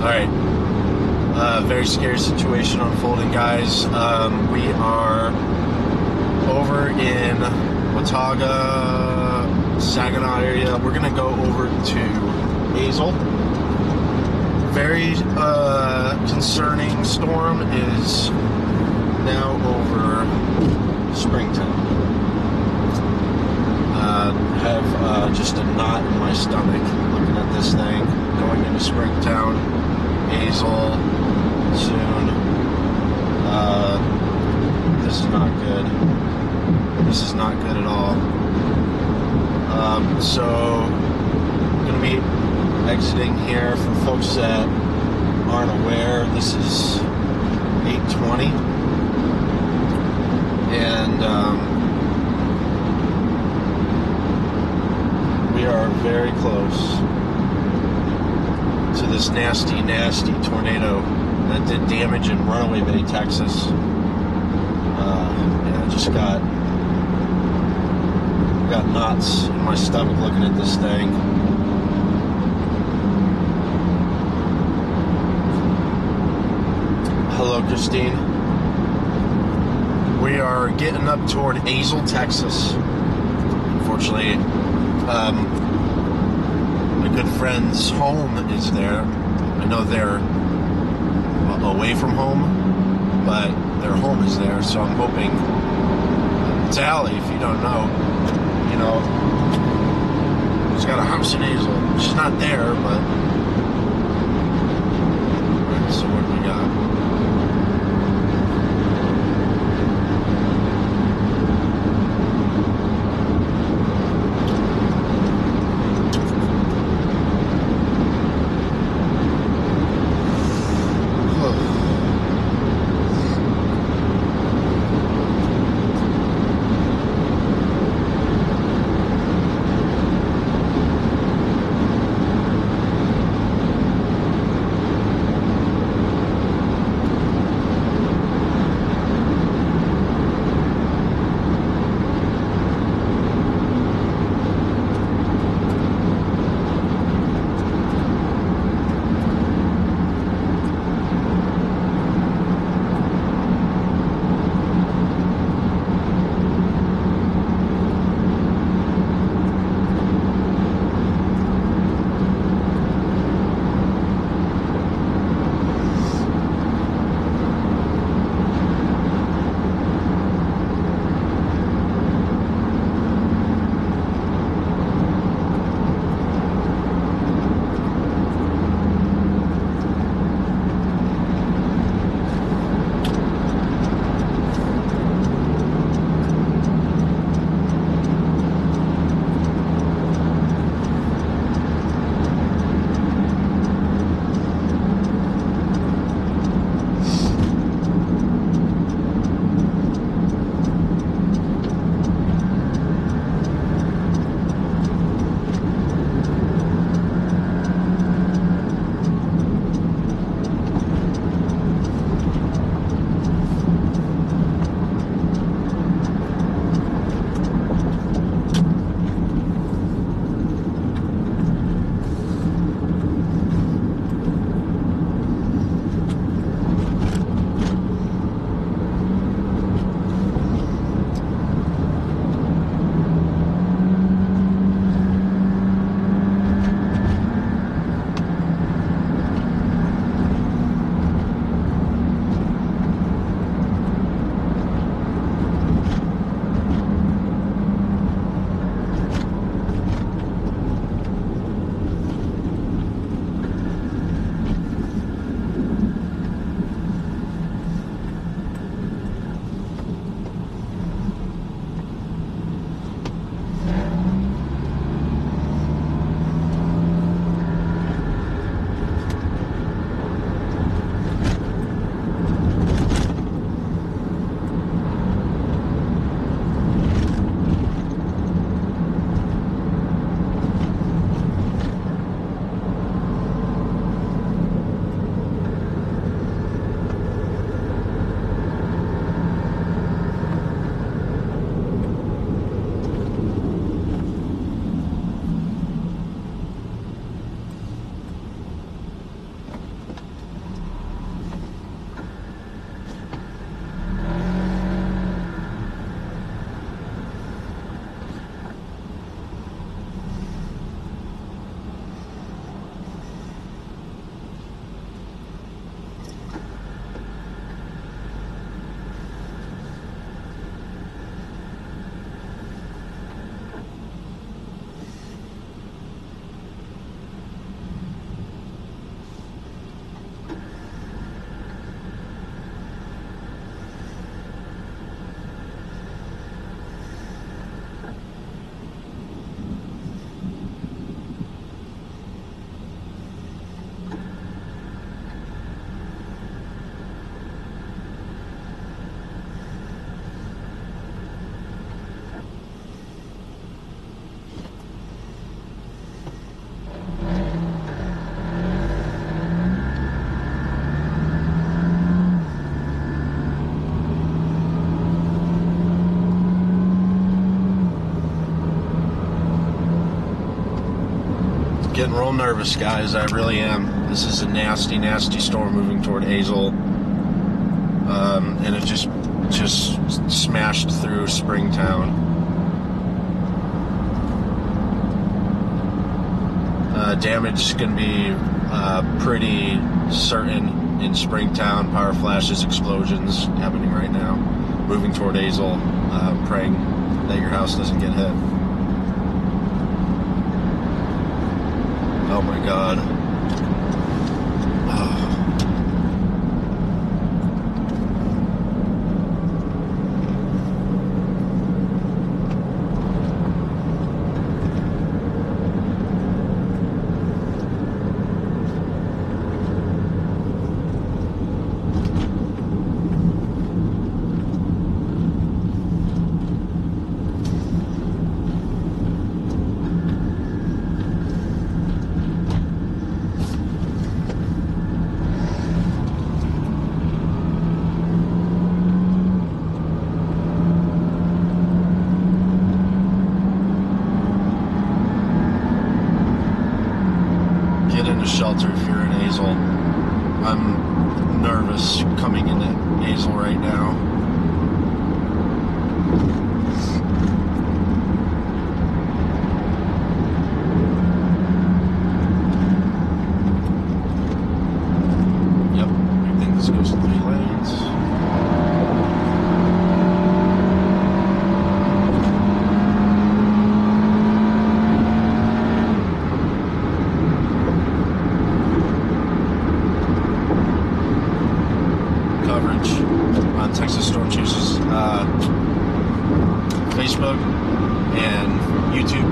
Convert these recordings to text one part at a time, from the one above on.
Alright. Very scary situation unfolding, guys. We are over in Watauga, Saginaw area. We're going to go over to Hazel. Very concerning storm is now over Springtown. I have just a knot in my stomach looking at this thing. Going into Springtown, Hazel soon. This is not good. This is not good at all. So I'm going to be exiting here. For folks that aren't aware, this is 8:20, and we are very close to this nasty, nasty tornado that did damage in Runaway Bay, Texas. And I just got knots in my stomach looking at this thing. Hello, Christine. We are getting up toward Hazel, Texas. Unfortunately, my good friend's home is there. I know they're away from home, but their home is there, so I'm hoping. It's Allie, if you don't know. You know, she's got a house in Hazel. She's not there, but. Alright, so what do we got? getting real nervous, guys. I really am. This is a nasty, nasty storm moving toward Hazel. And it just smashed through Springtown. Damage is going to be pretty certain in Springtown. Power flashes, explosions happening right now. Moving toward Hazel. Praying that your house doesn't get hit. Oh my God. Shelter if you're in Hazel. I'm nervous coming into Hazel right now. Yep, I think this goes 3 lanes. On Texas Storm Chasers Facebook and YouTube.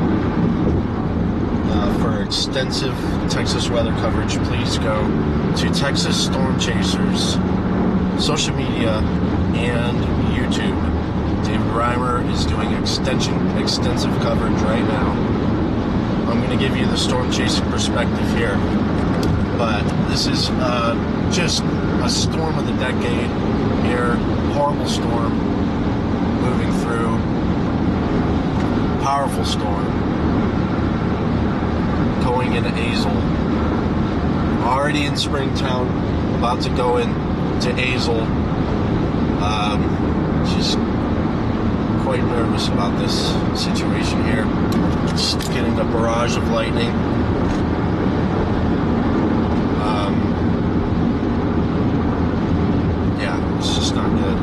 For extensive Texas weather coverage, please go to Texas Storm Chasers social media and YouTube. David Reimer is doing extensive coverage right now. I'm going to give you the storm chasing perspective here, but this is just a storm of the decade here. Horrible storm moving through. Powerful storm going into Hazel. Already in Springtown, about to go into Hazel. Just quite nervous about this situation here. Just getting a barrage of lightning. It's just not good.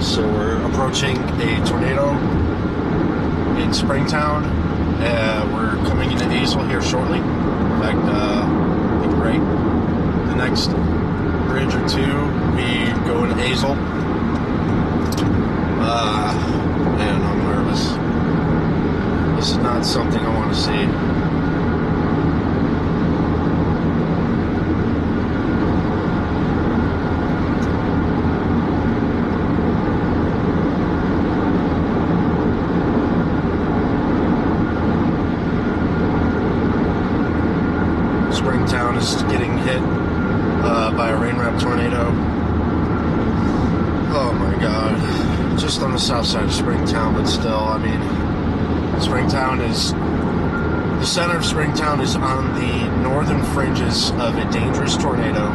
So we're approaching a tornado in Springtown. We're coming into Hazel here shortly. In fact, I think right the next bridge or two, we go into Hazel. Man, I'm nervous. This is not something I want to see. Springtown is getting hit by a rain wrap tornado. Oh my God. Just on the south side of Springtown, but still, I mean, Springtown is, the center of Springtown is on the northern fringes of a dangerous tornado,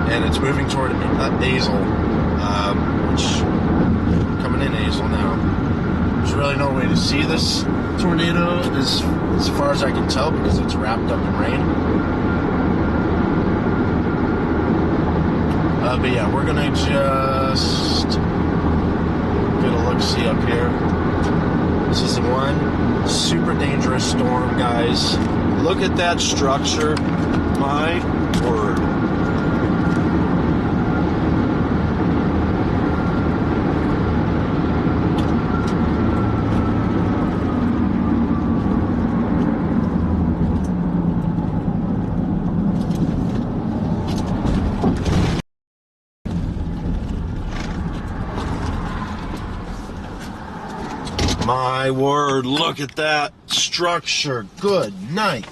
and it's moving toward Hazel, which, coming in Hazel now. There's really no way to see this tornado as far as I can tell because it's wrapped up in rain. But yeah, we're gonna just get a look-see up here. This is the one super dangerous storm, guys. Look at that structure. My word. My my word, look at that structure. Good night.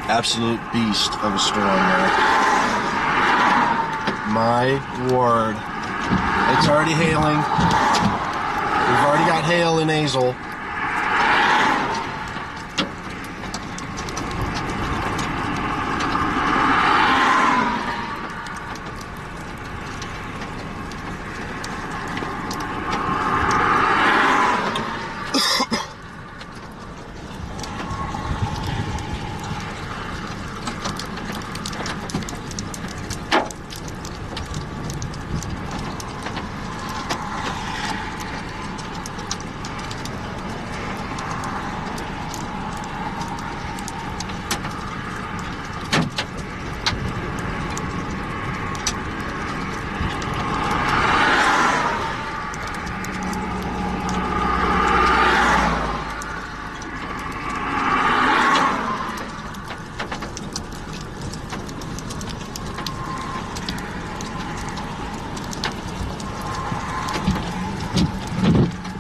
Absolute beast of a storm there. My word. It's already hailing. We've already got hail in Hazel.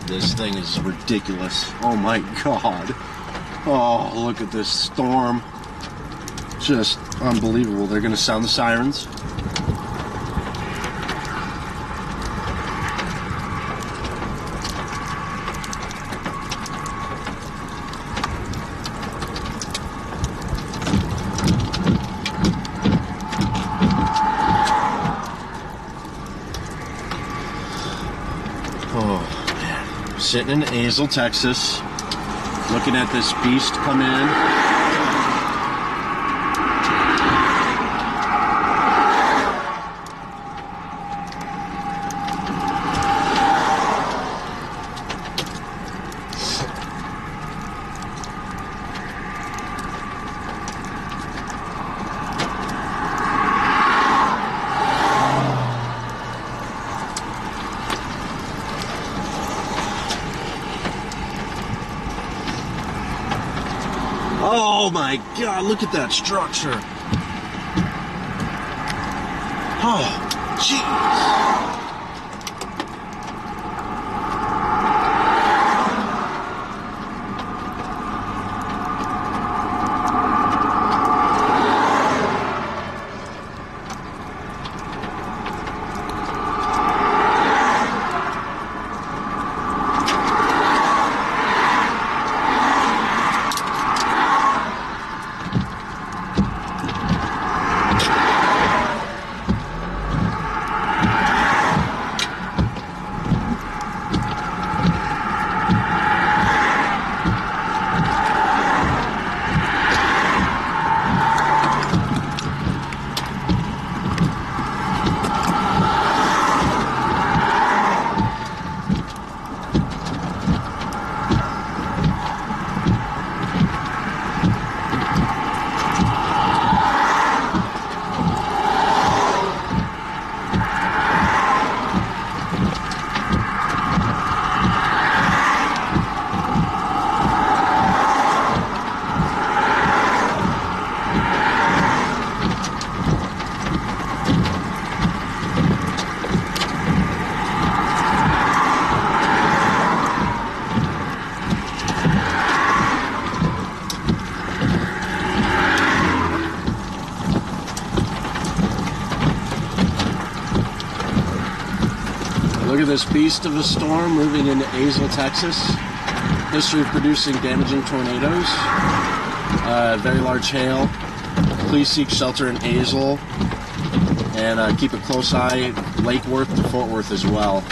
This thing is ridiculous. Oh my God. Oh, look at this storm. Just unbelievable. They're going to sound the sirens. Sitting in Hazel, Texas, looking at this beast come in. my God, look at that structure. Oh, jeez. Look at this beast of a storm moving into Hazel, Texas. History of producing damaging tornadoes. Very large hail. Please seek shelter in Hazel. And keep a close eye, Lake Worth to Fort Worth as well.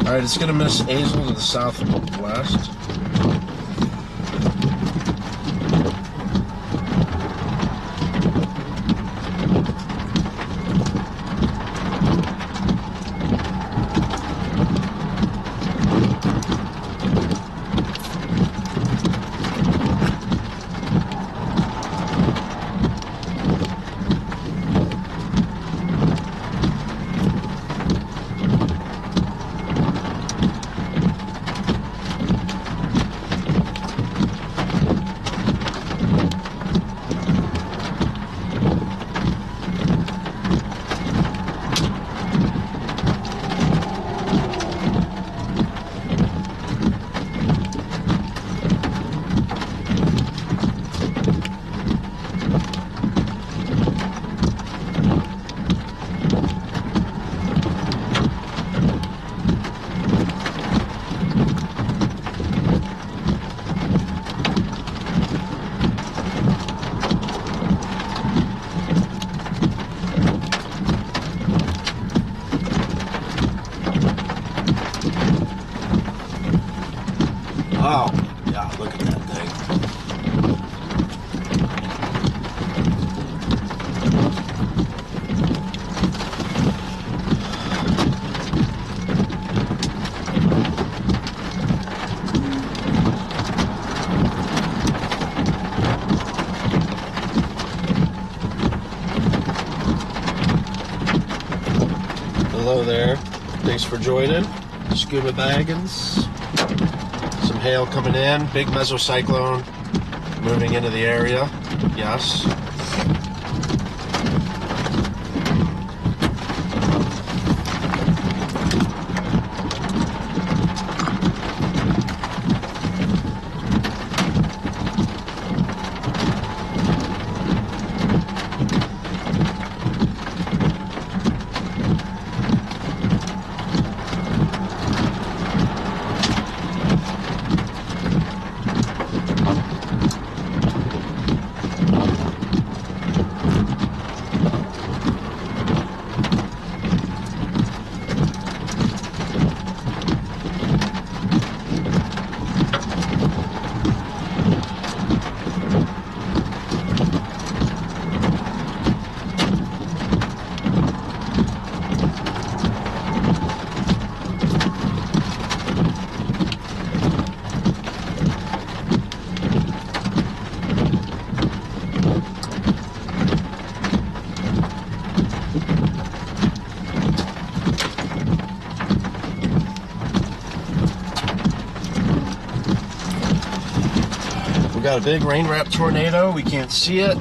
Alright, it's going to miss Hazel to the southwest. Oh, yeah, look at that thing. Hello there. Thanks for joining. Scuba Baggins. Some hail coming in. Big mesocyclone. moving into the area. Yes. We got a big rain wrap tornado. We can't see it.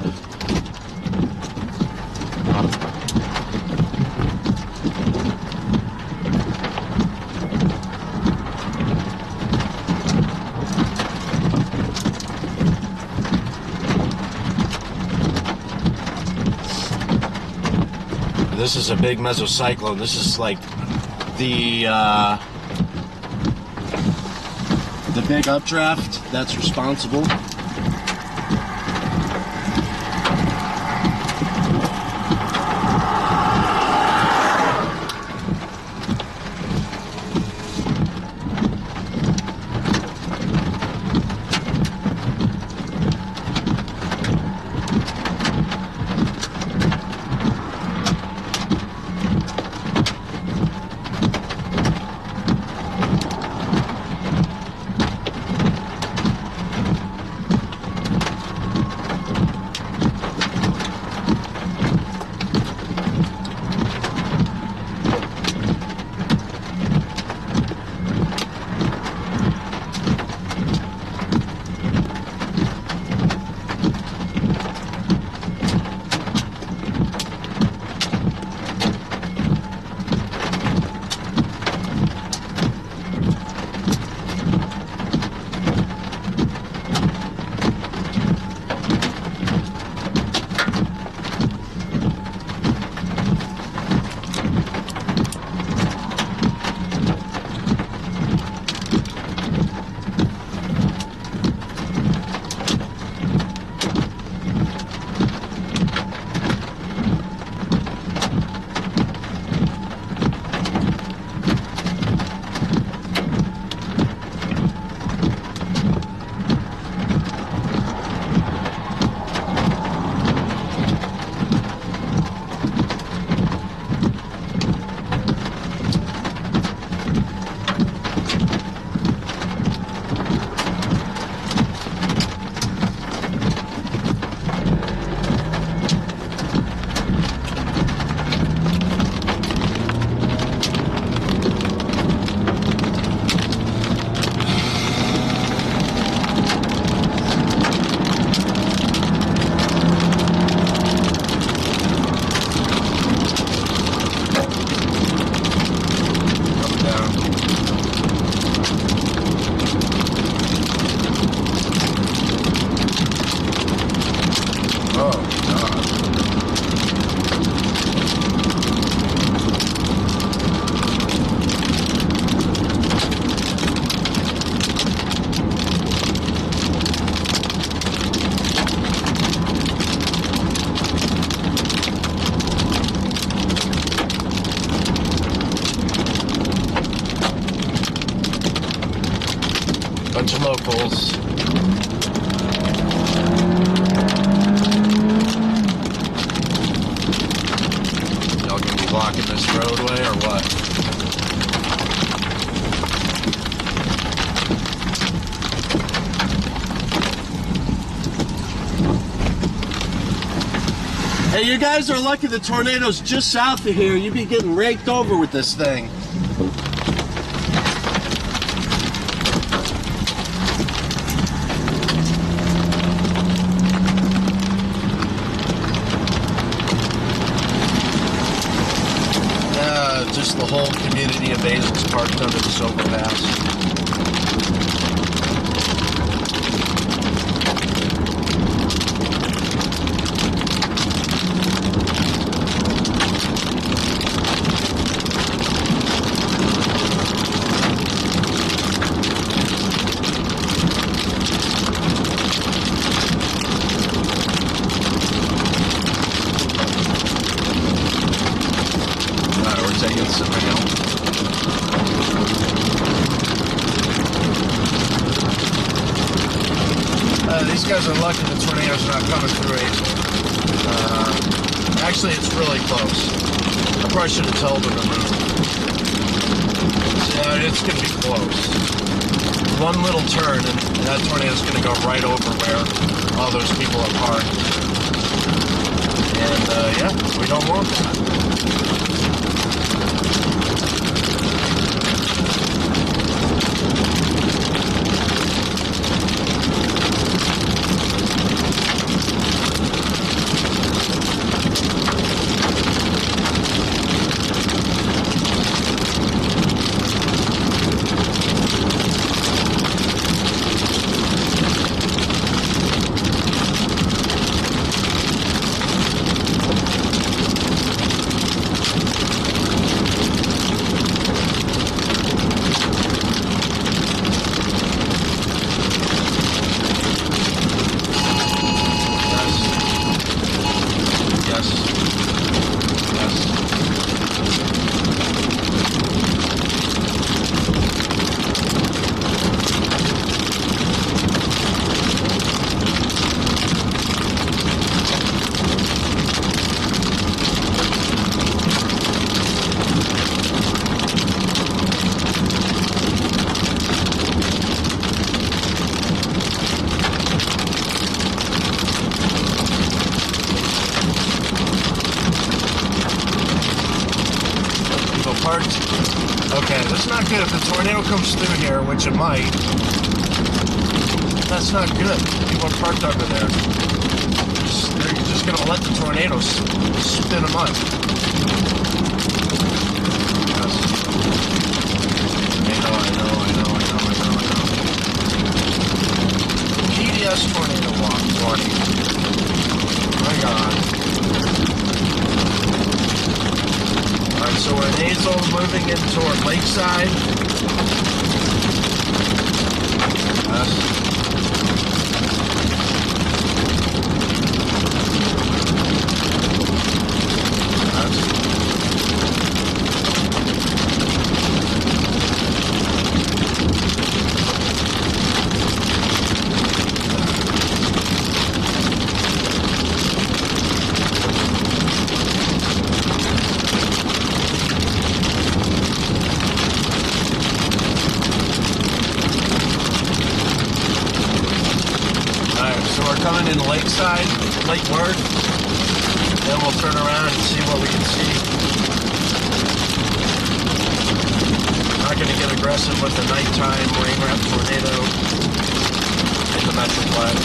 This is a big mesocyclone. This is like the big updraft that's responsible. Bunch of locals. Y'all gonna be blocking this roadway or what? Hey, you guys are lucky the tornado's just south of here. You'd be getting raked over with this thing. The whole community of Hazel's parked under this overpass. These guys are lucky the tornado's not coming through Hazel. Actually, it's really close. I probably should have told them to move. So, it's going to be close. One little turn, and that tornado's going to go right over where all those people are parked. And, yeah, we don't want that. Okay, that's not good. If the tornado comes through here, which it might, that's not good. People are parked under there. They're just going to let the tornadoes spin them up. Yes. I know. PDS Tornado Warning. My God. Alright, so we're in Hazel, moving in toward Lakeside. Yes. Coming in Lakeside, Lake Worth, then we'll turn around and see what we can see. Not going to get aggressive with the nighttime rain wrap tornado in the Metroplex.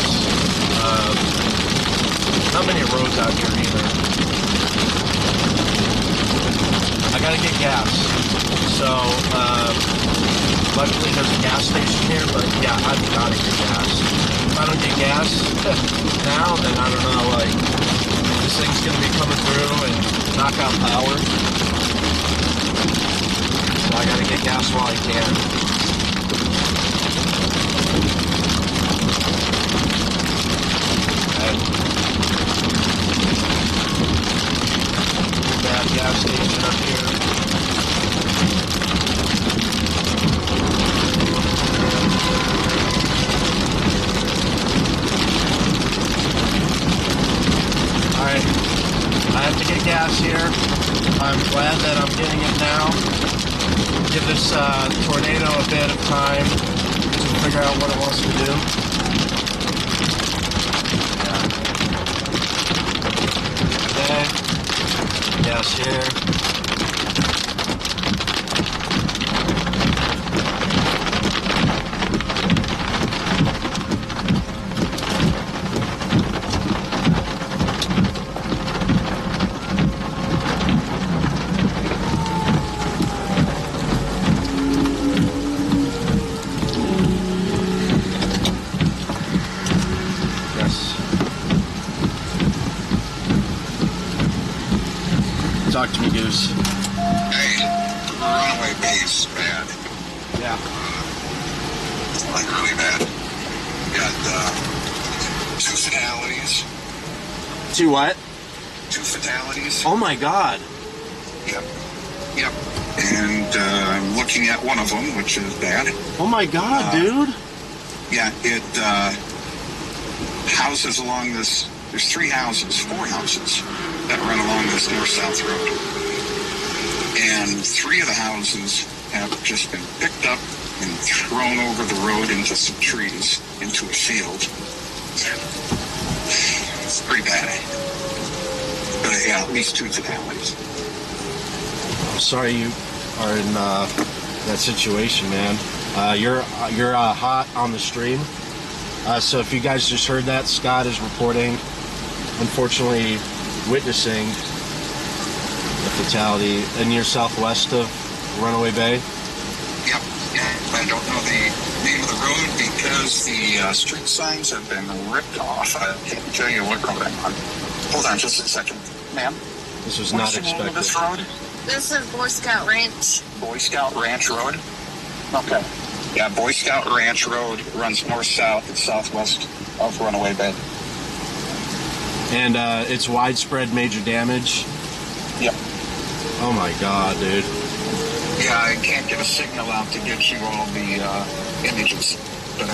Not many roads out here either. I got to get gas, so luckily there's a gas station here, but yeah, I've got to get gas. If I don't get gas now, then I don't know, like, this thing's going to be coming through and knock out power. So I got to get gas while I can. Okay. Bad gas station up here. I have to get gas here. I'm glad that I'm getting it now. Give this tornado a bit of time to figure out what it wants to do. Yeah. Okay. Gas here. Talk to me, Goose. Hey, Runaway Bay is bad. Yeah. Like really bad. Got 2 fatalities. 2 what? 2 fatalities. Oh my God. Yep. Yep. And I'm looking at one of them, which is bad. Oh my God, dude. Yeah, it houses along this. There's 4 houses that run along this north-south road. And 3 of the houses have just been picked up and thrown over the road into some trees, into a field. It's pretty bad. But yeah, at least 2 fatalities. I'm sorry you are in that situation, man. You're hot on the stream. So if you guys just heard that, Scott is reporting, unfortunately, witnessing a fatality near southwest of Runaway Bay. Yep. Yeah. I don't know the name of the road because the street signs have been ripped off. I can't tell you what road I'm on. Hold on just a second, ma'am. This was What's not the name of expected. this road? This is Boy Scout Ranch. Boy Scout Ranch Road? Okay. Yeah, Boy Scout Ranch Road runs north-south and southwest of Runaway Bay. And it's widespread major damage. Yep. Oh my God, dude. Yeah, I can't get a signal out to get you all the images, but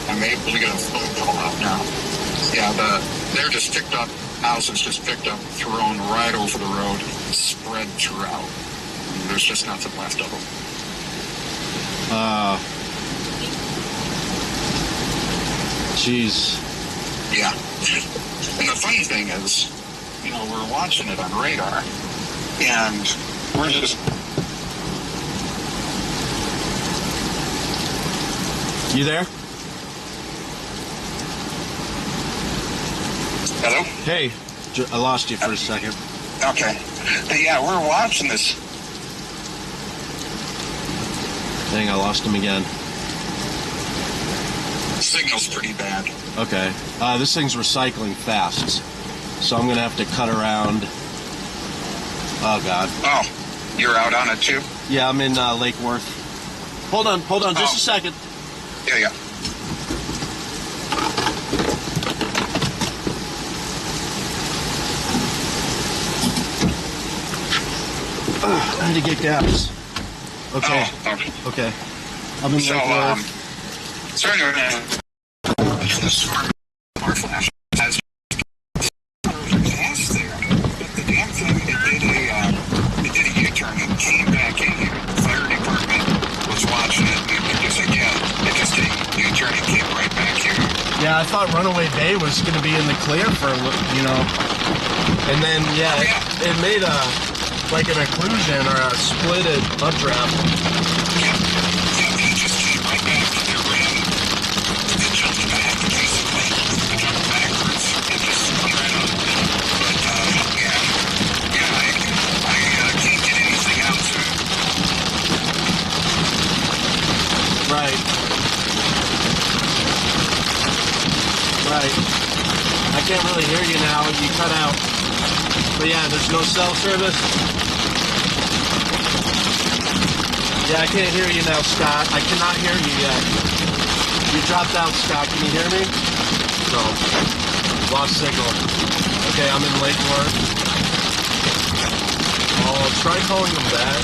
I'm able to get a phone call out now. Yeah, they're just picked up, houses just picked up, thrown right over the road, spread throughout. There's just nothing left of them. Jeez. Yeah. And the funny thing is, we're watching it on radar, and we're just... You there? Hello? Hey, I lost you for a second. Okay. Yeah, we're watching this. Dang, I lost him again. Signal's pretty bad. Okay. This thing's recycling fast, so I'm gonna have to cut around. Oh God. Oh, you're out on it too? Yeah, I'm in Lake Worth. Hold on, just a second. Yeah. I need to get gas. Okay. Oh, Okay. I'm in so, Lake Worth. so anyway, the smart flash has gas there, but the damn thing, it did a U-turn and came back in here. The fire department was watching it, and it just did a U-turn and came right back here. Yeah, I thought Runaway Bay was going to be in the clear for a little, and then it made like an occlusion or a splitted updraft. Yeah, it just came right back. It ran. It jumped back, basically. It jumped backwards. It just went right up. But, I can't get anything out to it. Right. I can't really hear you now. You cut out. But yeah, there's no cell service. Yeah, I can't hear you now, Scott. I cannot hear you yet. You dropped out, Scott. Can you hear me? No. Lost signal. Okay, I'm in Lake Worth. I'll try calling them back.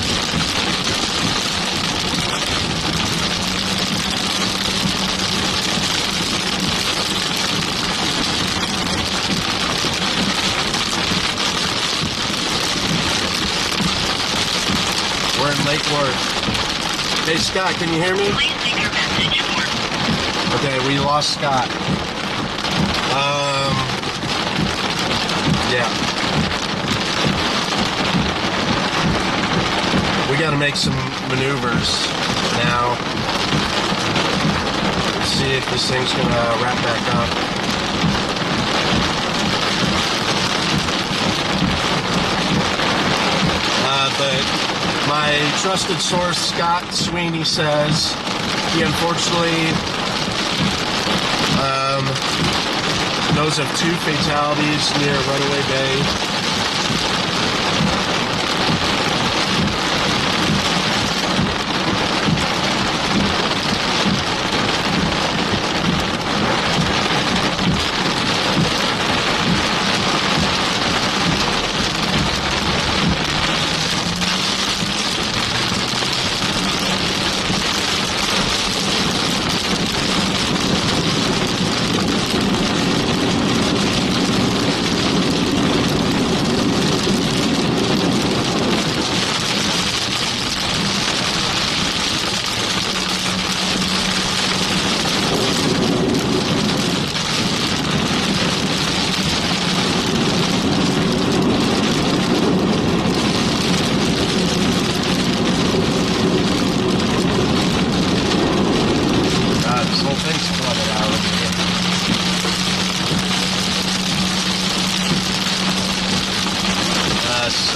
We're in Lake Worth. Hey, Scott, can you hear me? Please leave your message for... Okay, we lost Scott. Yeah. We got to make some maneuvers now. Let's see if this thing's going to wrap back up. But my trusted source, Scott Sweeney, says he unfortunately knows of 2 fatalities near Runaway Bay.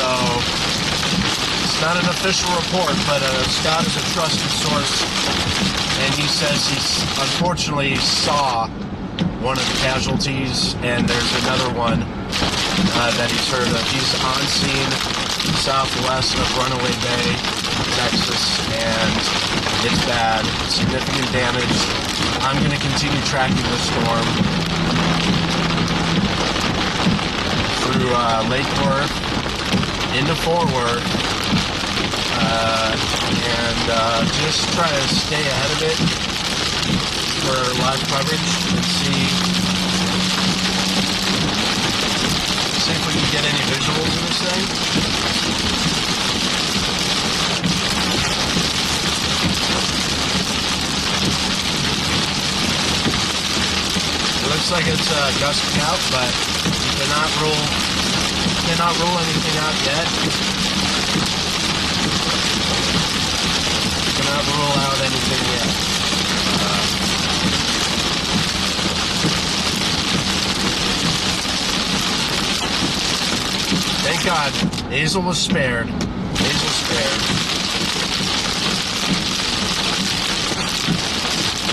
So it's not an official report, but Scott is a trusted source, and he says he unfortunately saw one of the casualties, and there's another one that he's heard of. He's on scene southwest of Runaway Bay, Texas, and it's bad. Significant damage. I'm going to continue tracking the storm through Lake Worth into Fort Worth, and just try to stay ahead of it for live coverage and see if we can get any visuals of this thing. It looks like it's gusting out, but you cannot rule anything out yet. You cannot rule out anything yet. Thank God, Hazel was spared. Hazel spared.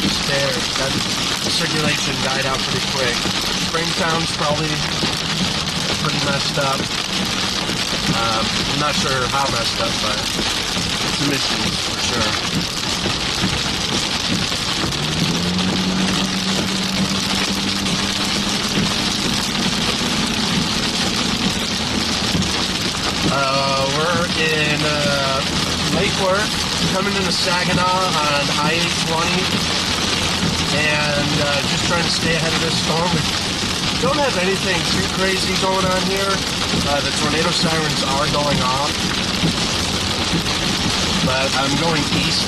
Spared. That circulation died out pretty quick. Springtown's probably pretty messed up. I'm not sure how messed up, but some issues for sure. We're in Lake Worth, coming into Saginaw on I-820, and just trying to stay ahead of this storm. We don't have anything too crazy going on here. The tornado sirens are going off, but I'm going east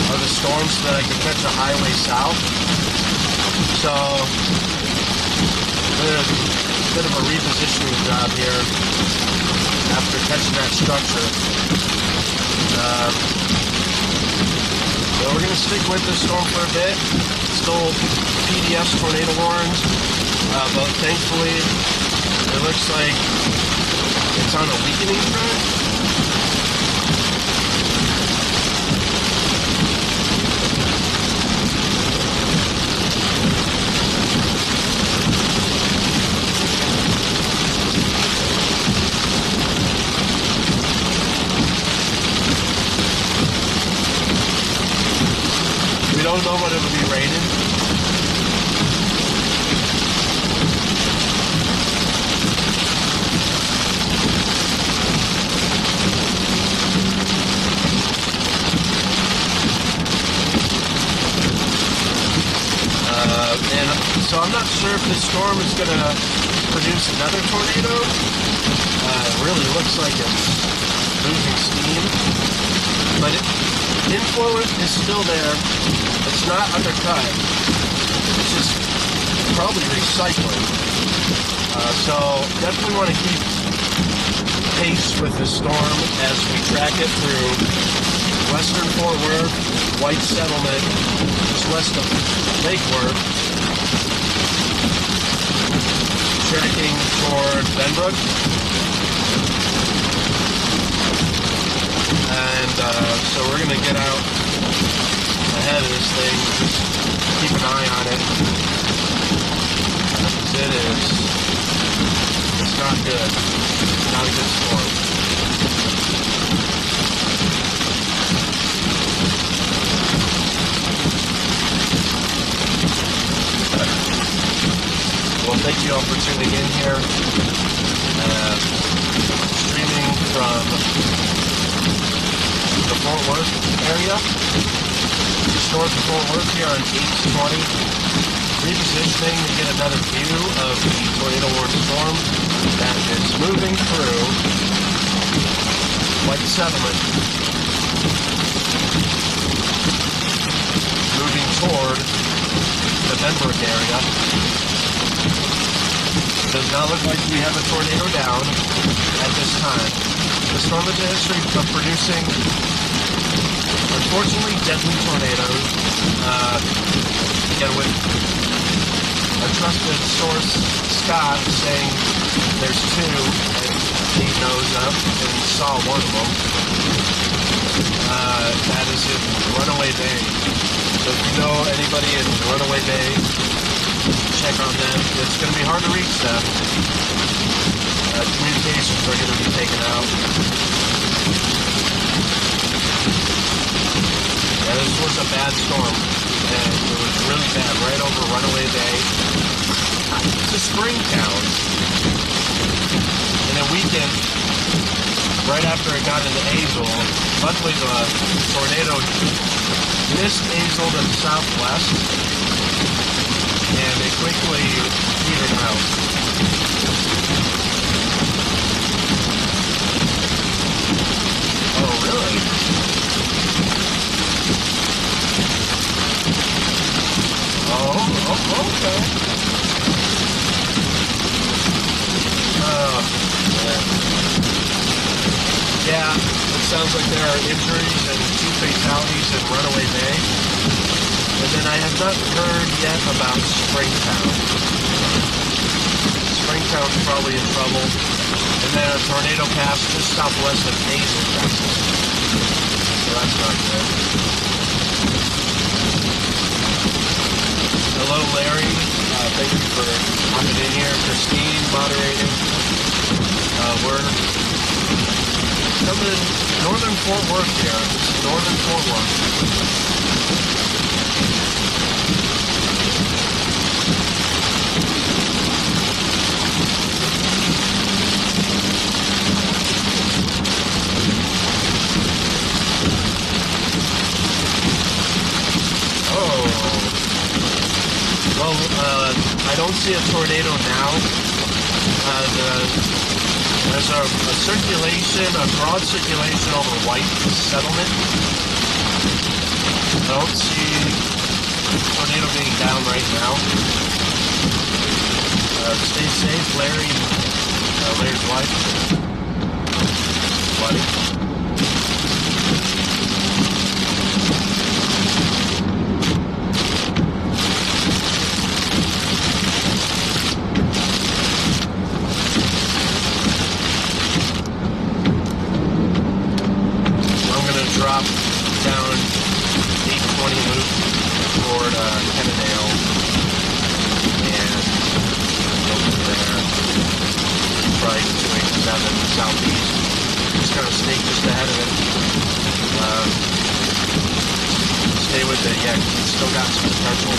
of the storm so that I can catch a highway south. So, a bit of a repositioning job here after catching that structure. So we're going to stick with this storm for a bit. Still PDS Tornado Warning, but thankfully it looks like it's on a weakening trend. We don't know what it'll be raining. And so I'm not sure if this storm is going to produce another tornado. It really looks like it's losing steam, but influence is still there. It's not undercut. It's just probably recycling. So definitely want to keep pace with the storm as we track it through western Fort Worth, White Settlement, just west of Lake Worth, tracking toward Benbrook. And so we're going to get out ahead of this thing, just keep an eye on it. It's not good. Not a good storm. Well, thank you all for tuning in here. Streaming from the Fort Worth area, just north of Fort Worth here on 820. Repositioning to get another view of the tornado warning storm that is moving through White Settlement, moving toward the Benbrook area. Does not look like we have a tornado down at this time. The storm has a history of producing, unfortunately, deadly tornadoes. Again, with a trusted source, Scott, saying there's two, and he tornadoes up and saw one of them. That is in Runaway Bay. So if you know anybody in Runaway Bay, check on them. It's going to be hard to reach them. Communications are going to be taken out. Yeah, this was a bad storm, and it was really bad right over Runaway Bay to Springtown. And then weekend, right after it got into Hazel, luckily the tornado missed Hazel to the southwest, and it quickly petered out. Oh, really? Oh, okay. Yeah, it sounds like there are injuries and 2 fatalities in Runaway Bay. And then I have not heard yet about Springtown. Springtown's probably in trouble. And then a tornado passed just southwest of Hazel, Texas. So that's not good. Hello, Larry. Thank you for coming in here. Christine, moderating. We're coming in northern Fort Worth here. This is northern Fort Worth. I don't see a tornado now. There's a circulation, a broad circulation over White Settlement. I don't see a tornado being down right now. Stay safe, Larry. Larry's wife. Buddy. Drop down 820 loop toward Kennedale and go from there. Probably doing 7 southeast. Just kind of sneak just ahead of it. Stay with it. Yeah, it's still got some potential.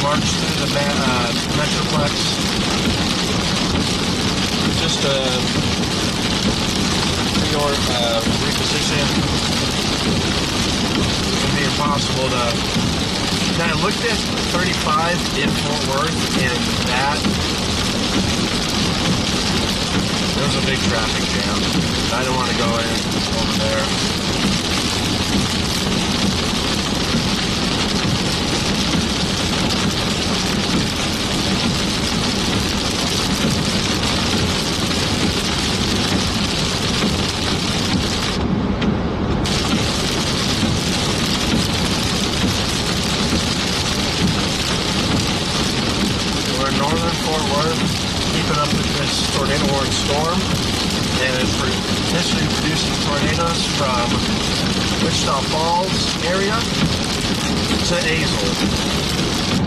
March through the Metroplex. Just your reposition. It's going to be impossible to. Now I looked at 35 in Fort Worth, and that there was a big traffic jam. I don't want to go in over there. Keeping up with this tornado warning storm, and it's potentially producing tornadoes from Wichita Falls area to Hazel.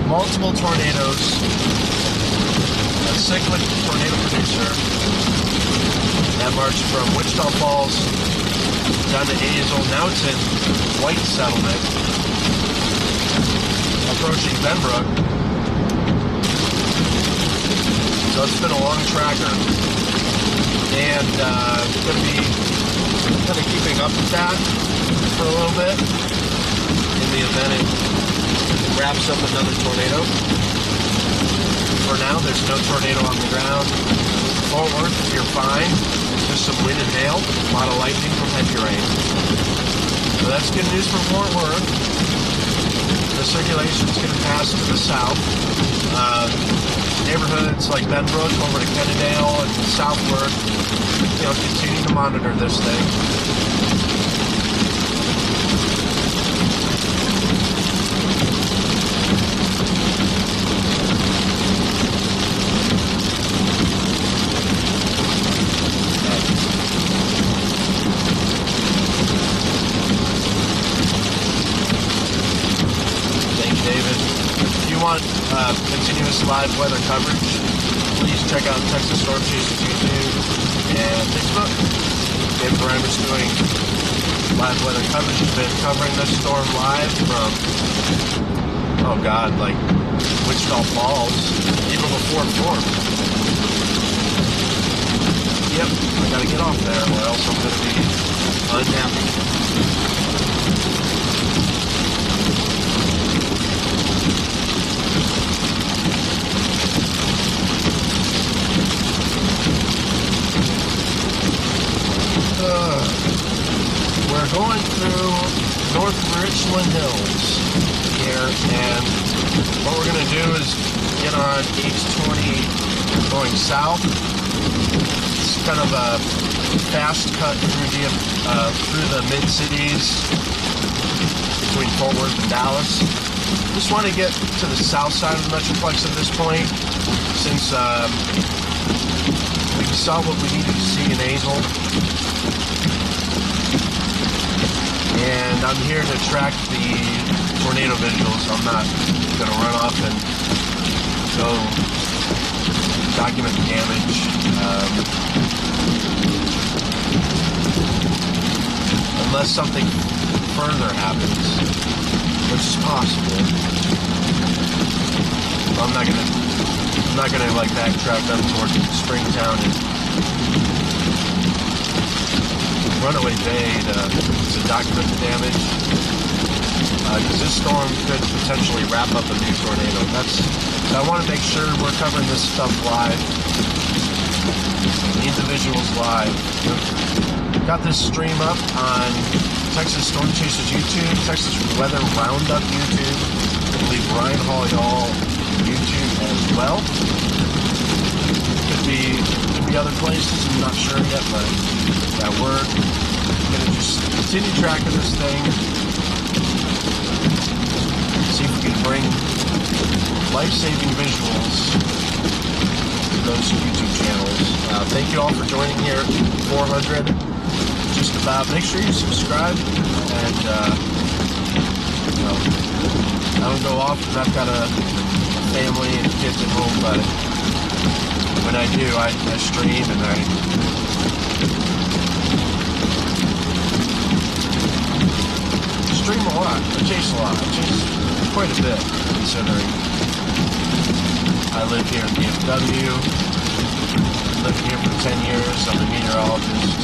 Multiple tornadoes. A cyclic tornado producer that marched from Wichita Falls down to Hazel. Now it's in White Settlement, approaching Benbrook. So it's been a long tracker, and going to be kind of keeping up with that. for a little bit in the event it wraps up another tornado. For now, there's no tornado on the ground. Fort Worth, you're fine. Just some wind and hail, a lot of lightning from heavy rain. So that's good news for Fort Worth. The circulation's going to pass to the south. Neighborhoods like Benbrook over to Kennedale and southward, continue to monitor this thing. Continuous live weather coverage, please check out Texas Storm Chaser's YouTube and Facebook. David Reimer's doing live weather coverage. He's been covering this storm live from, like Wichita Falls, even before it formed. Yep, I gotta get off there or else I'm gonna be unhappy. We're going through North Richland Hills here, and what we're going to do is get on H20 going south. It's kind of a fast cut through the mid-cities between Fort Worth and Dallas. Just want to get to the south side of the Metroplex at this point, since we saw what we needed to see in Hazel. And I'm here to track the tornado visuals. I'm not going to run off and go document the damage. Unless something further happens, which is possible. I'm not gonna like backtrack up towards Springtown and Runaway Bay to document the damage, because this storm could potentially wrap up a new tornado. I want to make sure we're covering this stuff live. Need the visuals live. Got this stream up on Texas Storm Chaser's YouTube, Texas Weather Roundup YouTube. I believe Ryan Hall y'all YouTube as well. Could be other places, I'm not sure yet, but yeah, we're gonna just continue tracking this thing, see if we can bring life-saving visuals to those YouTube channels. Thank you all for joining here, 400, just about. Make sure you subscribe, and I don't go off because I've got a family and kids at home, but when I do, I stream and I stream a lot. I chase a lot. I chase quite a bit, considering I live here in DFW. I've lived here for 10 years. I'm a meteorologist.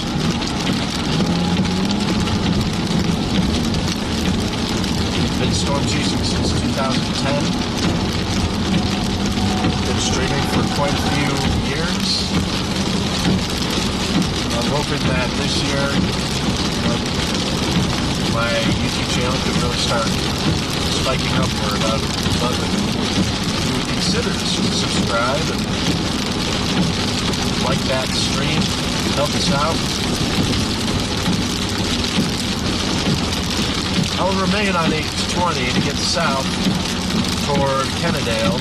Been storm chasing since 2010. Been streaming for quite a few years. I'm hoping that this year my YouTube channel could really start spiking upward. I'd love if you would consider subscribe and like that stream, help us out. I'll remain on H20 to get south toward Kennedale.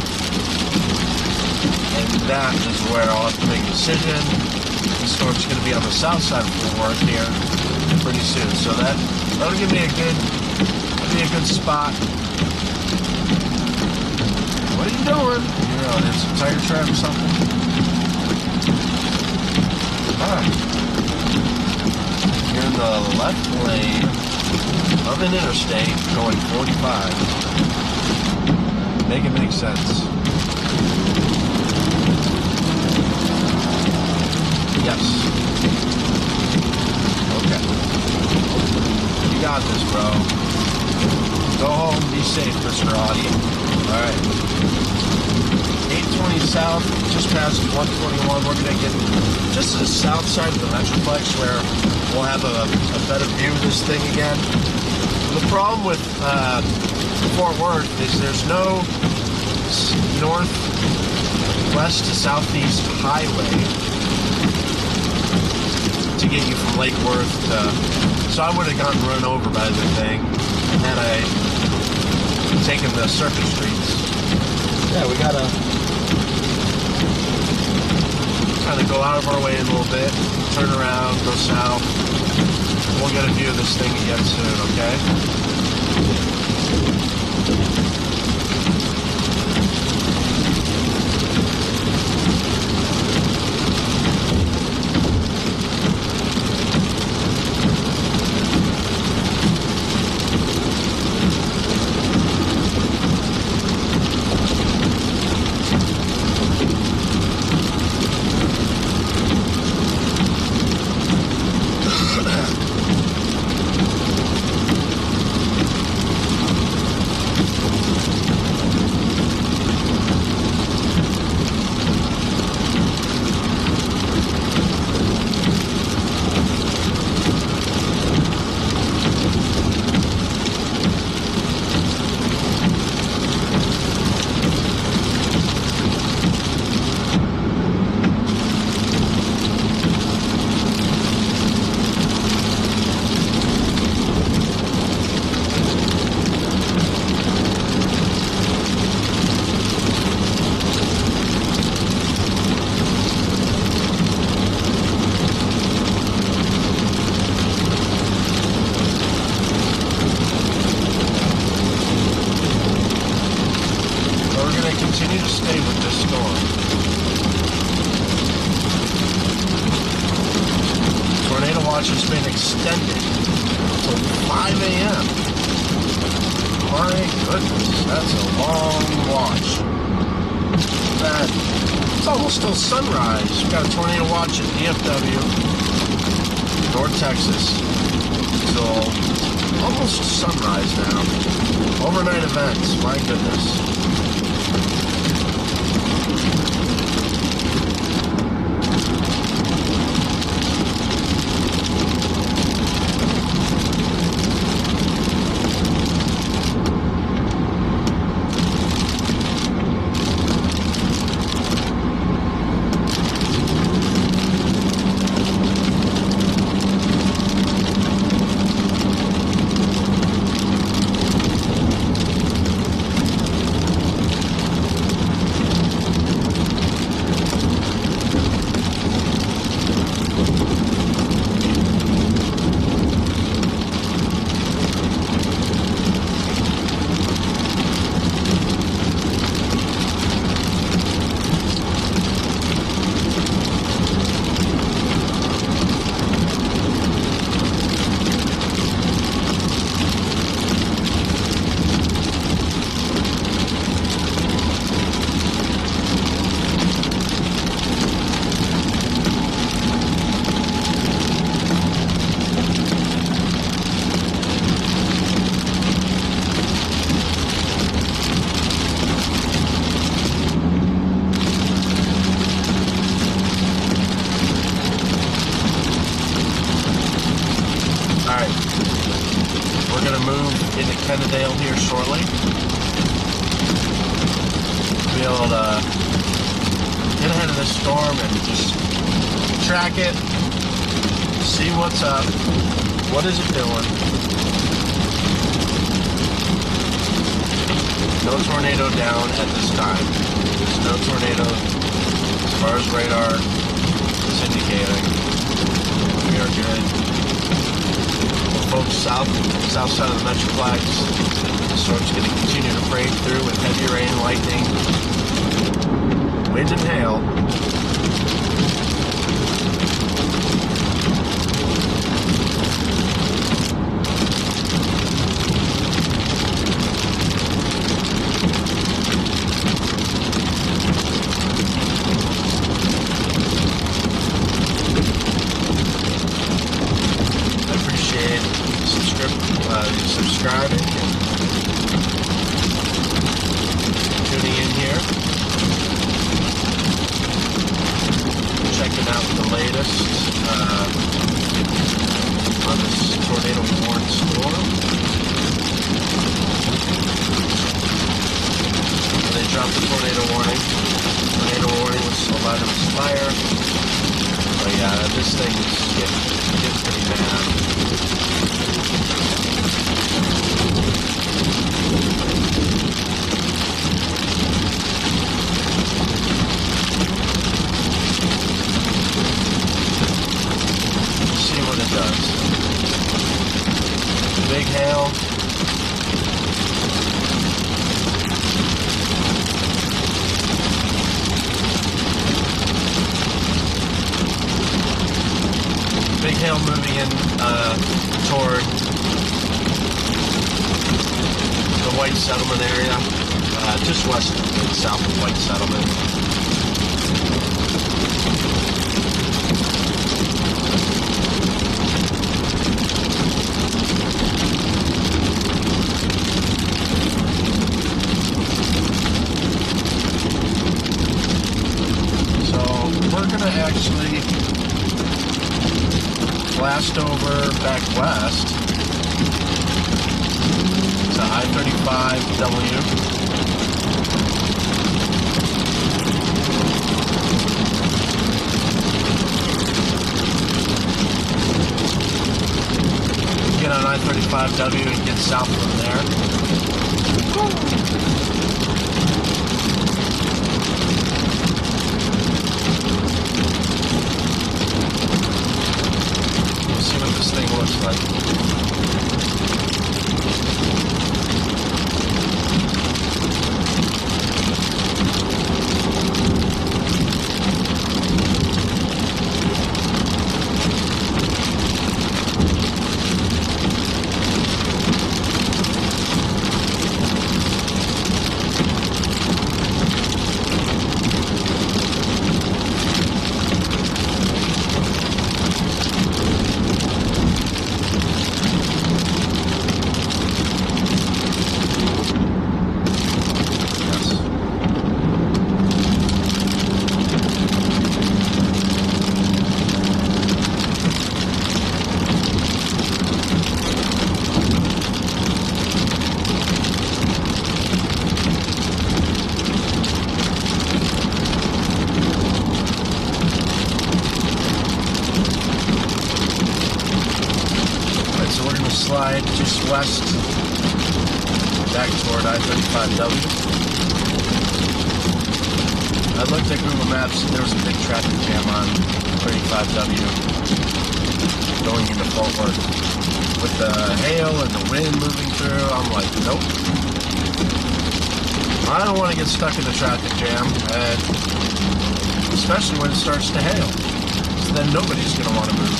And that is where I'll have to make a decision. The storm's going to be on the south side of Fort Worth here pretty soon, so that'll give me a good spot. What are you doing? There's a tire trap or something. Alright. You're in the left lane of an interstate going 45. Make it make sense. Yes. Okay. You got this, bro. Go home, be safe, Mr. Audie. Alright. 820 south, just past 121. We're going to get just to the south side of the Metroplex where we'll have a better view of this thing again. The problem with Fort Worth is there's no northwest to southeast highway to get you from Lake Worth to... So I would have gotten run over by the thing had I taken the surface streets. Yeah, we gotta kind of go out of our way a little bit, turn around, go south. We'll get a view of this thing again soon, okay? Continue to stay with this storm. Tornado watch has been extended until 5 a.m. My goodness, that's a long watch. It's almost still sunrise. We've got a tornado watch at DFW, North Texas, till almost sunrise now. Overnight events, my goodness. Here shortly. Be able to get ahead of this storm and just track it, see what's up, what is it doing. No tornado down at this time. There's no tornado as far as radar is indicating. We are good. Folks south side of the Metroplex. The storm's going to continue to break through with heavy rain, lightning, wind and hail. I appreciate subscribe subscribing and tuning in here. Checking out the latest on this tornado warning storm. They dropped the tornado warning. Tornado warning was so loud it was fire. But yeah, this thing is getting pretty bad. See what it does. Big hail. Big hail moving in toward the White Settlement area, just west and south of White Settlement. So we're going to actually blast over back west to I-35W. Get on I-35W and get south from there. See what this thing looks like. Slide just west back toward I-35W. I looked at Google Maps and there was a big traffic jam on 35W going into Fort Worth. With the hail and the wind moving through, I'm like, nope. I don't want to get stuck in the traffic jam, and especially when it starts to hail. So then nobody's going to want to move.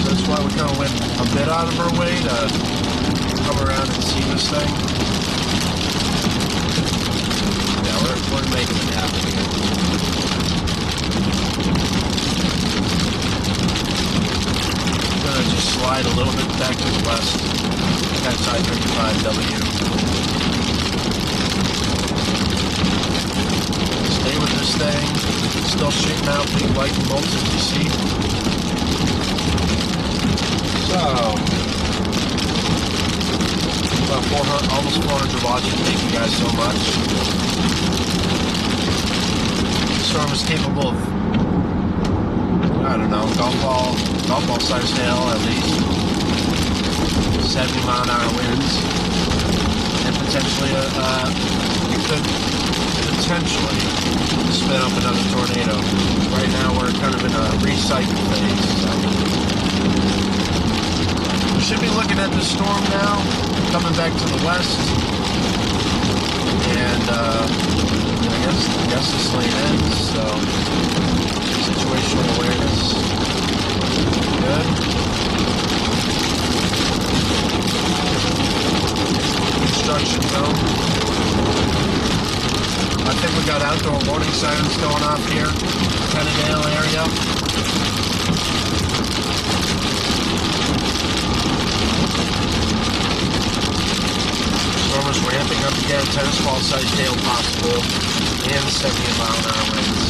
That's why we kind of went a bit out of our way to come around and see this thing. Yeah, we're making it happen here. I'm going to just slide a little bit back to the west. That's I-35W. Stay with this thing. Still shooting out big lightning bolts, as you see. So, about 400, almost 400 watches. Thank you guys so much. The storm is capable of, I don't know, golf ball size hail at least. 70 mile an hour winds. And potentially, it could potentially spin up another tornado. Right now we're kind of in a recycle phase. So. We should be looking at the storm now, coming back to the west, and I guess this lane ends, so situational awareness, good. Construction zone. I think we got outdoor warning sirens going off here, Kennedale area. again, tennis ball size hail possible, and 70 mile an hour winds.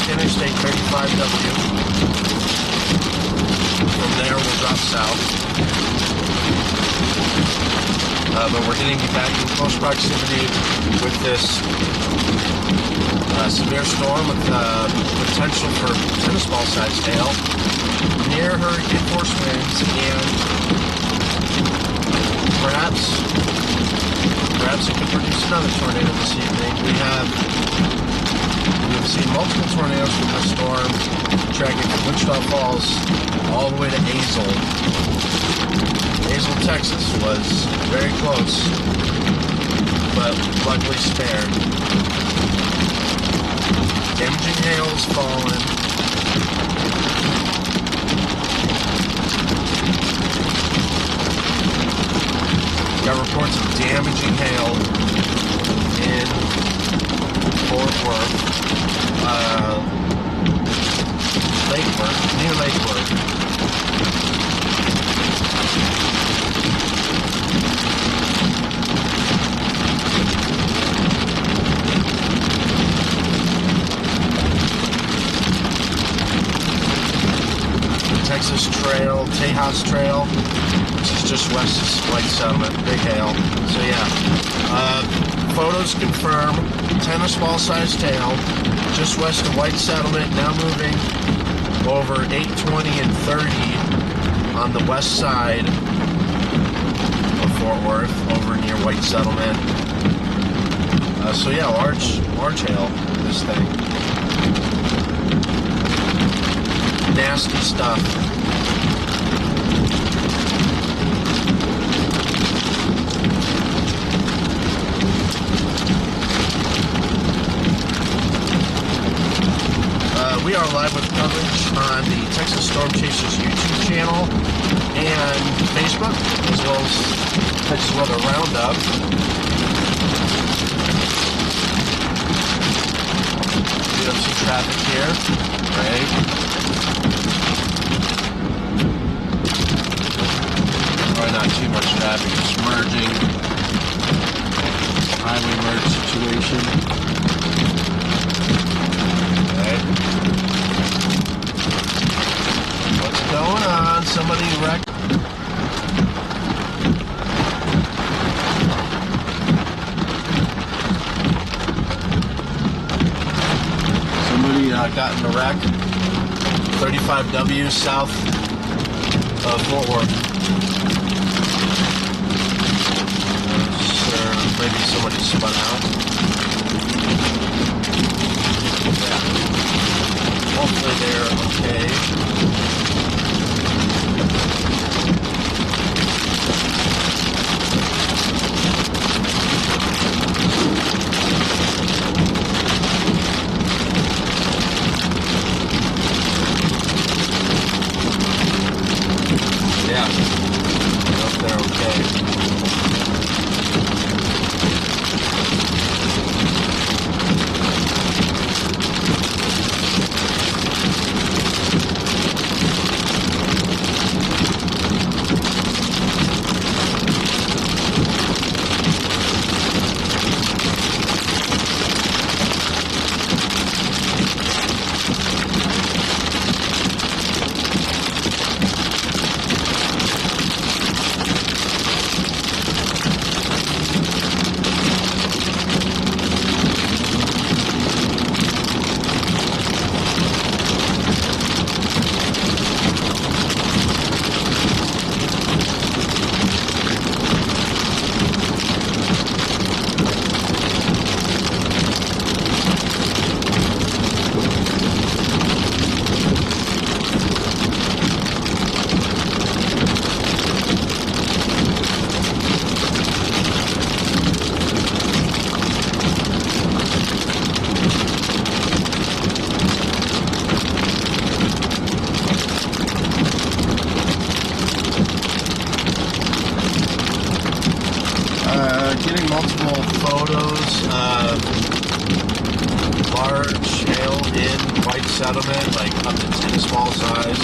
Interstate 35W. From there, we'll drop south. But we're getting back in close proximity with this severe storm with potential for tennis ball sized hail near hurricane force winds, and perhaps it could produce another tornado this evening. We've seen multiple tornadoes from this storm, tracking from Wichita Falls all the way to Hazel. Hazel, Texas was very close, but luckily spared. Damaging hail is falling. Got reports of damaging hail in Fort Worth, near Lake Worth. Texas Trail, Tejas Trail, which is just west of White Settlement, big hail. So yeah, photos confirm tennis ball sized hail just west of White Settlement, now moving over 820 and 30 on the west side of Fort Worth, over near White Settlement. So yeah, large hail, this thing. Nasty stuff. We are live with coverage on the Texas Storm Chasers YouTube channel and Facebook, as well as Texas Weather Roundup. We have some traffic here, right? Probably not too much traffic, just merging. Highway merge situation. What's going on? Somebody wrecked. got in a wreck. 35W south of Fort Worth. Maybe somebody spun out. Yeah. Hopefully they're okay. Yeah. I hope they're okay. Getting multiple photos of large hail in white settlement, like up to 10 small size.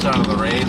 Out of the rain.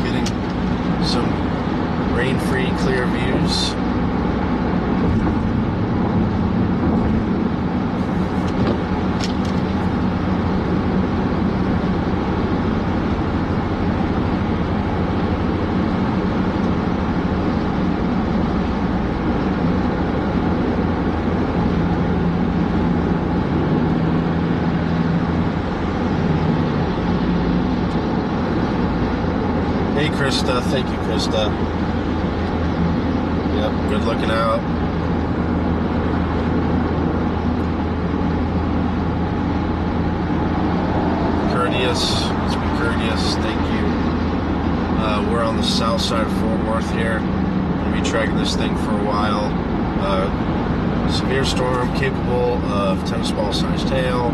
Getting some rain-free, clear views. Krista, thank you, Krista. Yep, good looking out. courteous. Let's be courteous. Thank you. We're on the south side of Fort Worth here. We'll be tracking this thing for a while. Severe storm capable of tennis ball sized hail.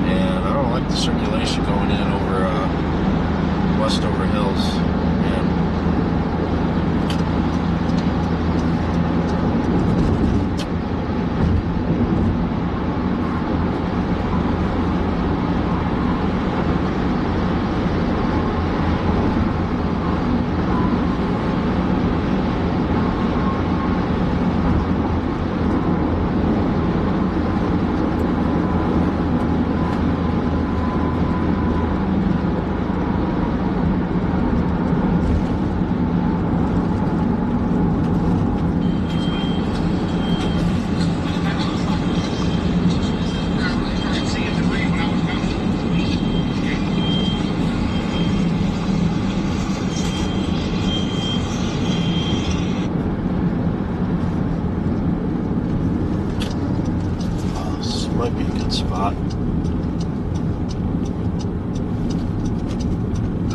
And I don't like the circulation going in over Westover Hills. Man. Might be a good spot.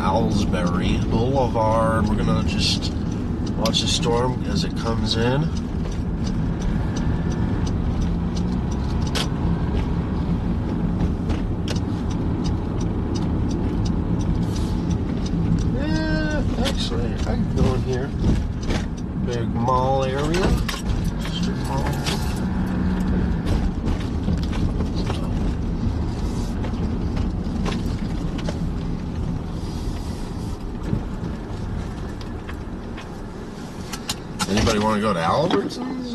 Owlsbury Boulevard. We're gonna just watch the storm as it comes in. Yeah, actually, I can go in here. Big mall area. Strip mall. Anybody want to go to Albertsons?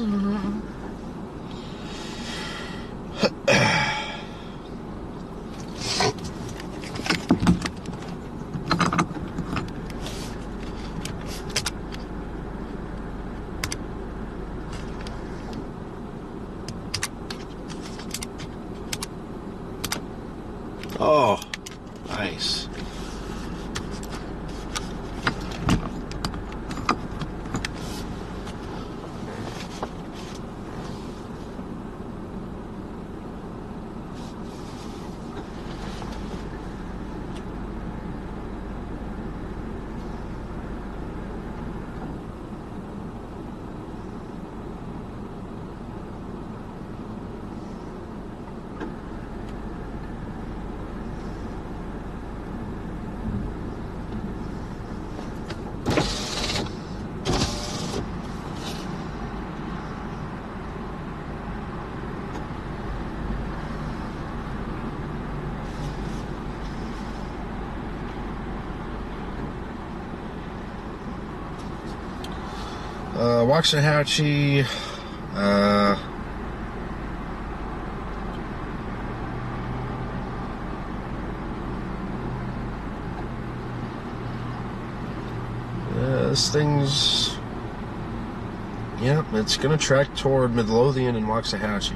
Oh, nice. Waxahachie, this thing's, yeah, it's gonna track toward Midlothian and Waxahachie.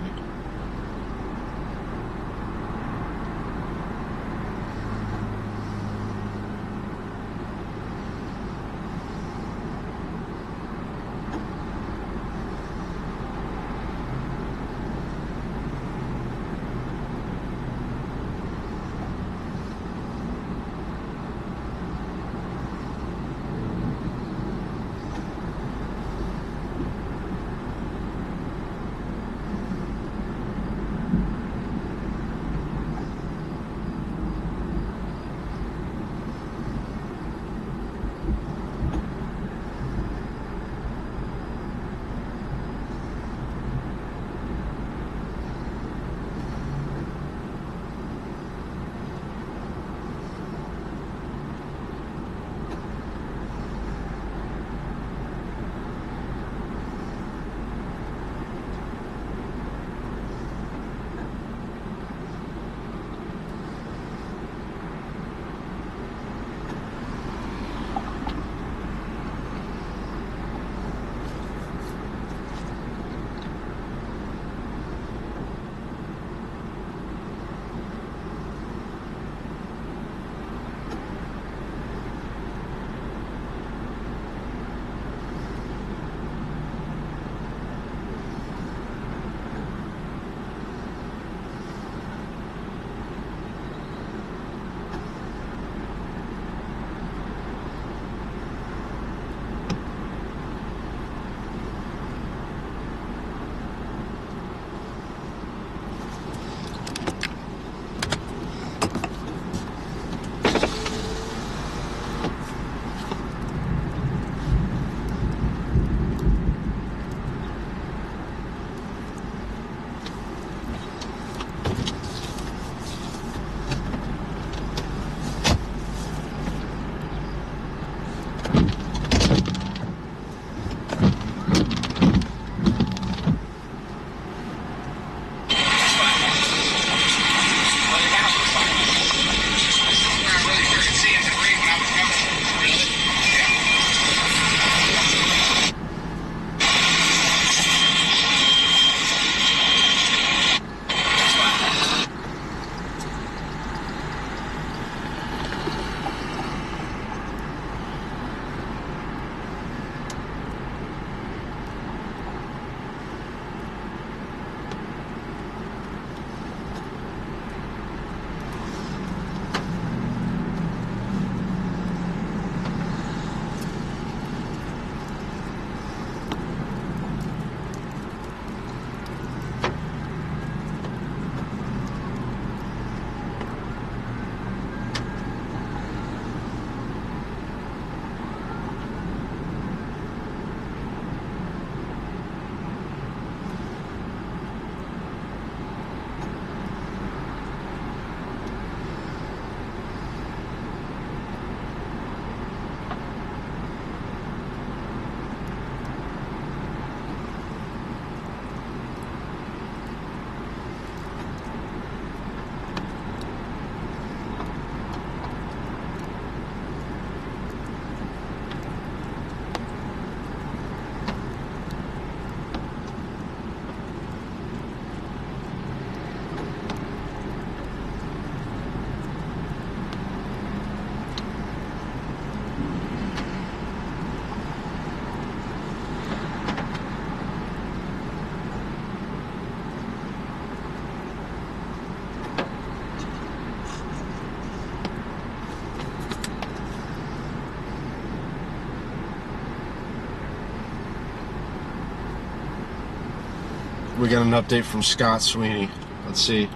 we got an update from Scott Sweeney. Let's see.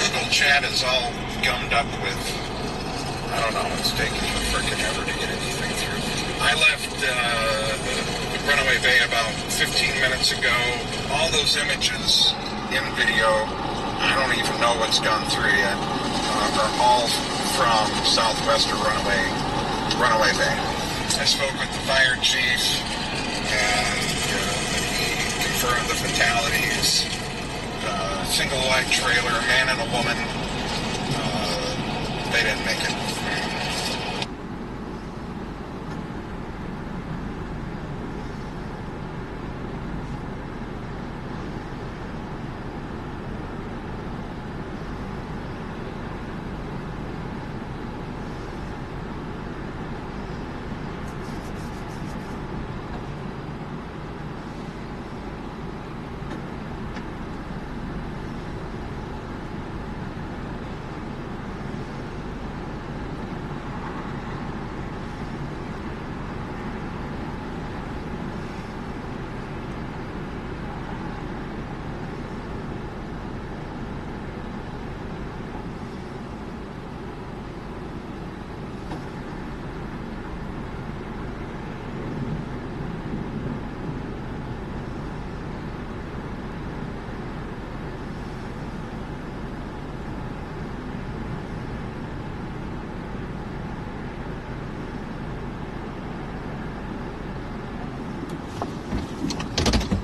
Google Chat is all gummed up with, I don't know, it's taking freaking ever to get anything through. I left Runaway Bay about 15 minutes ago. All those images in video, I don't even know what's gone through yet, are all from southwest of Runaway Bay. I spoke with the fire chief, and he confirmed the fatalities. Single light trailer, a man and a woman. They didn't make it.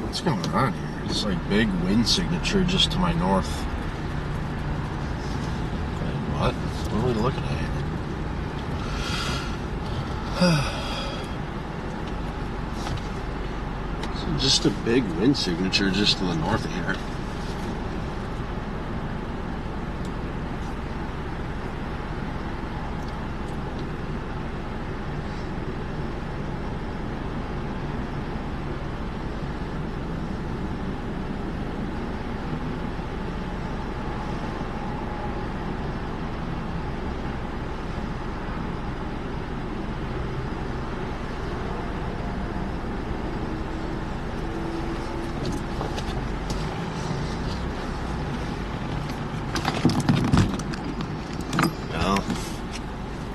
What's going on here? It's like big wind signature just to my north. Wait, what? What are we looking at here? So just a big wind signature just to the north of here.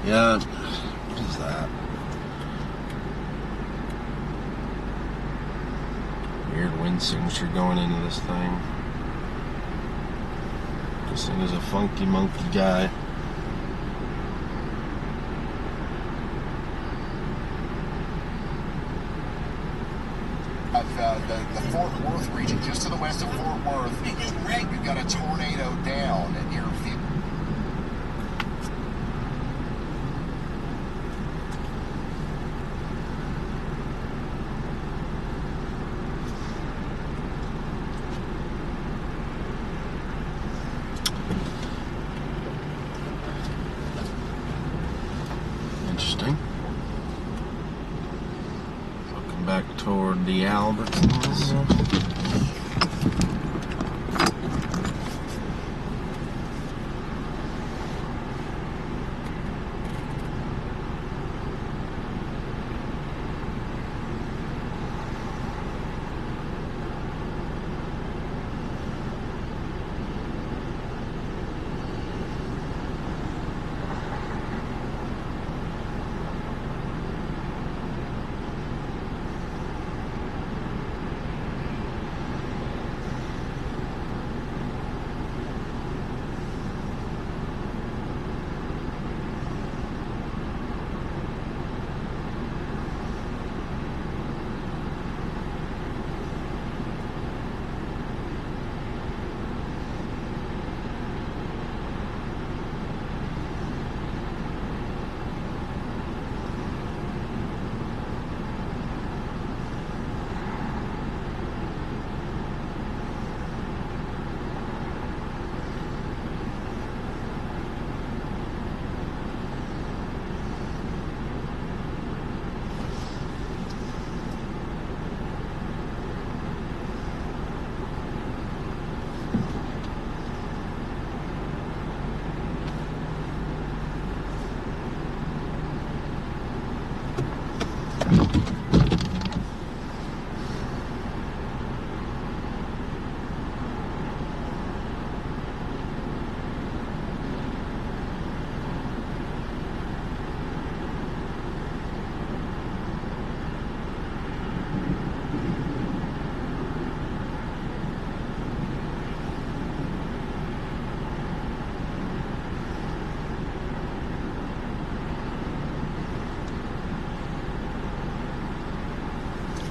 Yeah, what is that? Weird wind signature going into this thing. This thing is a funky monkey guy. The Fort Worth region, just to the west of Fort Worth, we've got a tornado down near Interesting. Looking back toward the Albertsons.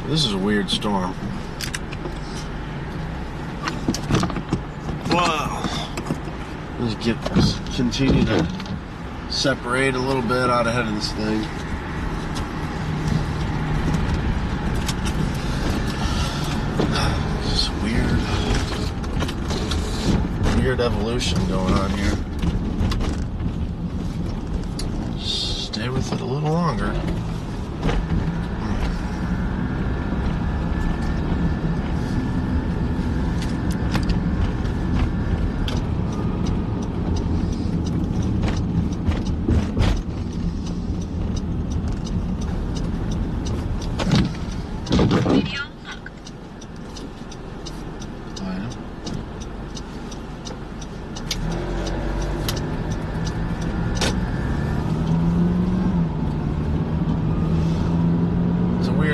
This is a weird storm. Wow. Let's continue to separate a little bit out ahead of this thing. This weird evolution going on here. Stay with it a little longer.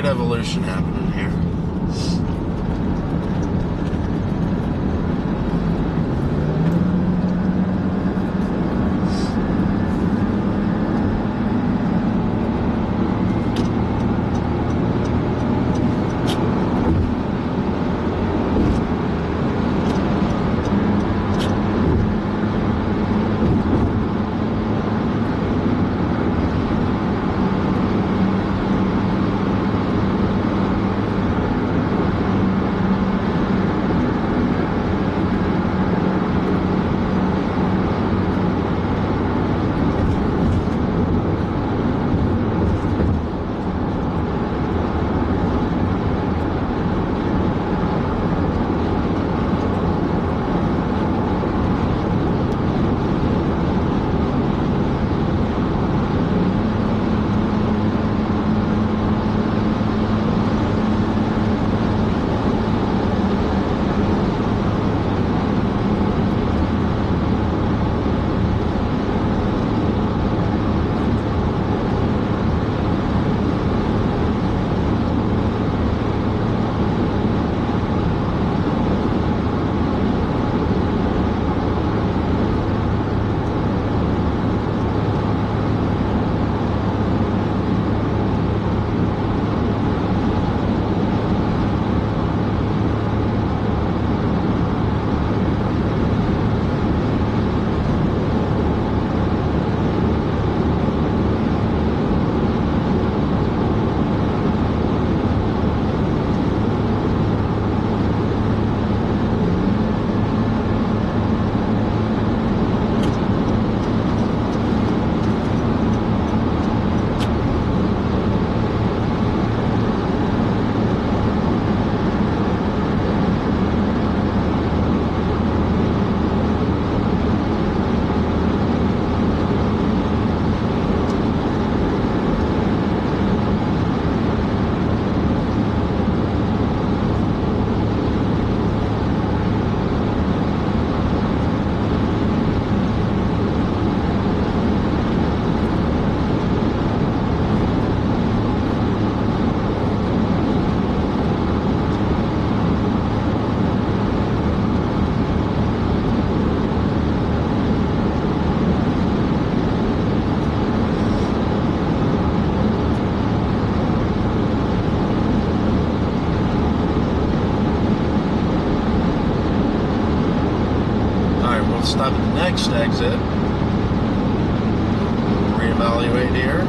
Evolution happening here. Stop at the next exit. Reevaluate here.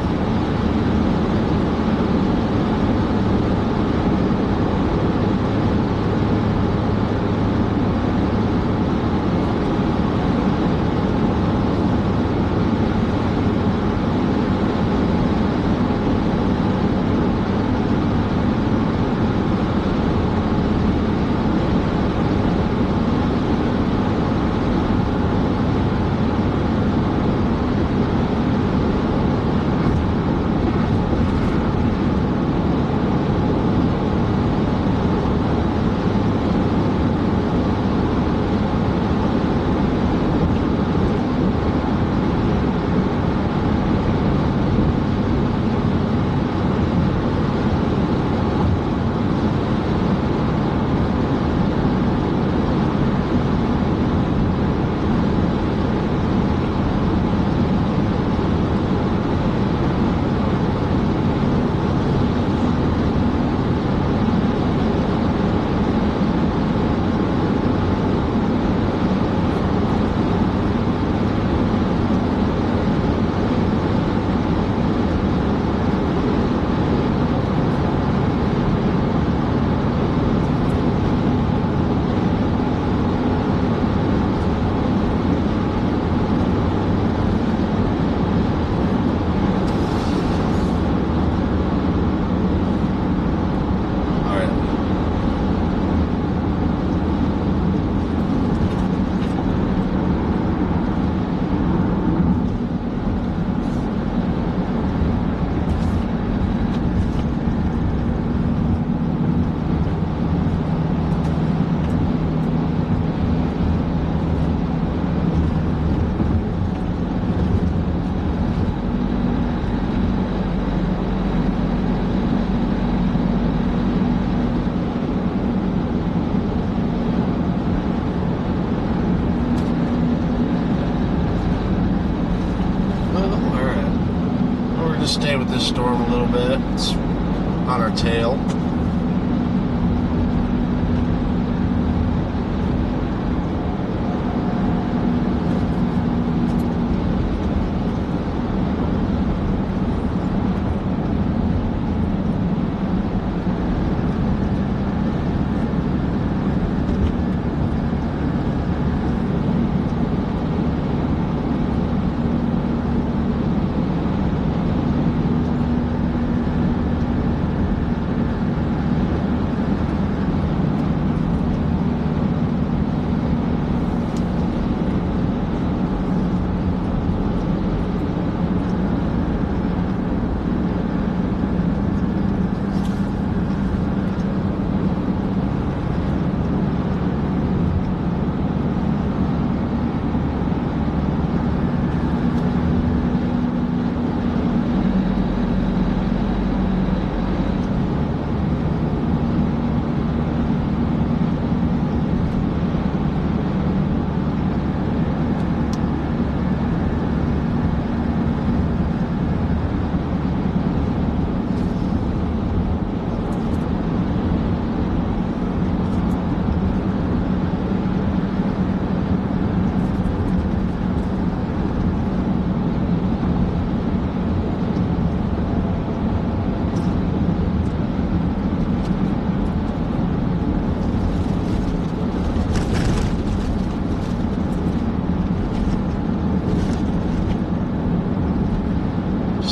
with this storm a little bit. It's on our tail.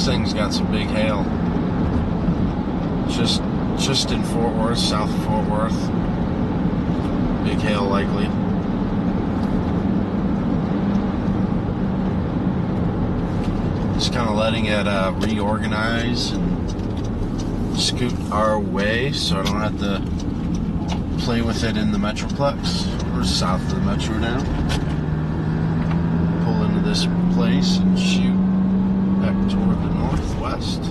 Thing's got some big hail. Just in Fort Worth, south of Fort Worth. Big hail likely. Just kind of letting it reorganize and scoot our way so I don't have to play with it in the Metroplex. We're south of the Metro now. Pull into this place and shoot back toward the northwest.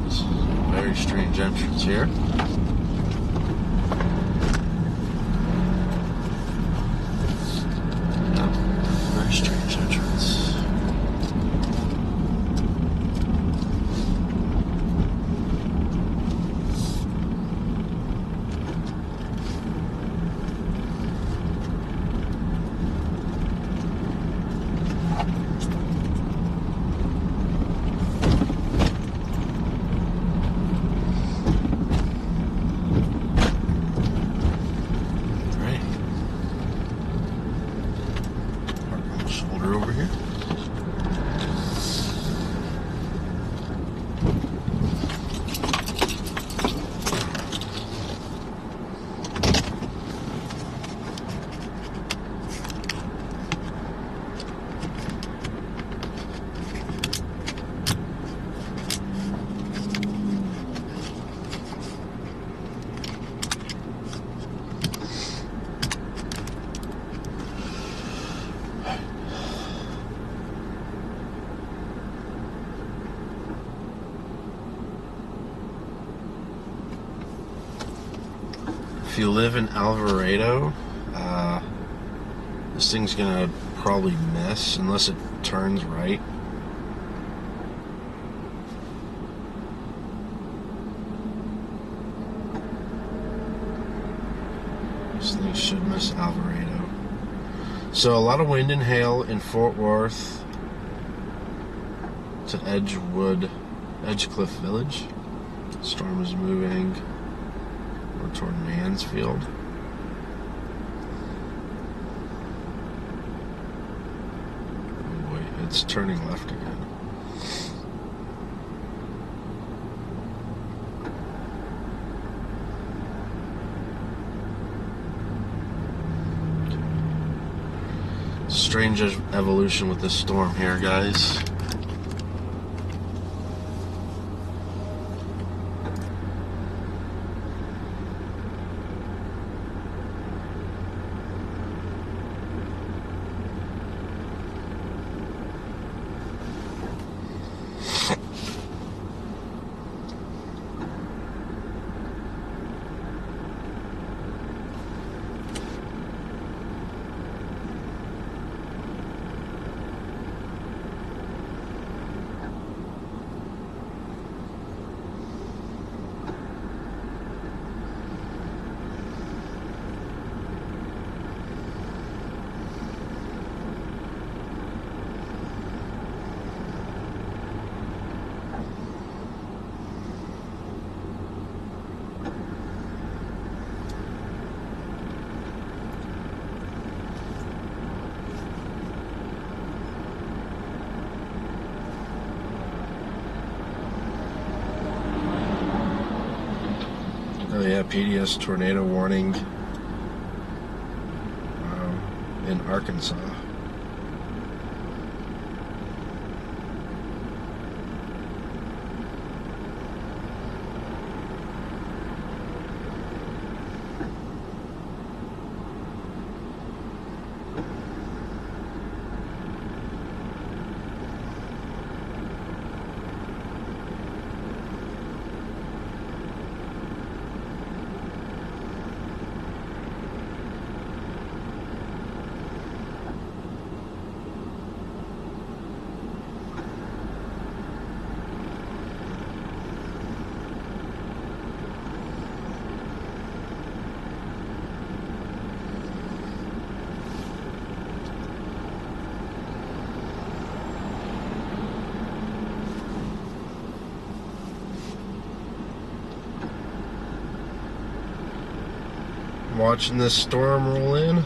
This is a very strange entrance here. Very strange entrance. Over here. If you live in Alvarado, this thing's gonna probably miss unless it turns right. This thing should miss Alvarado. So a lot of wind and hail in Fort Worth to Edgecliff Village. Storm is moving toward Mansfield. Oh boy, it's turning left again. Strange evolution with this storm here, guys. Yeah, PDS Tornado Warning in Arkansas. Watching this storm roll in.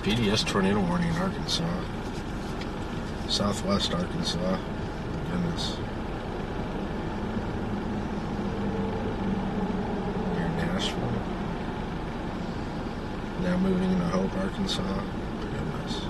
PDS Tornado Warning in Arkansas. Southwest Arkansas. Goodness. Near Nashville. Now moving into Hope, Arkansas. Goodness.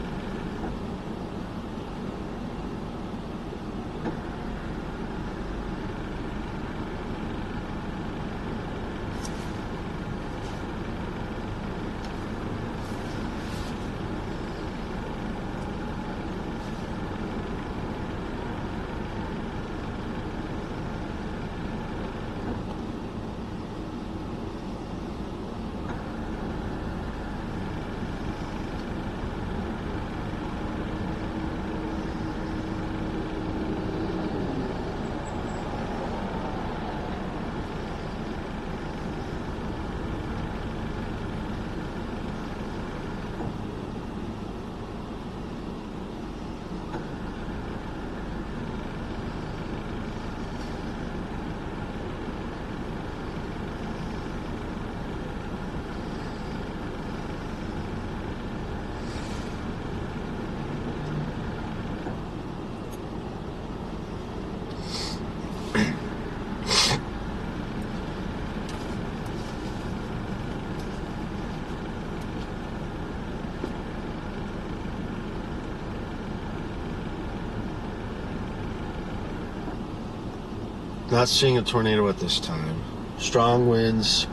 Not seeing a tornado at this time. Strong winds,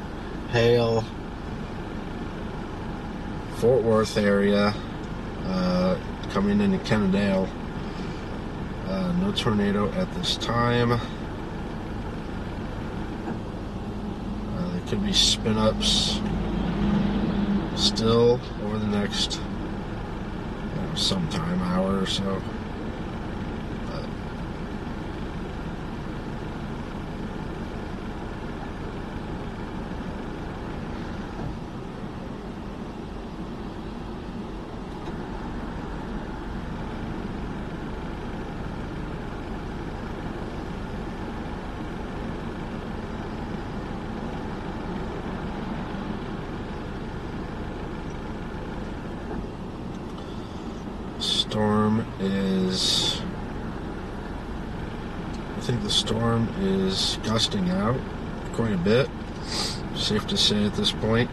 hail, Fort Worth area, coming into Kennedale. No tornado at this time. There could be spin-ups still over the next sometime, hour or so. I think the storm is gusting out quite a bit. Safe to say at this point.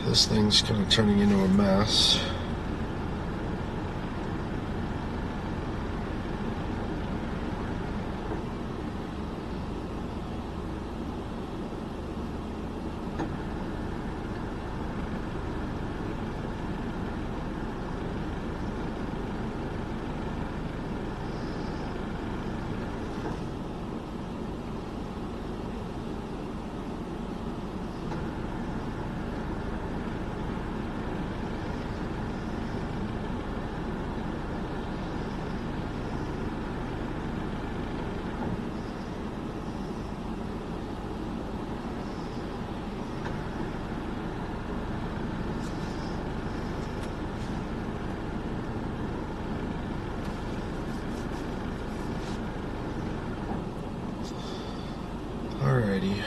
This thing's kind of turning into a mess. Alrighty.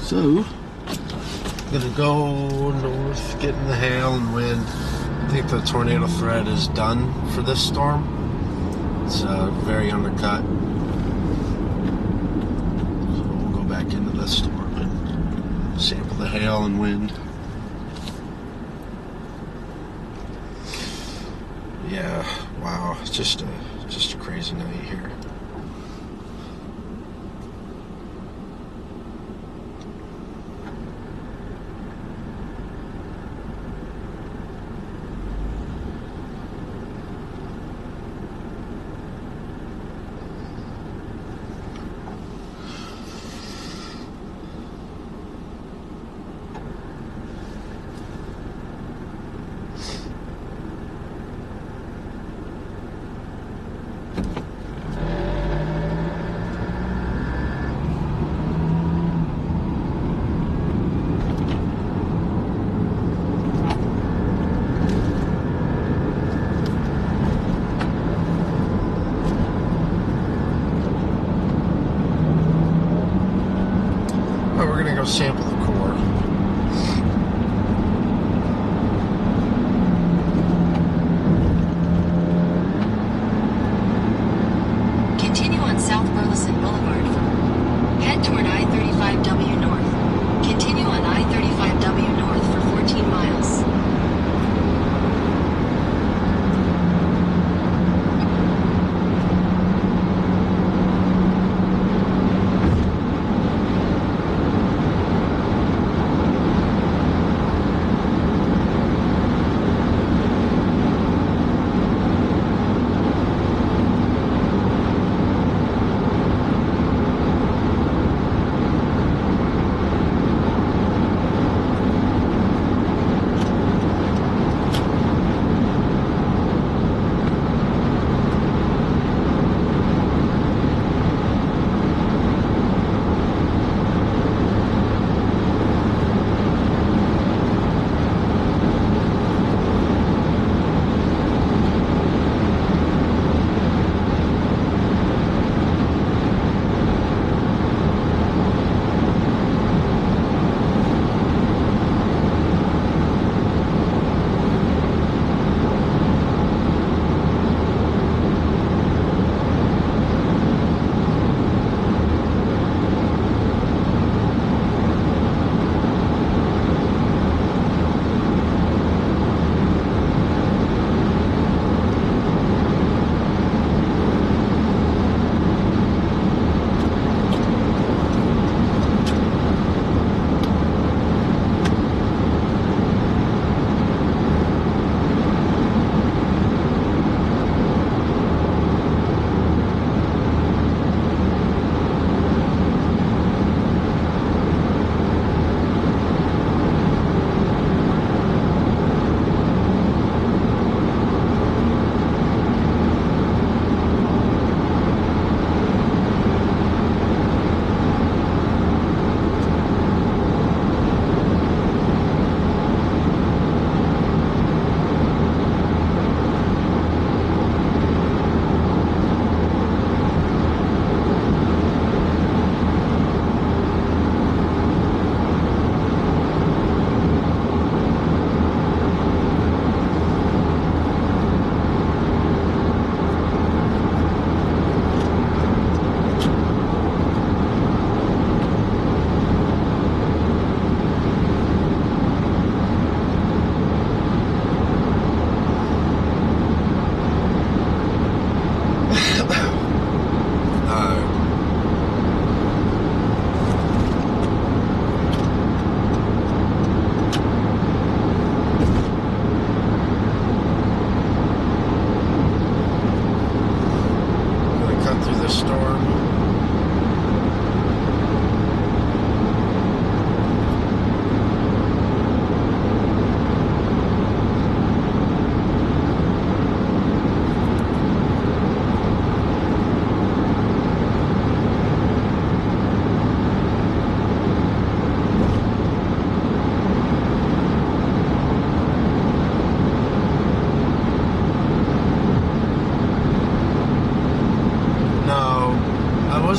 So, I'm gonna go north, get in the hail and wind. I think the tornado threat is done for this storm. It's very undercut. So we'll go back into this storm and sample the hail and wind. Yeah, wow, it's just a crazy night here. Sample the core. Continue on South Burleson Boulevard. Head toward I-35W North. Continue on I-35W North for 14 miles.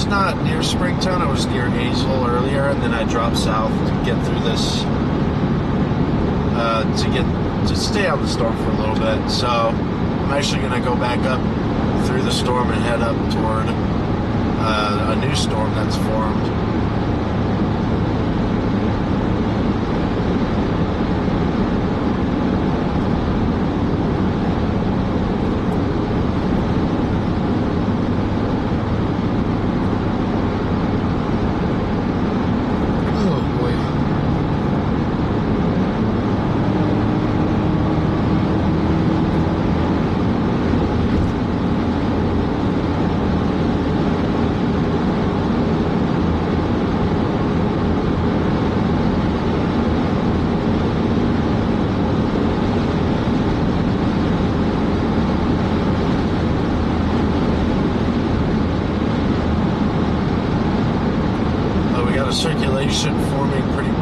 was not near Springtown. I was near Hazel earlier, and then I dropped south to get through this, to stay out of the storm for a little bit. So I'm actually going to go back up through the storm and head up toward a new storm that's formed. Circulation forming pretty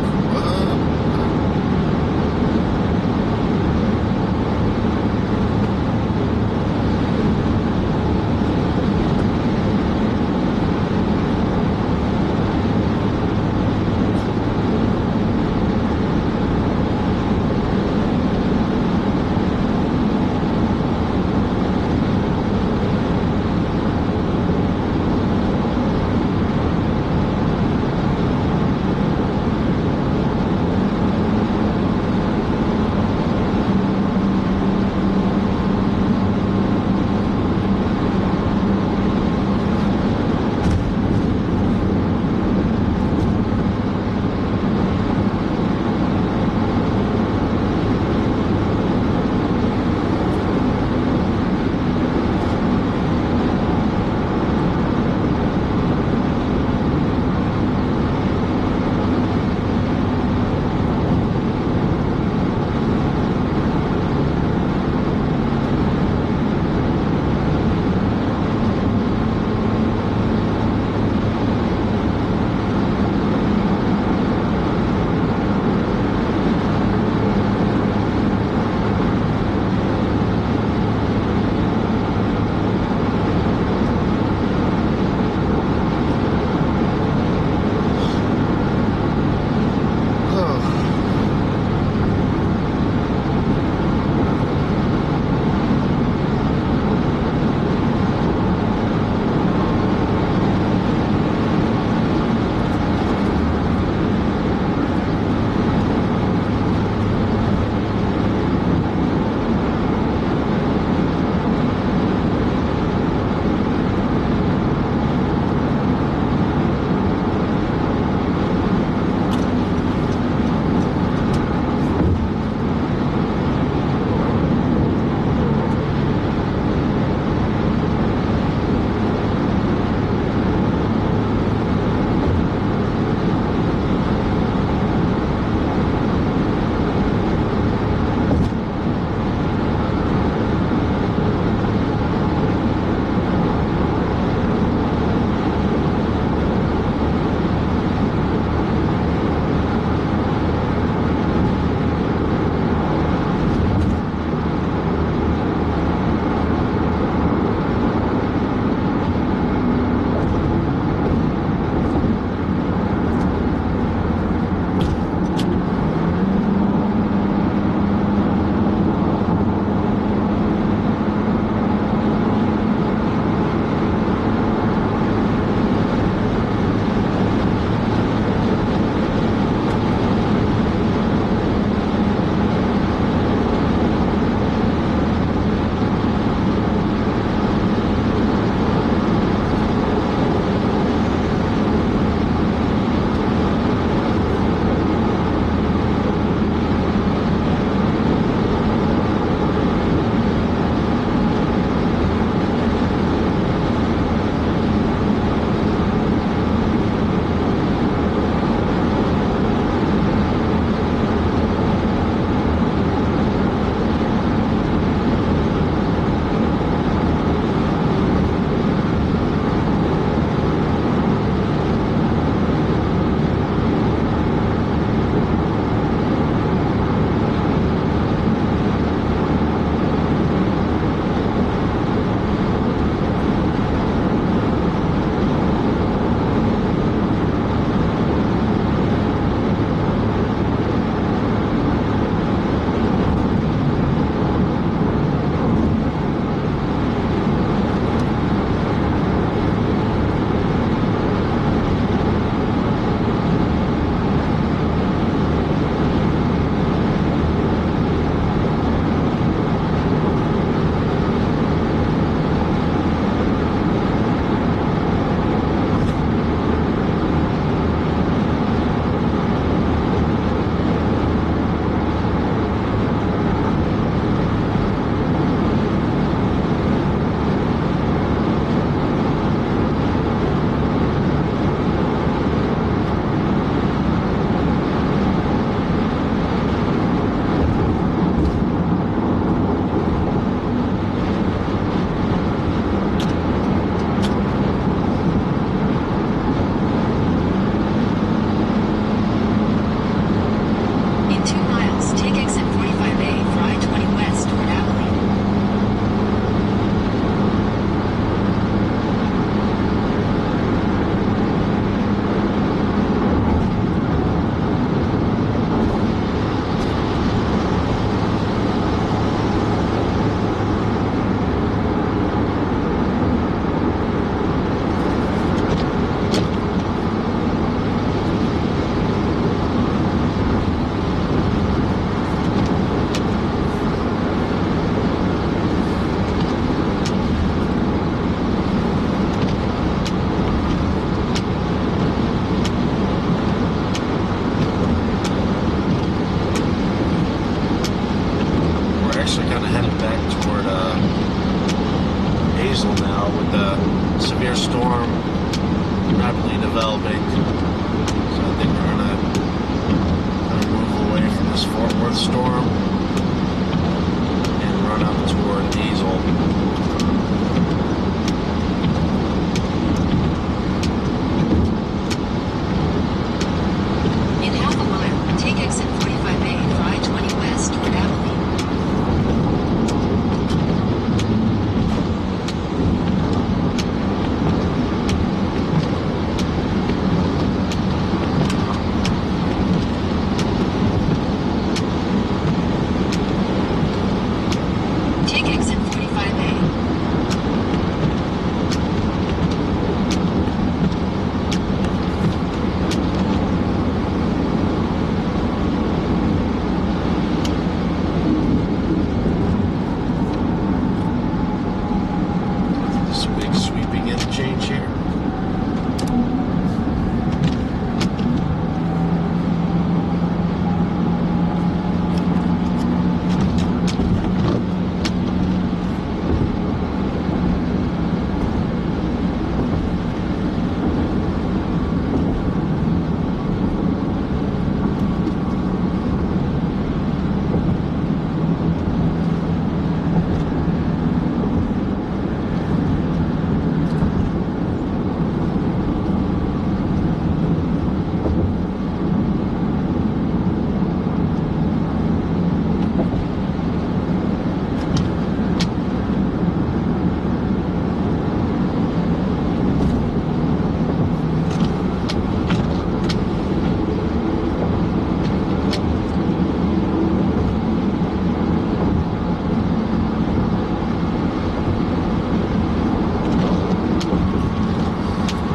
with the severe storm rapidly developing. So I think we're going to move away from this Fort Worth storm and run up toward Hazel. In half a mile, take exit 45A for I-20 west toward Abilene. Take exit 45A. This big sweeping interchange here.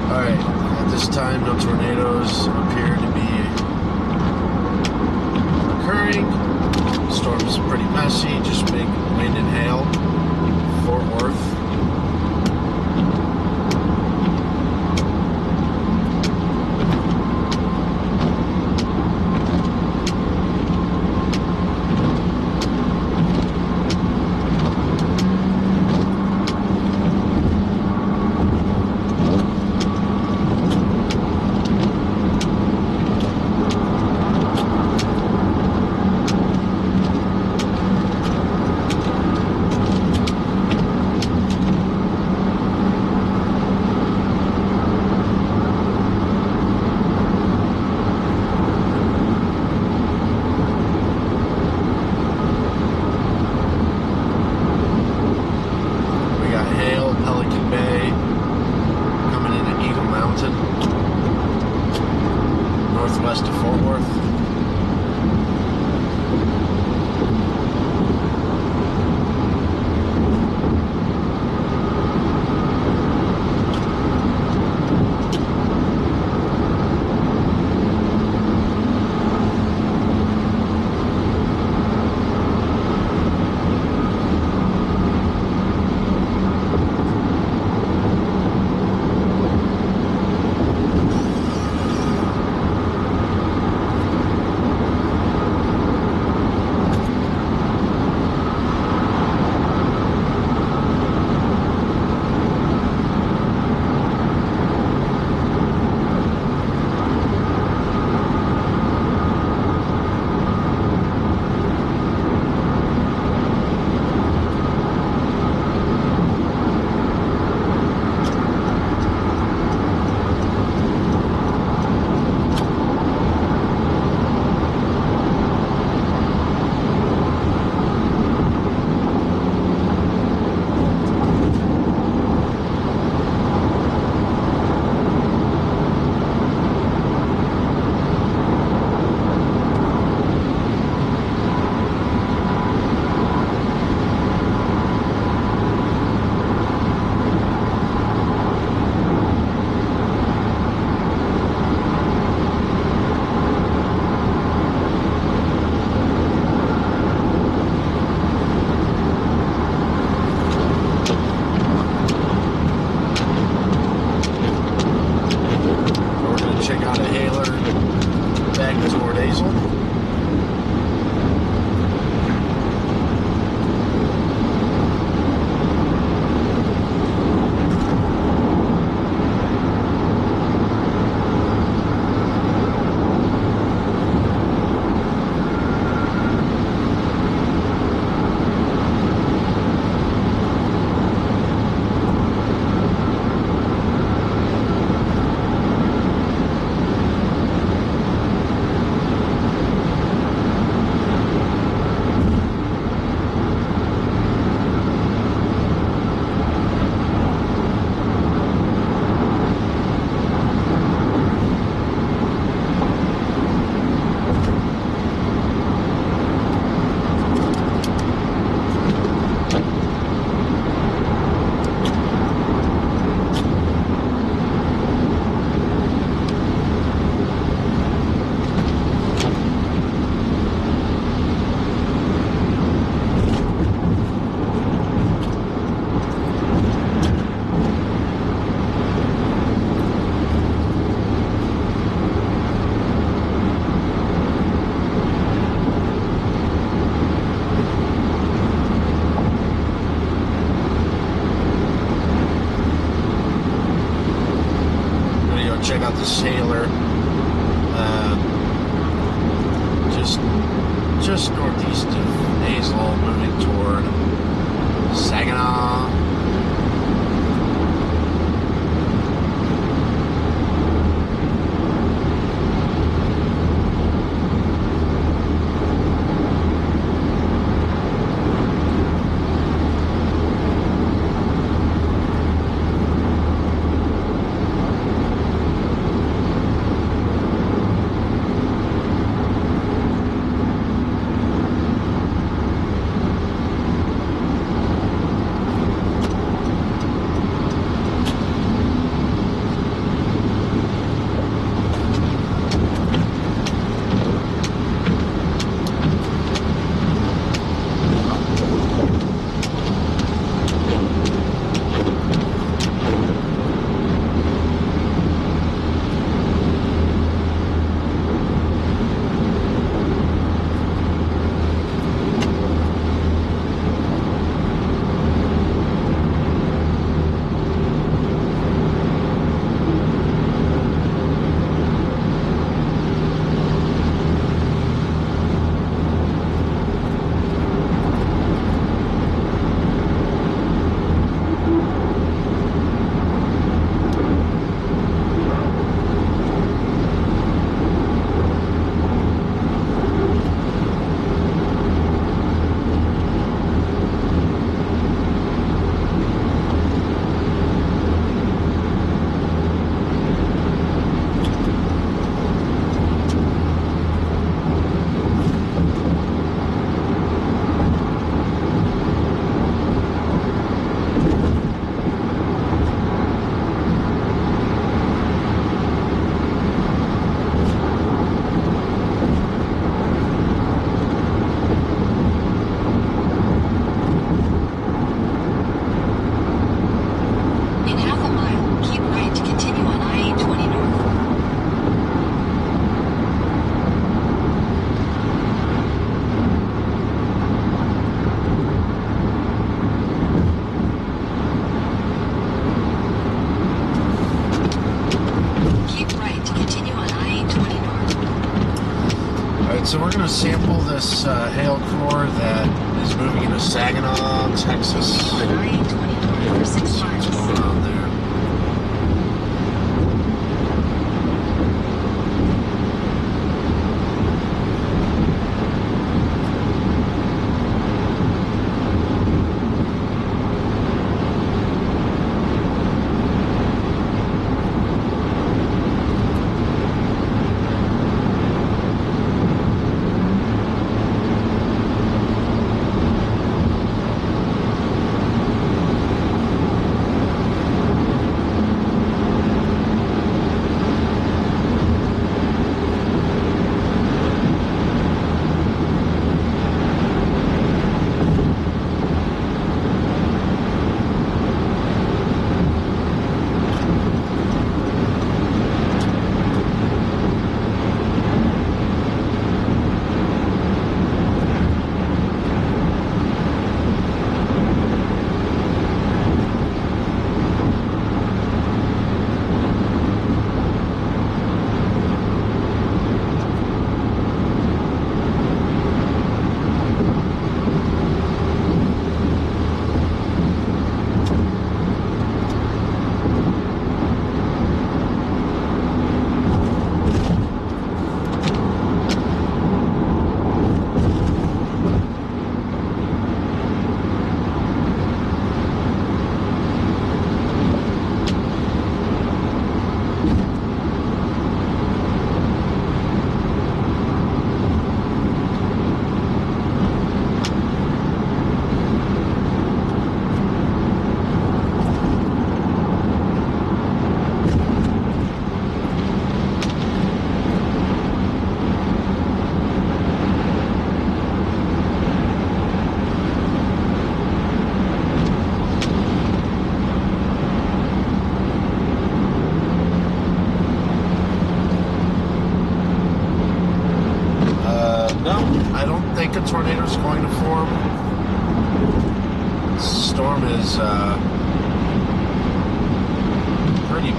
Alright, at this time, no tornadoes appear to be occurring. The storm's pretty messy, just big wind and hail. Fort Worth. We got hail, Pelican Bay, coming into Eagle Mountain, northwest of Fort Worth. check out the Sailor. Just northeast of Hazel, moving toward Saginaw. So we're going to sample this hail core that is moving into Saginaw, Texas. On I-20 north for 6 See what's miles. going on there. think a tornado is going to form. The storm is pretty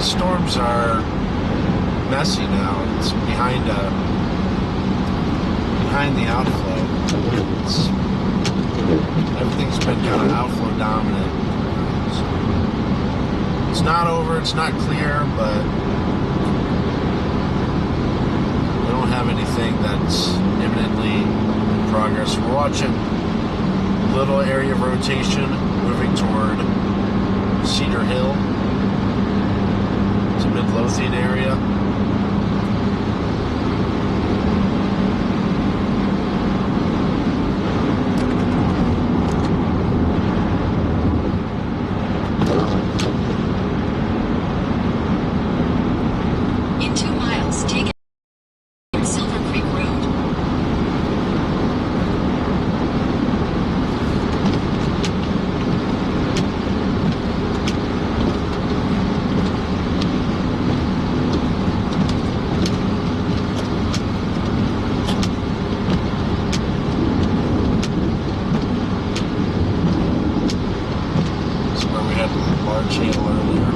storms are messy now. It's behind the outflow. Everything's been kind of outflow dominant. So it's not over. It's not clear, but we don't have anything that's imminently in progress. We're watching a little area of rotation moving toward Cedar Hill. It's a Midlothian area. In 2 miles, take Silver Creek Road. That's where we had a large hail earlier.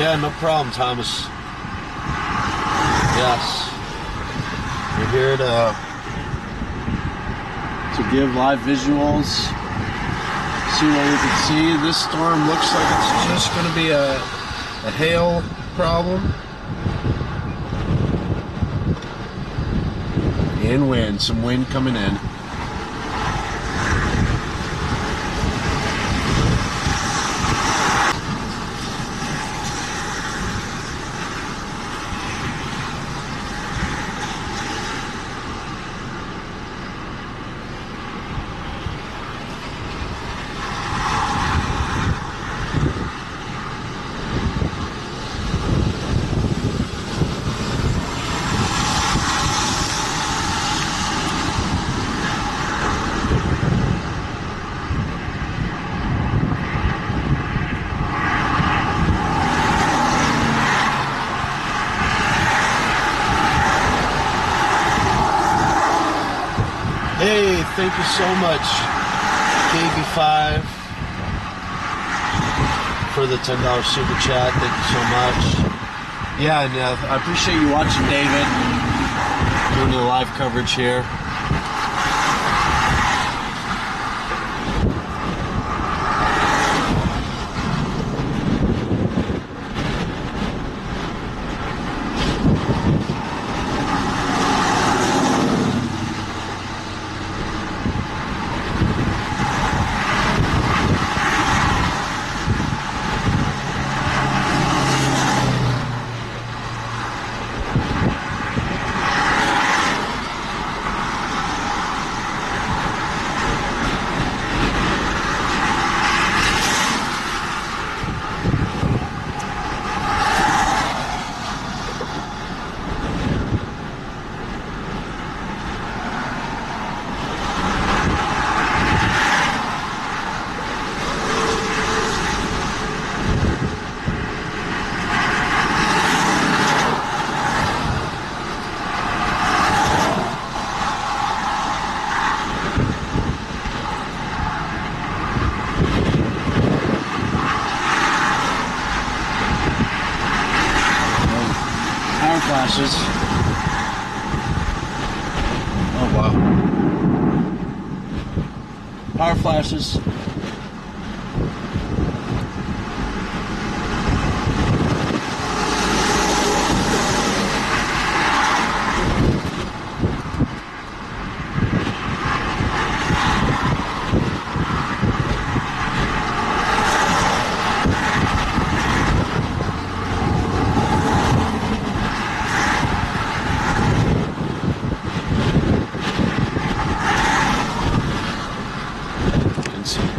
Yeah, no problem, Thomas. Yes. We're here to give live visuals, see what we can see. This storm looks like it's just going to be a hail problem. And wind, some wind coming in. Hey, thank you so much, KB5, for the $10 super chat. Thank you so much. Yeah, and I appreciate you watching, David, doing the live coverage here. Flashes. Oh wow. Power flashes.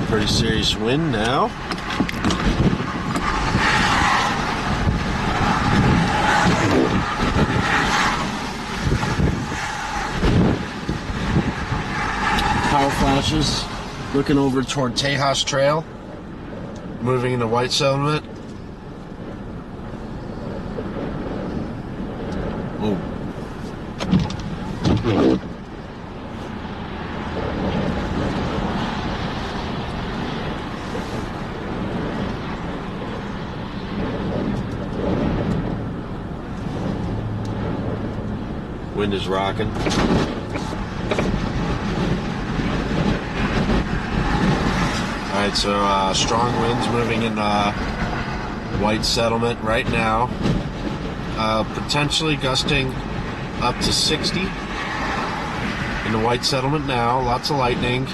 Pretty serious wind now. Power flashes. Looking over toward Tejas Trail. Moving into White Settlement. Oh. Wind is rocking. Alright, so strong winds moving in White Settlement right now. Potentially gusting up to 60 in the White Settlement now. Lots of lightning.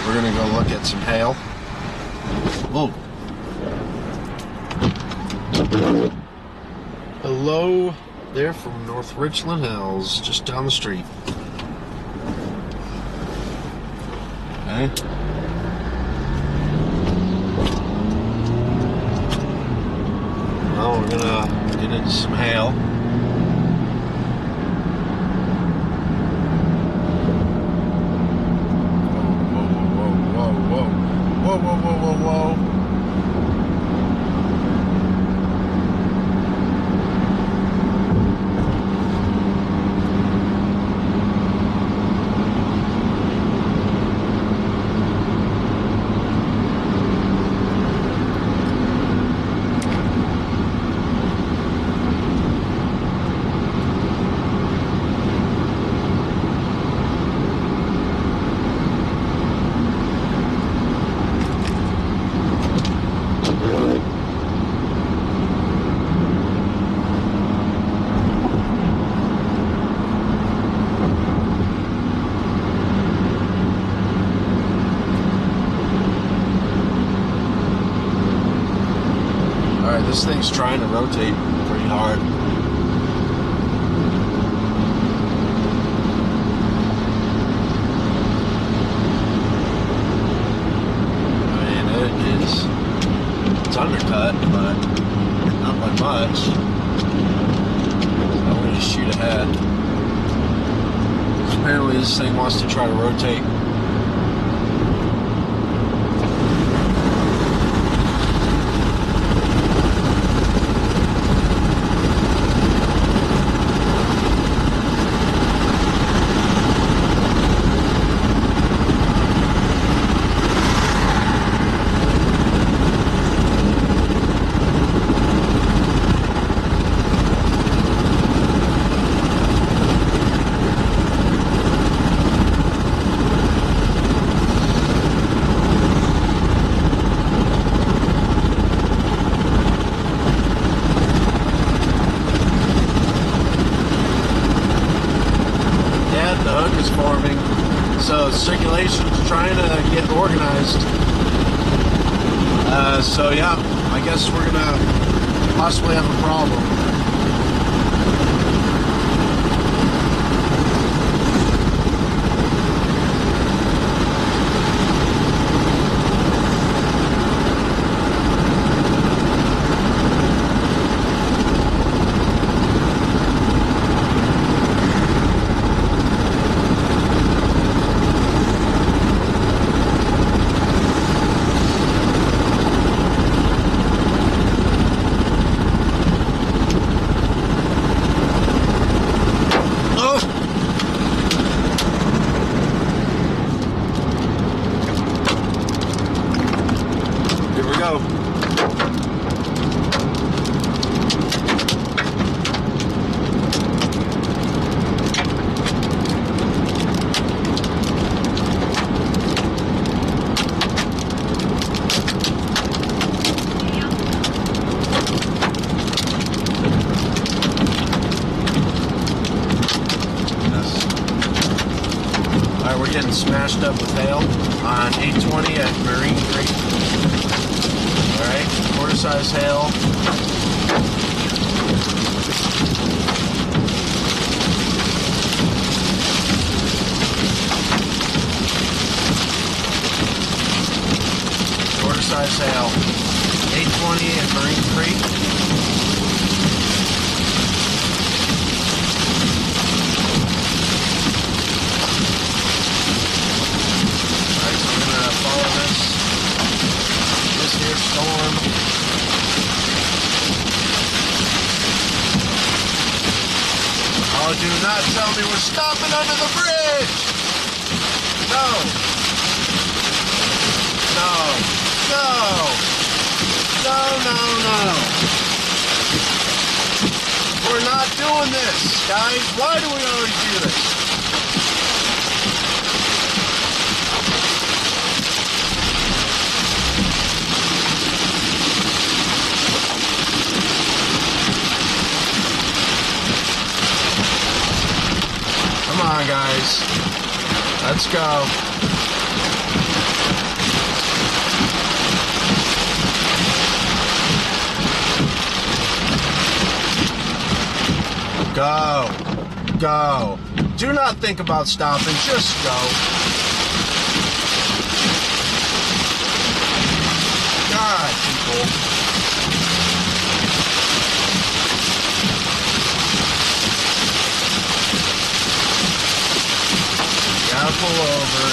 We're gonna go look at some hail. Whoa. Hello there from North Richland Hills, just down the street. Okay. Well, we're gonna get into some hail. Whoa. This thing's trying to rotate pretty hard. I mean, it's undercut, but not by much. I'm going to shoot ahead. Apparently this thing wants to try to rotate. So circulation's trying to get organized. So yeah, I guess we're gonna possibly have a problem. Getting smashed up with hail on 820 at Marine Creek. Alright, quarter size hail. Quarter size hail. 820 at Marine Creek. Storm. Oh, do not tell me we're stopping under the bridge! No! No! No! No! We're not doing this, guys. Why do we always do this? Come on, guys. Let's go. Go. Go. Do not think about stopping. Just go. God, people. Gotta pull over.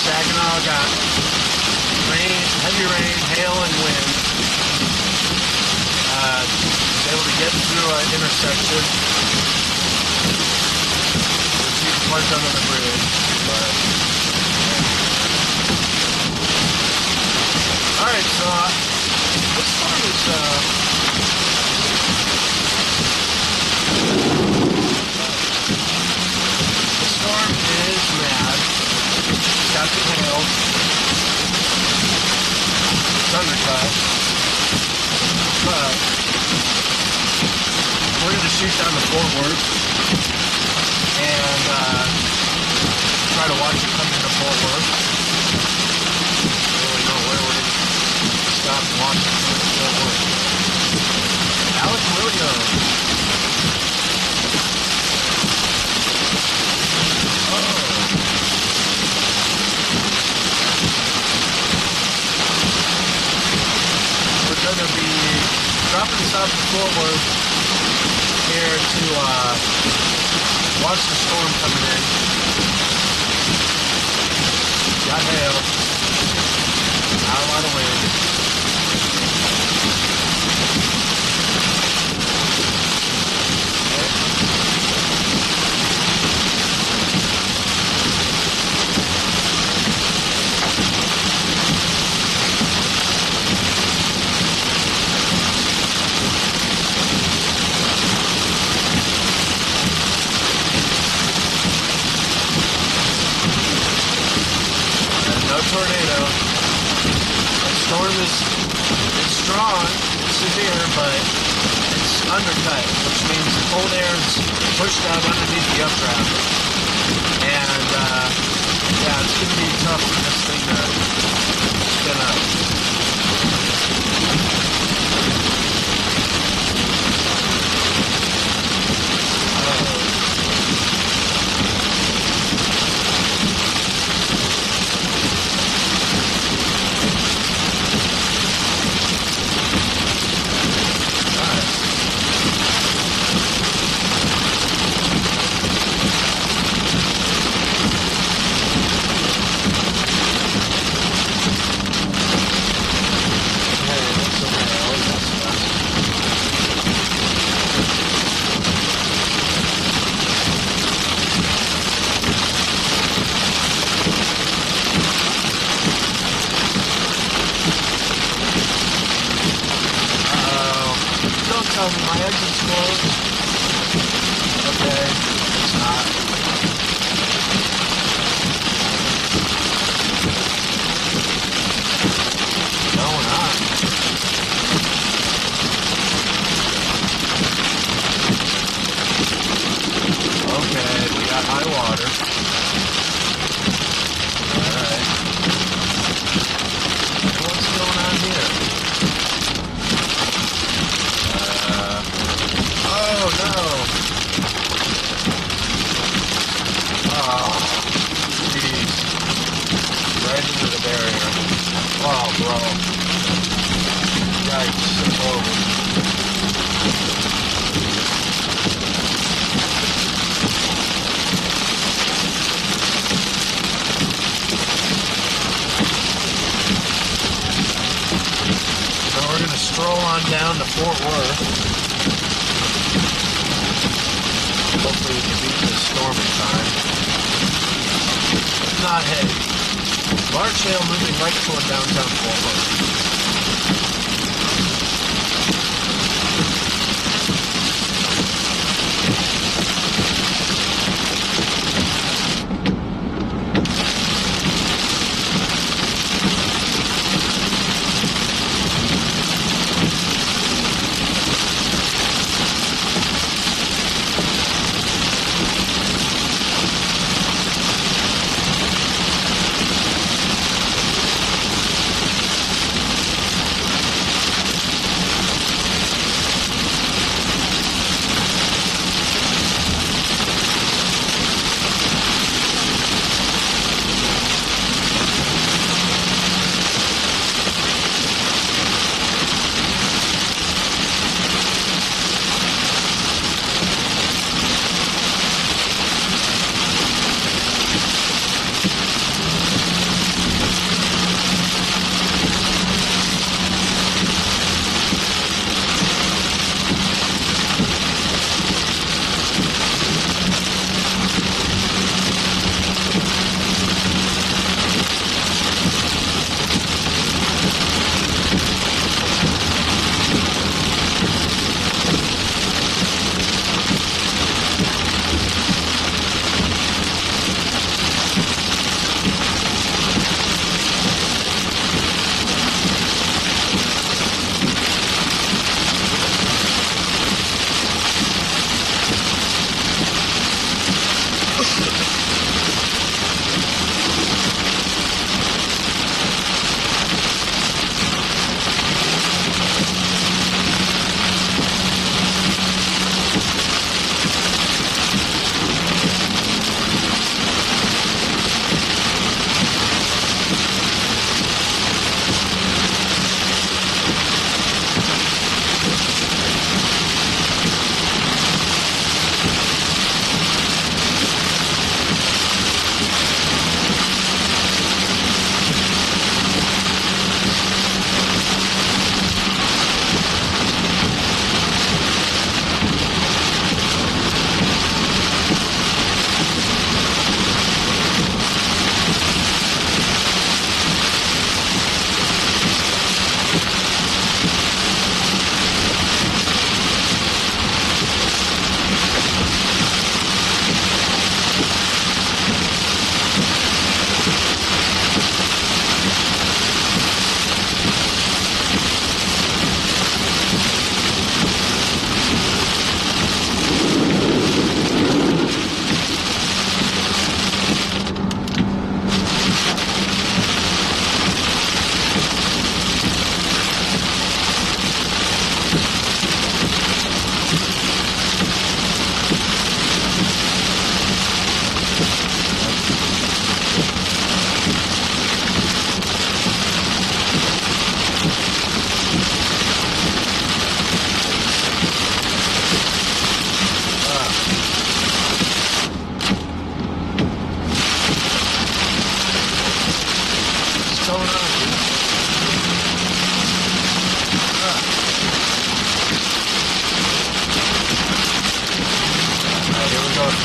Saginaw got rain, heavy rain, hail, and wind. Was able to get through an intersection. There's people parked under the bridge, but all right. So this storm is the storm is mad. Got the hail. It's undercut. But we're going to shoot down to Fort Worth and try to watch it come into Fort Worth. I don't really know where we're going to stop and watch it come into Fort Worth. Alex Williams. Going to be dropping us off at Fort Worth here to watch the storm coming in. Got hail. Not a lot of wind. Tornado. The storm is strong, it's severe, but it's undercut, which means the cold air is pushed out underneath the updraft. And yeah, it's going to be tough for this thing to spin up. My exit's closed. Okay, it's not. No, we're not. Okay, we got high water. Alright. What's going on here? Oh no! Oh, jeez. Right into the barrier. Oh, bro. Yikes. Over. So we're going to stroll on down to Fort Worth. Hopefully we can beat this storm in time. If not, hey, large hail moving right toward downtown Fort Worth.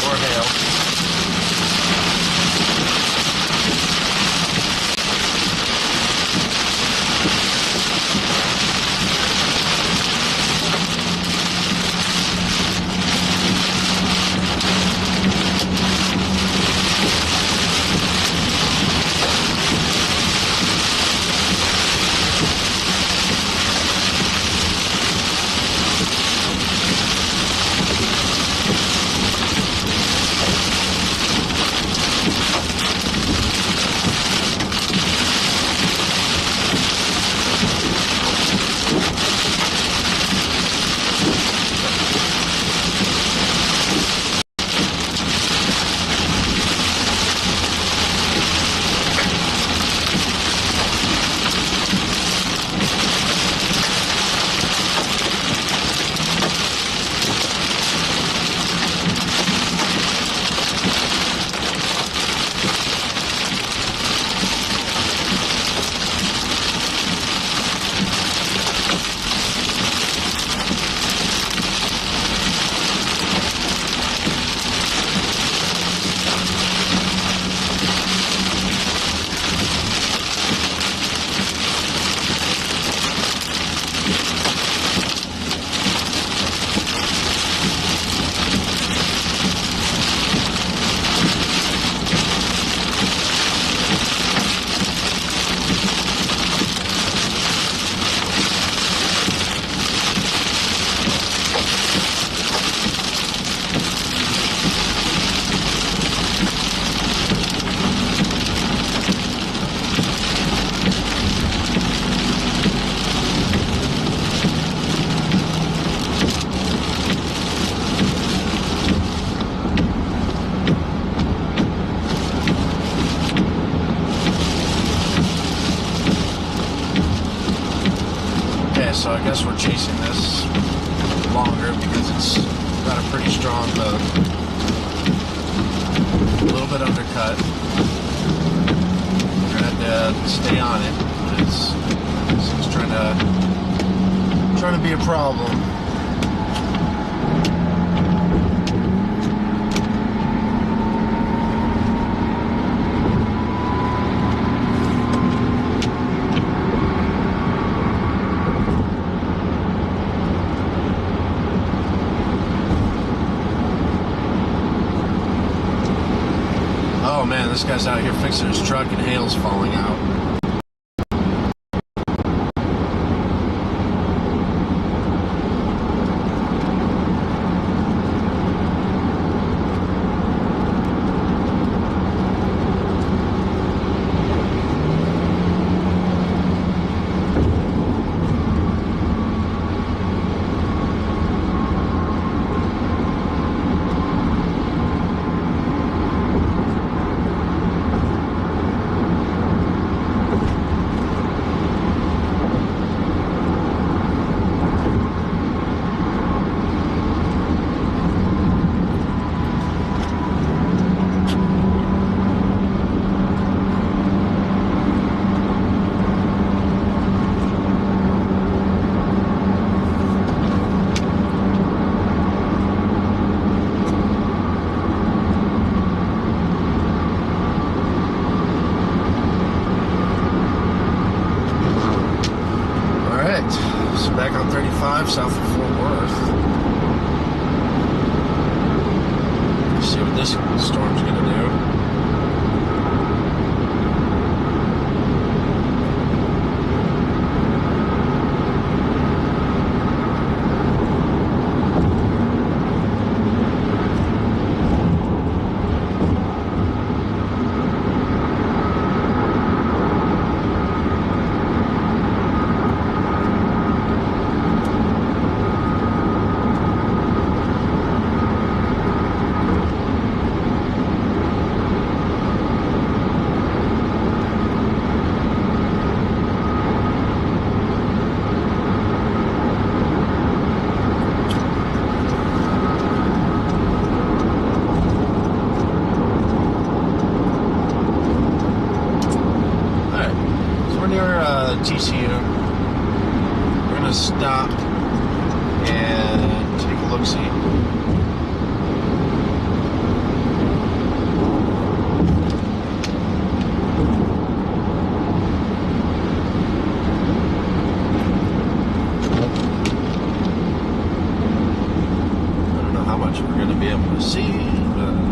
More hail. So I guess we're chasing this longer because it's got a pretty strong load. A little bit undercut. We're gonna have to stay on it. It's trying to be a problem. Oh man, this guy's out here fixing his truck and hail's falling out. south of Fort Worth. Let's see what this storm's going to do. TCU. We're going to stop and take a look-see. I don't know how much we're going to be able to see, but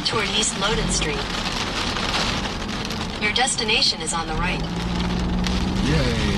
Toward East Loden Street. Your destination is on the right. yay.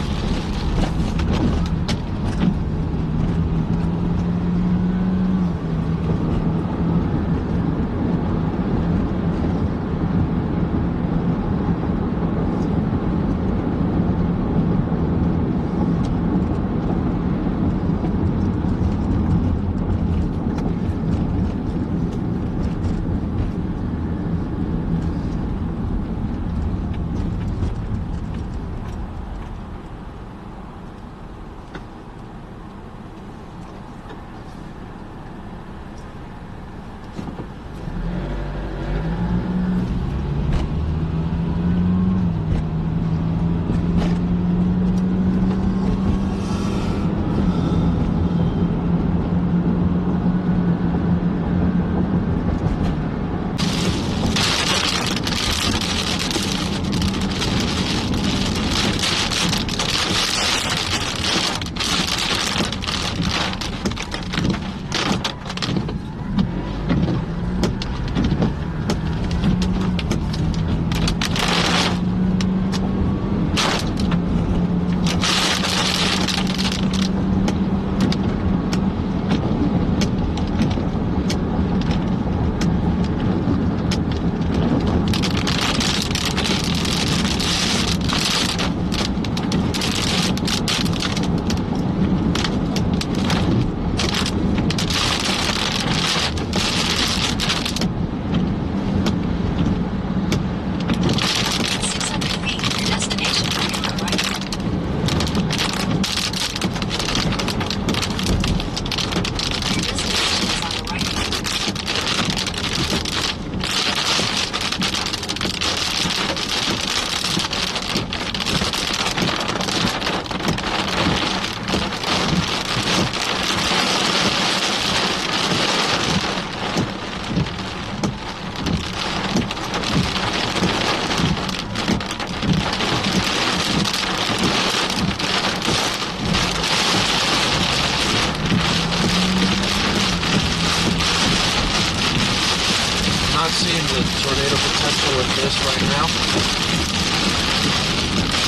not seeing the tornado potential with this right now.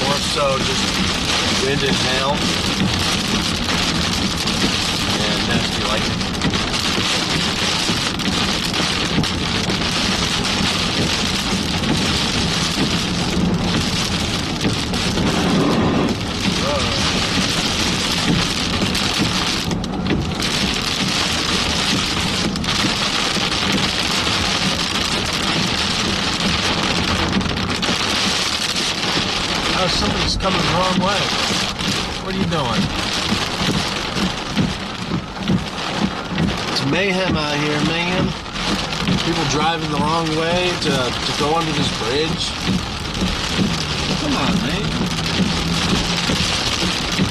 More so just wind and hail and nasty lightning. Somebody's coming the wrong way. What are you doing? It's mayhem out here, man. People driving the wrong way to go under this bridge. Come on, man.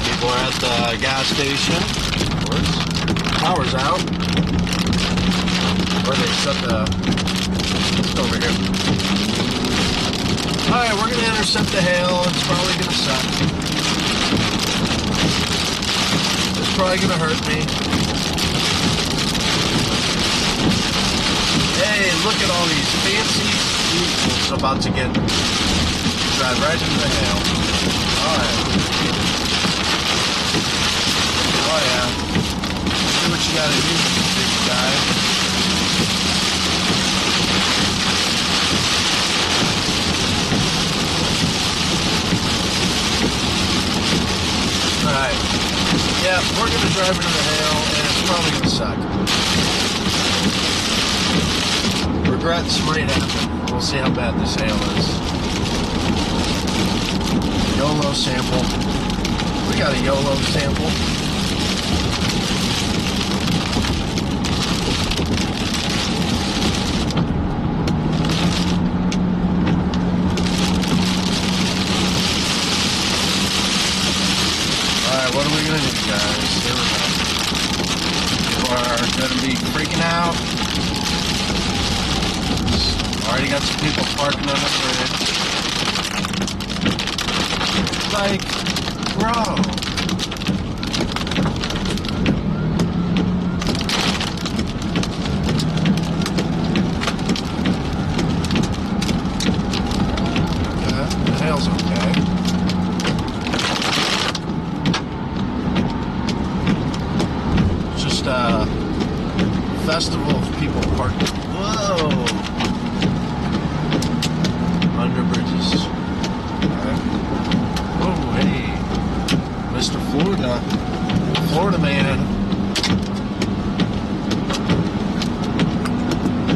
People are at the gas station. Of course. Power's out. Or they shut the... Let's go over here. Alright, we're going to intercept the hail. It's probably going to suck. It's probably going to hurt me. Hey, look at all these fancy vehicles about to drive right into the hail. Alright. Oh yeah. Do what you got to do, big guy. Alright. Yeah, we're going to drive into the hail, and it's probably going to suck. Regrets might happen. We'll see how bad this hail is. YOLO sample. We got a YOLO sample. What are we going to do, guys? Here we go. People are going to be freaking out. Already got some people parking on the bridge. Like, bro. Okay, the hail's okay. Festival of people parking. Whoa! Under bridges. Okay. Oh, hey. Mr. Florida. Florida man.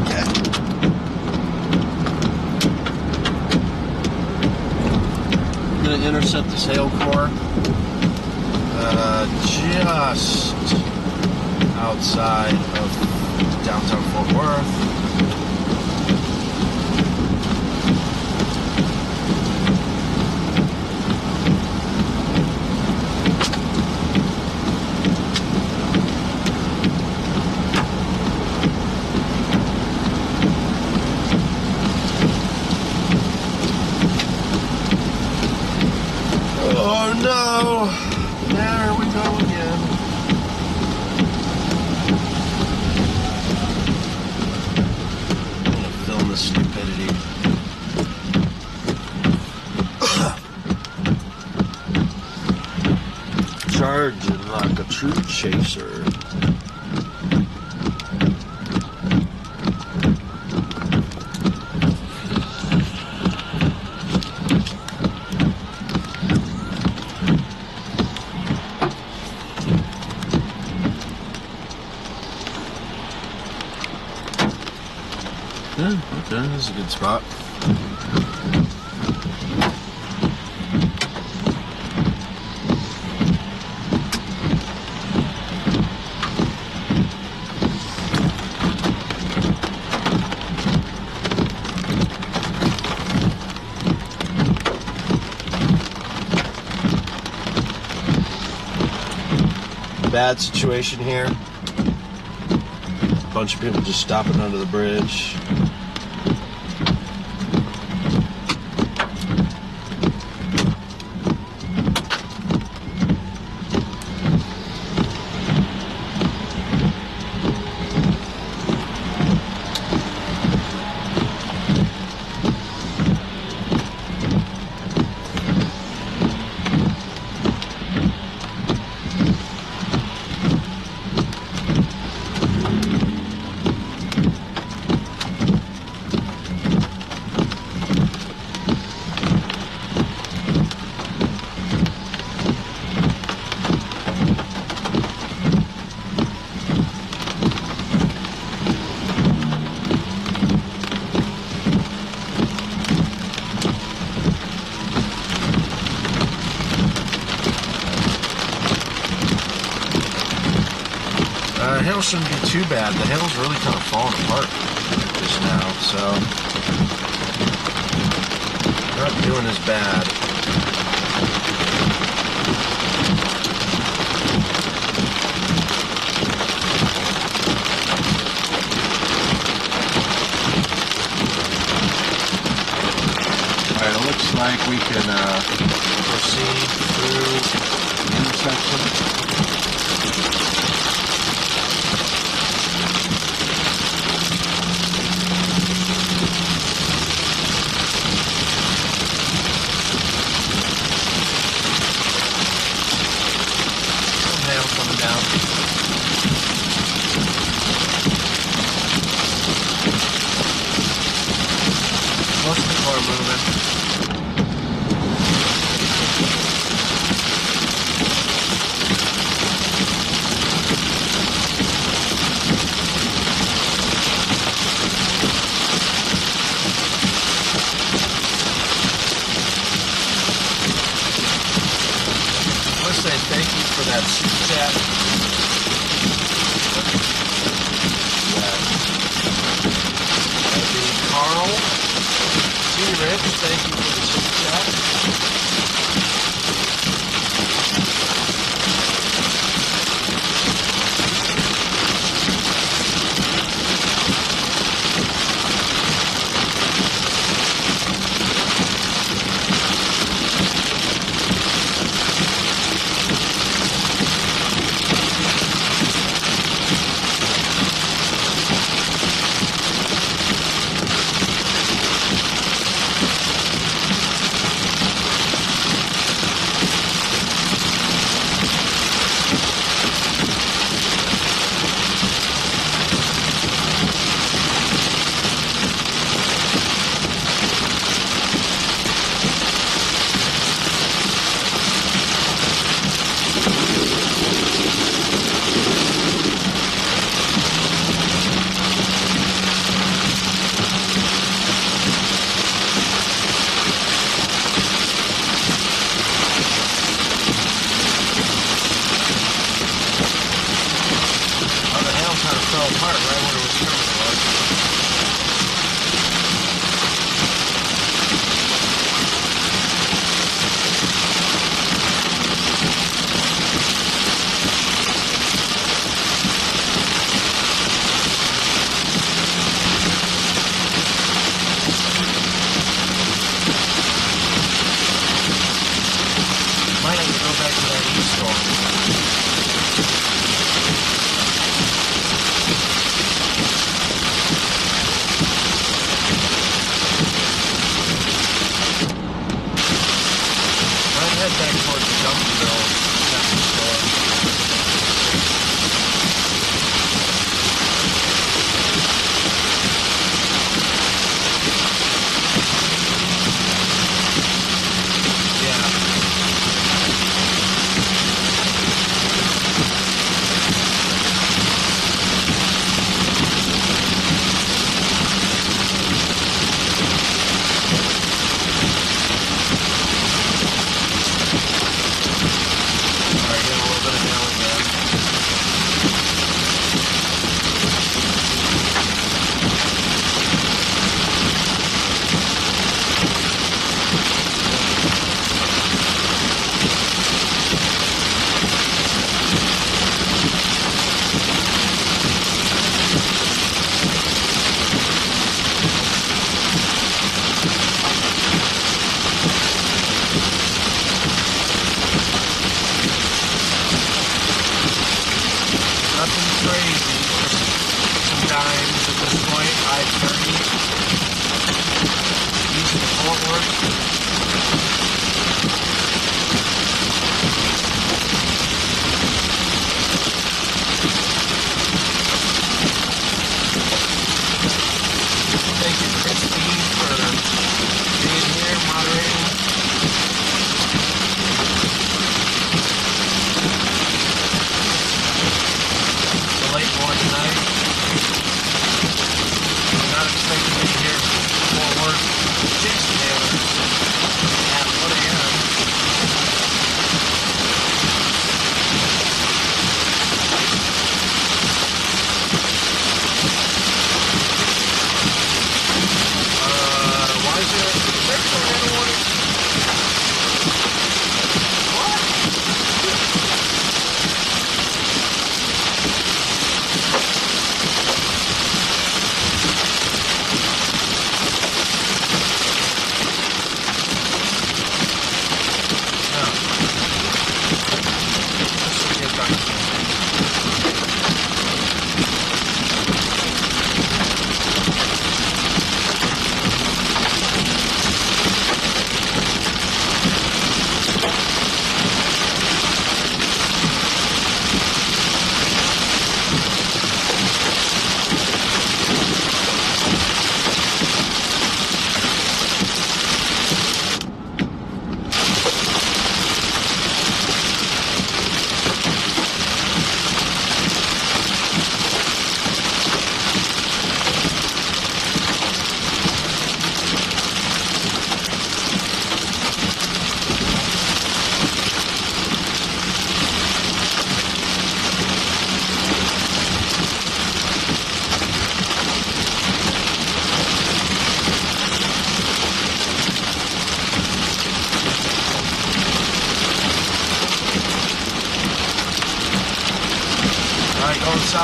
Okay. I'm going to intercept this hail core. Just outside of downtown Fort Worth. Oh no! There we go again. Stupidity. Charging like a true chaser. Yeah, okay, this is a good spot. Bad situation here. A bunch of people just stopping under the bridge. hail shouldn't be too bad. The hail's really kind of falling apart just now, so not doing as bad. Alright, it looks like we can proceed through the intersection. Coming down. Most of the car moving. Let's say thank you for that super chat. That'd be Carl. T. Rich, thank you for the super chat.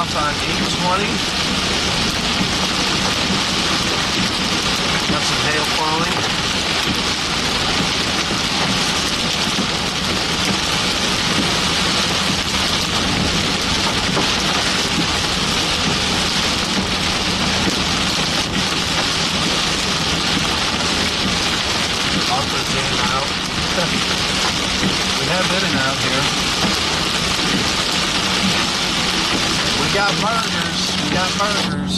off on 820. Got some hail falling. Also in and out. We have in and out here. We got burgers. We got burgers.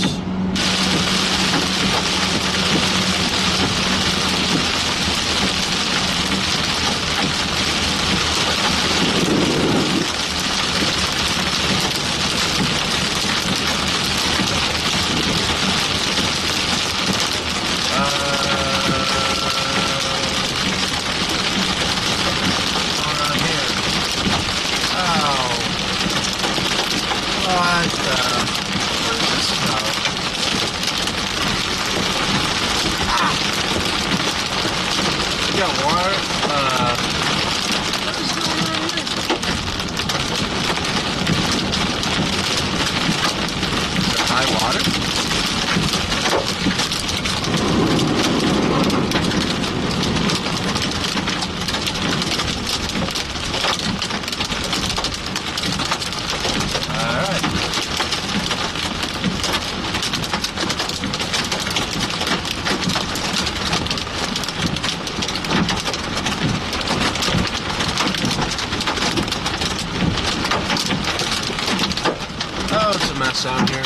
Down here.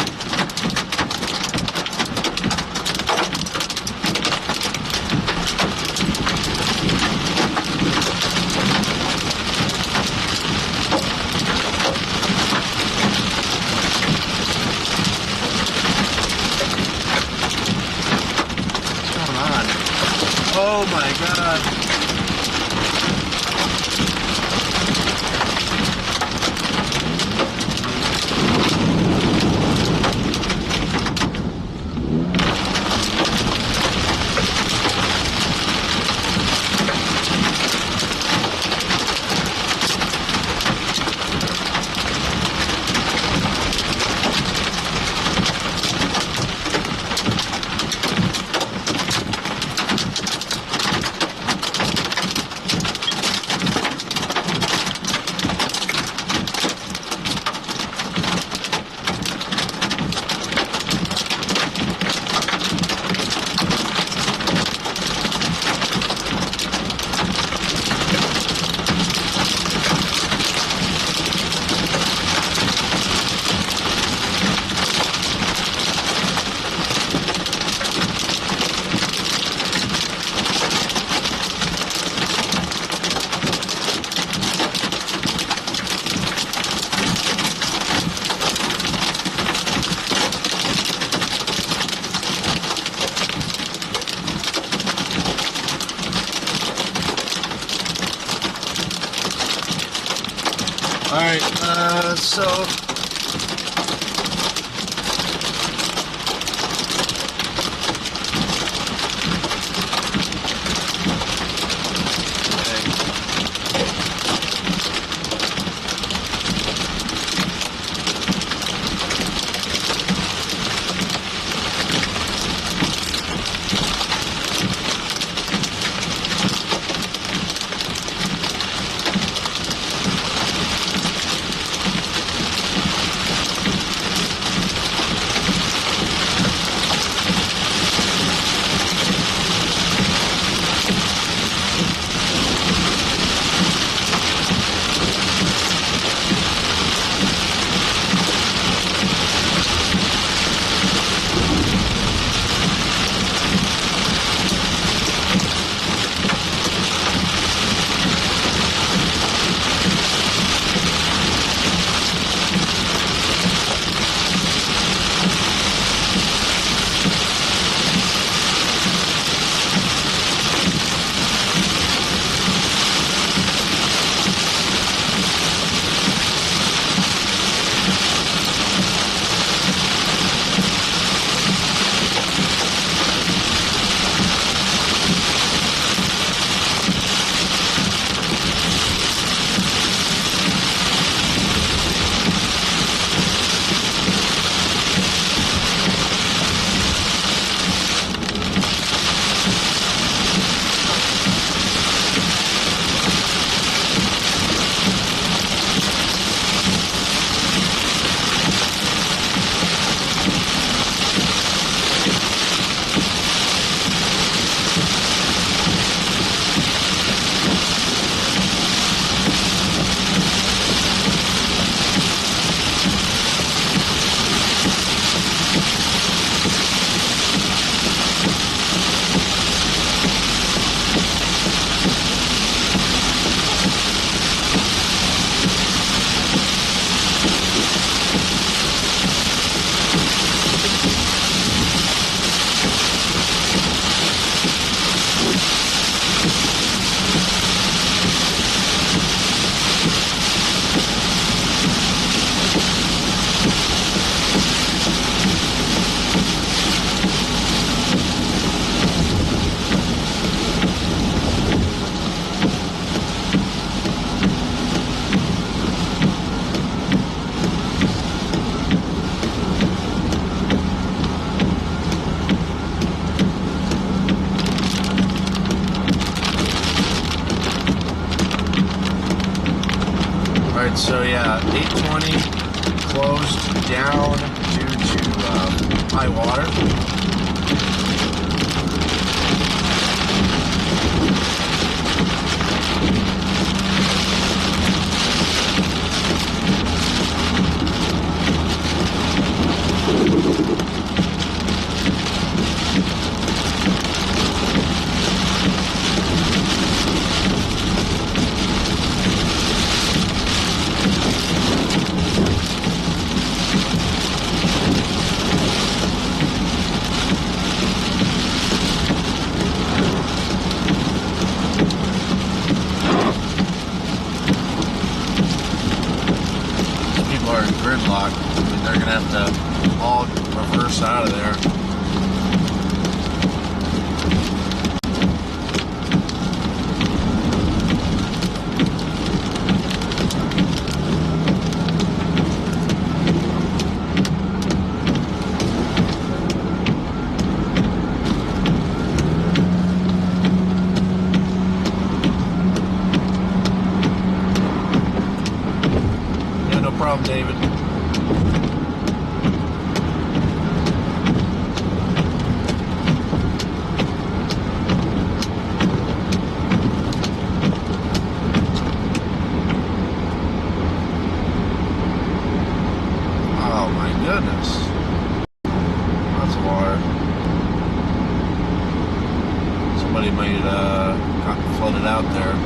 What's going on? Oh my God. Alright, so Alright, so yeah, 820 closed down due to high water. Gridlock. I mean, they're gonna have to all reverse out of there. Yeah, no problem, David. Goodness. Lots of water. Somebody might have gotten flooded out there.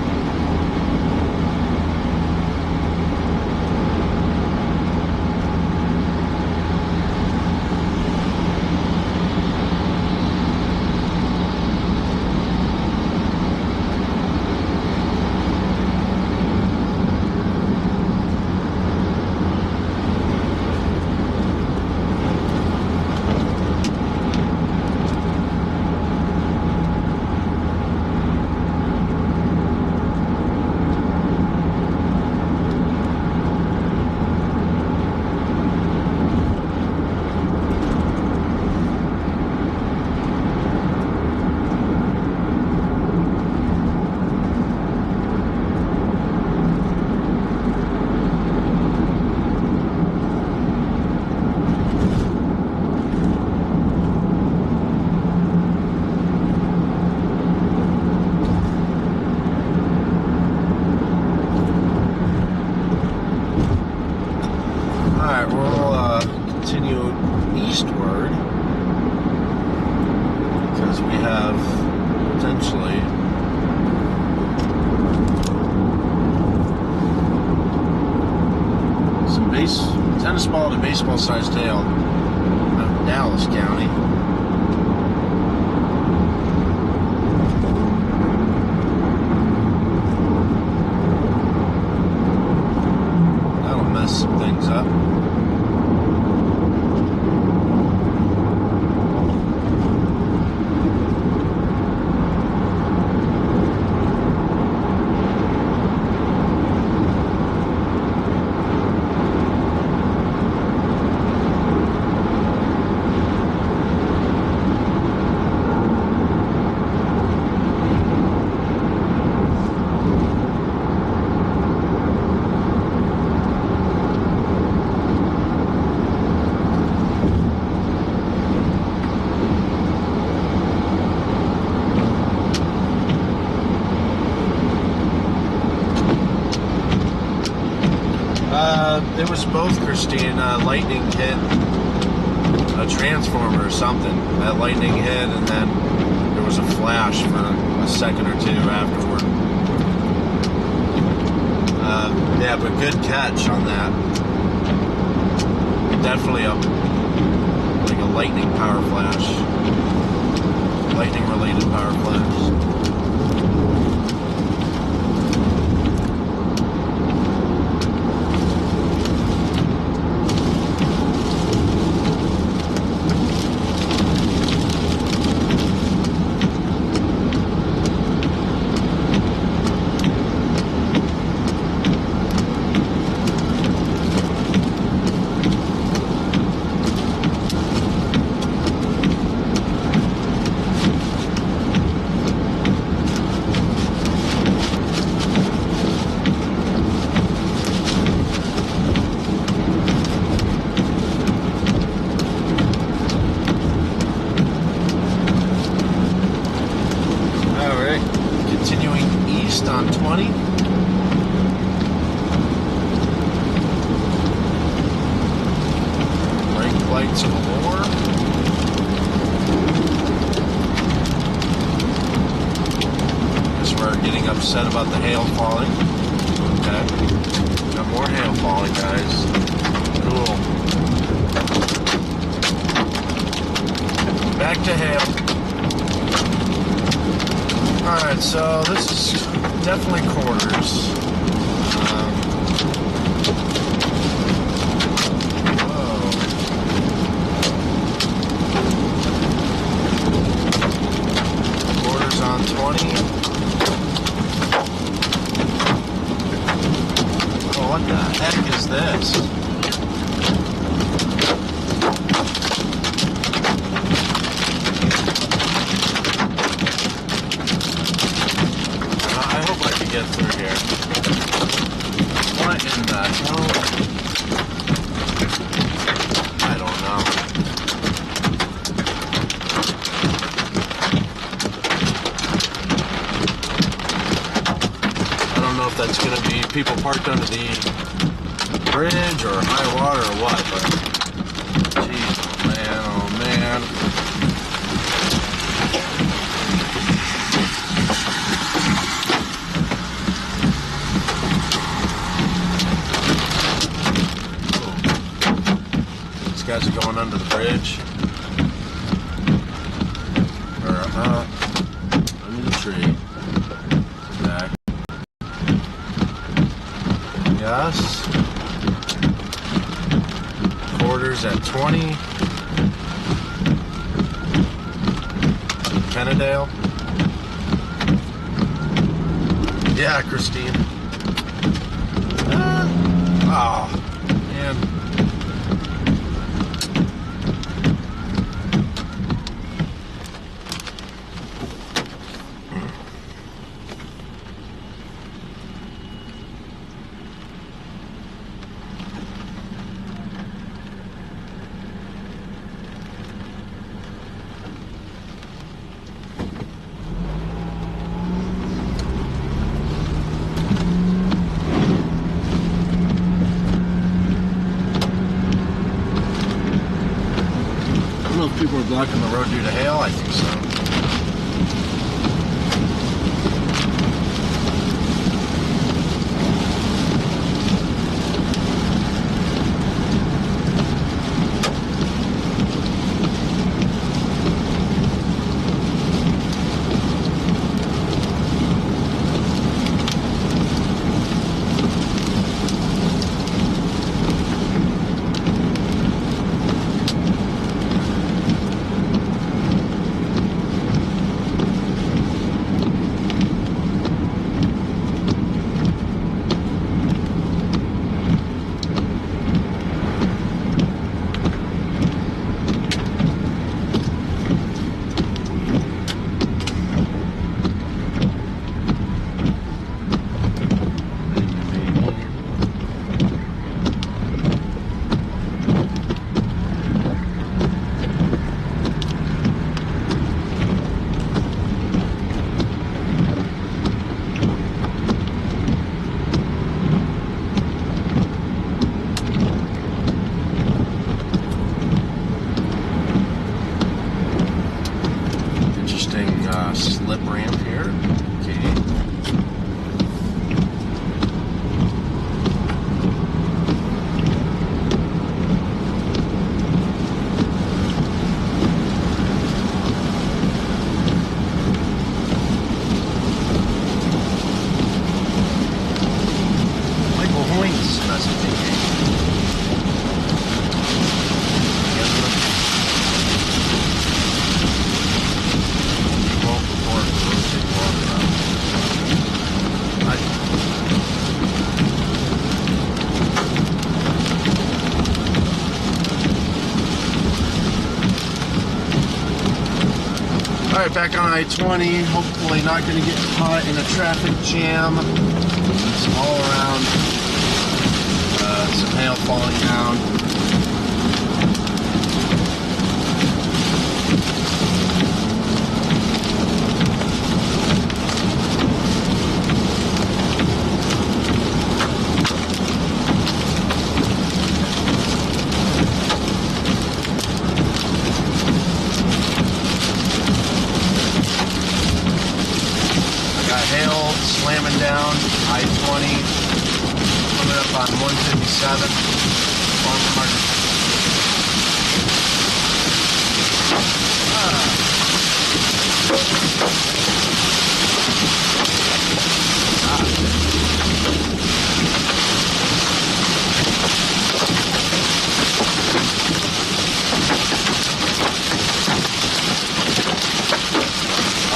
Alright, we'll continue eastward because we have potentially some tennis ball to baseball sized hail out in Dallas County. That'll mess some things up. It was both, Christine. Lightning hit a transformer or something. That lightning hit, and then there was a flash for a second or two afterward. Yeah, but good catch on that. Definitely like a lightning power flash. Lightning-related power flash. west on 20. Brake lights galore. Guess we're getting upset about the hail falling. Okay. Got more hail falling, guys. Cool. Back to hail. Alright, so this is definitely quarters. Whoa. Quarters on 20. Oh, what the heck is this? Get through here. What in the hell? I don't know. I don't know if that's going to be people parked under the bridge or high water or what, but jeez, man, oh man. Guys are going under the bridge or under the tree. Back. Yes. Quarters at 20. Kennedale. Yeah, Christine. Oh, man. People are blocking the road due to hail? I think so. Slip ramp here. Okay. Michael Hoynes messaging me. Alright, back on I-20, hopefully not going to get caught in a traffic jam. It's all around, some hail falling down. northbound, I-20, coming up on 157, Farmer Market.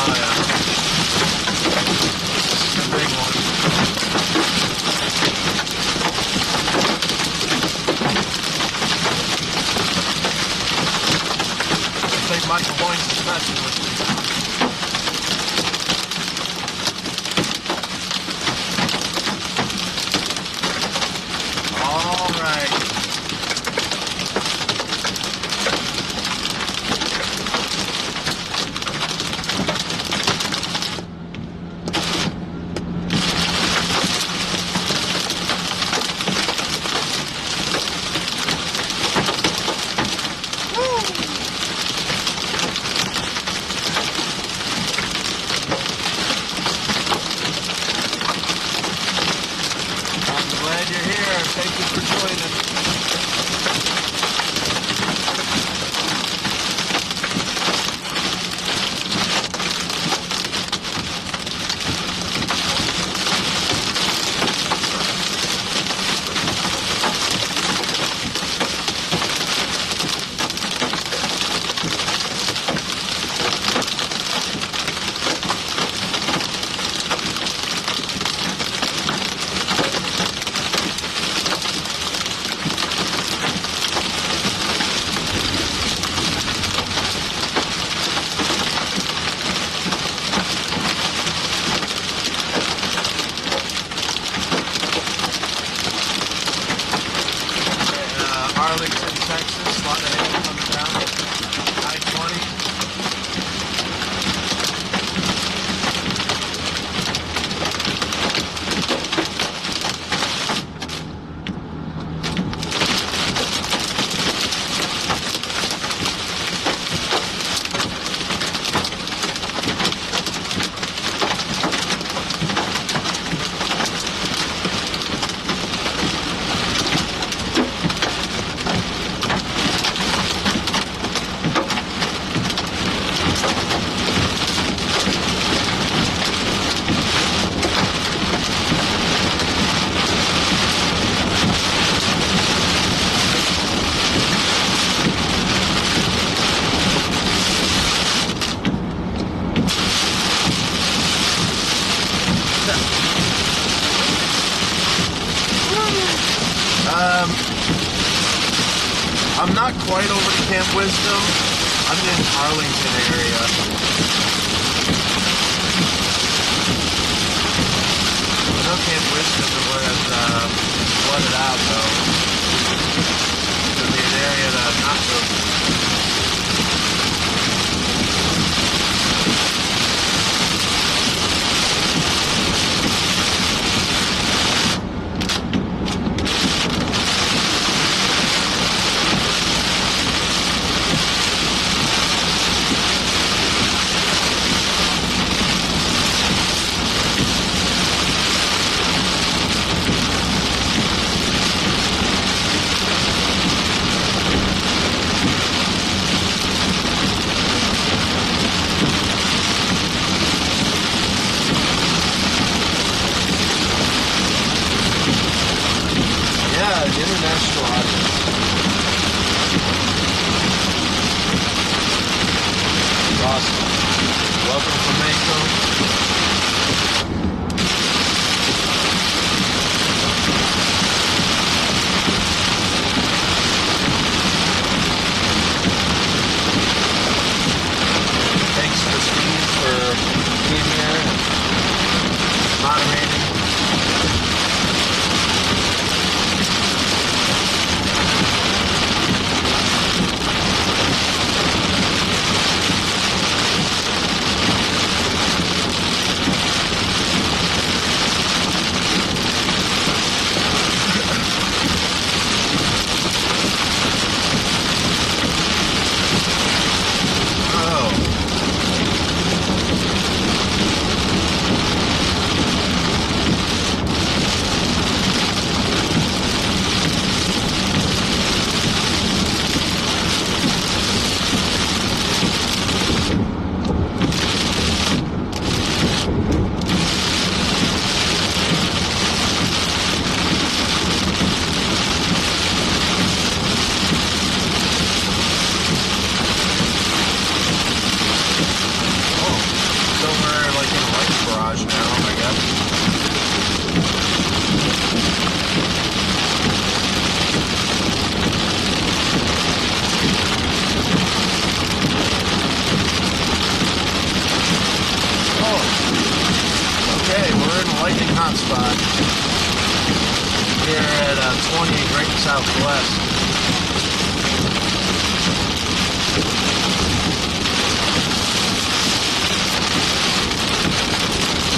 Oh yeah. This is a big one. I think Michael Boyne's is messing with me. All right. Glad you're here. Thank you for joining. Arlington, Texas, a lot of hail coming down. I-20. I'm not quite over to Camp Wisdom. I'm in Arlington area. I know Camp Wisdom is where it's flooded out though. It's gonna be an area that I'm not go to. hot spot here at 20 Great Southwest.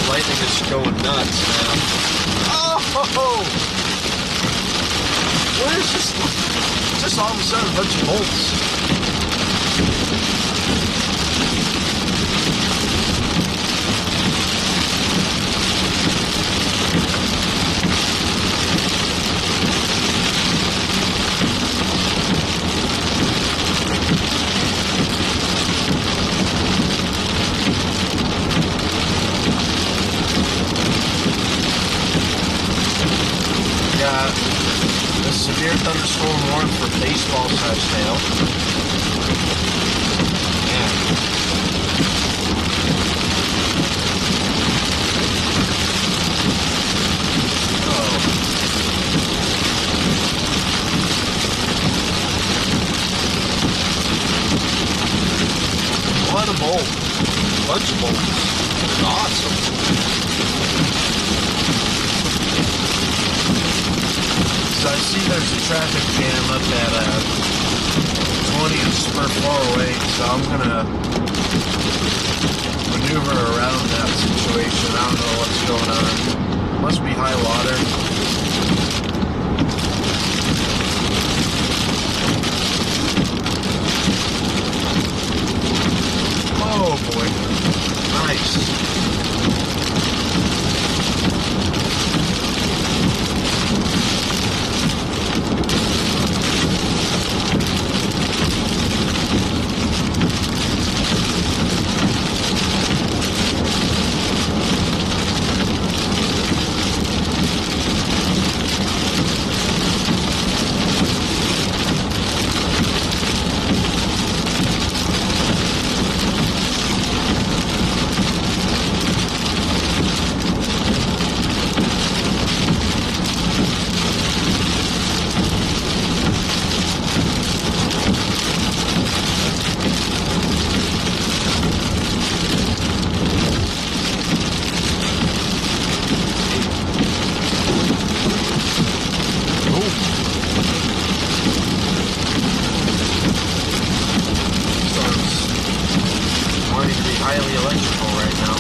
Lightning is just going nuts, man. Oh! What is this? Just all of a sudden a bunch of bolts. A severe thunderstorm warned for baseball-sized hail. Man. Oh. What a bolt. Bunch of bolts. It's awesome. So I see there's a traffic jam up at 20 and Spur 408, so I'm gonna maneuver around that situation. I don't know what's going on. Must be high water. Oh boy, nice. Highly electrical right now.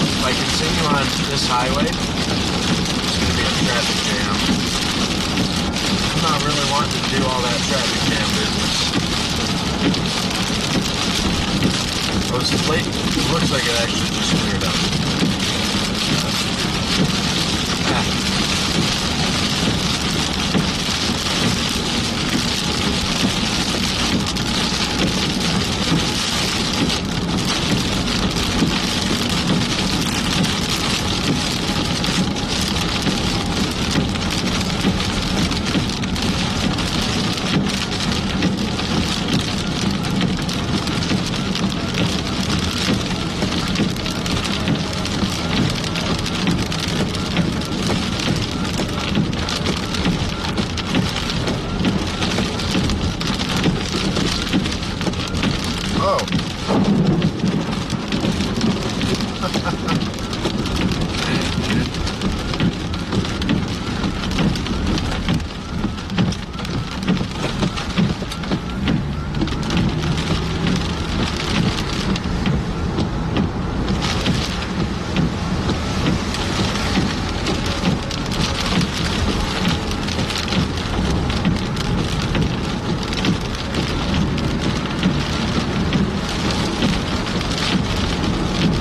If I continue on this highway, it's going to be a traffic jam. I'm not really wanting to do all that traffic jam business. It looks like it actually just cleared up.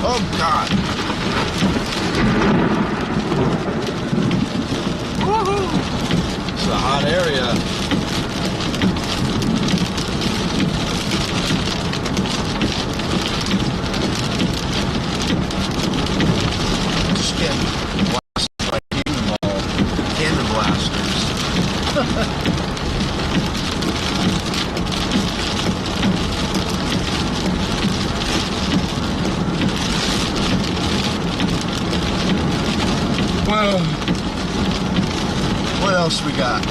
Oh, God. Woohoo! It's a hot area. Just getting blasted by cannon blasters. What else we got?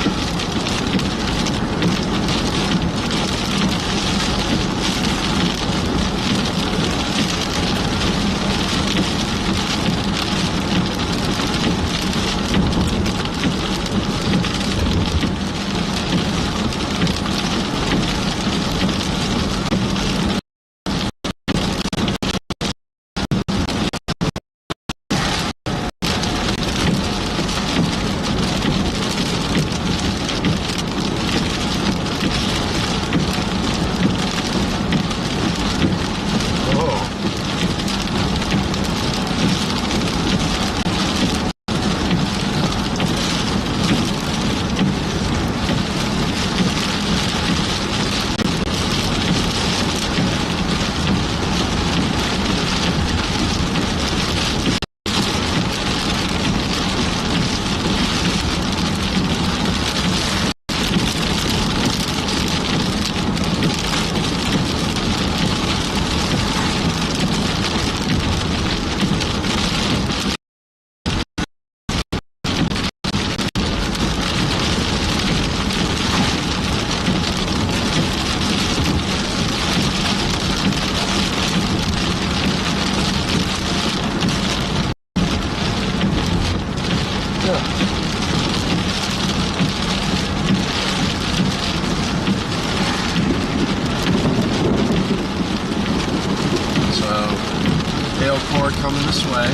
Coming this way.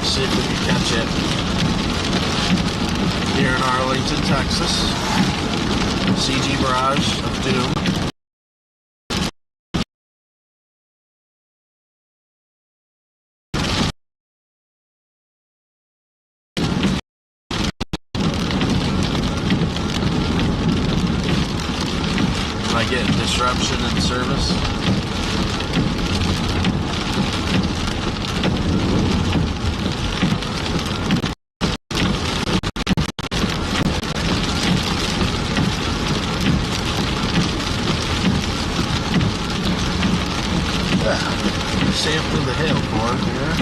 See if we can catch it here in Arlington, Texas. CG Barrage of Doom. Am I getting disruption in service? Yeah, sampling the hail core here.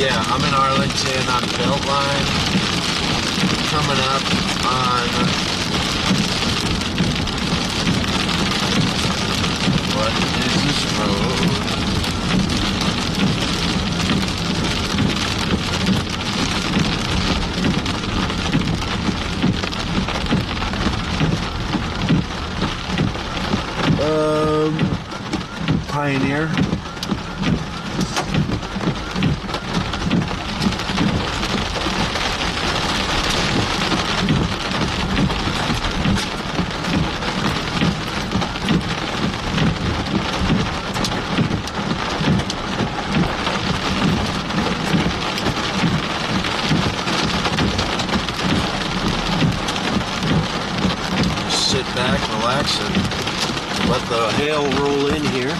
Yeah, I'm in Arlington on Beltline, coming up on, what is this road? Pioneer. Sit back, relax, and let the hail roll in here.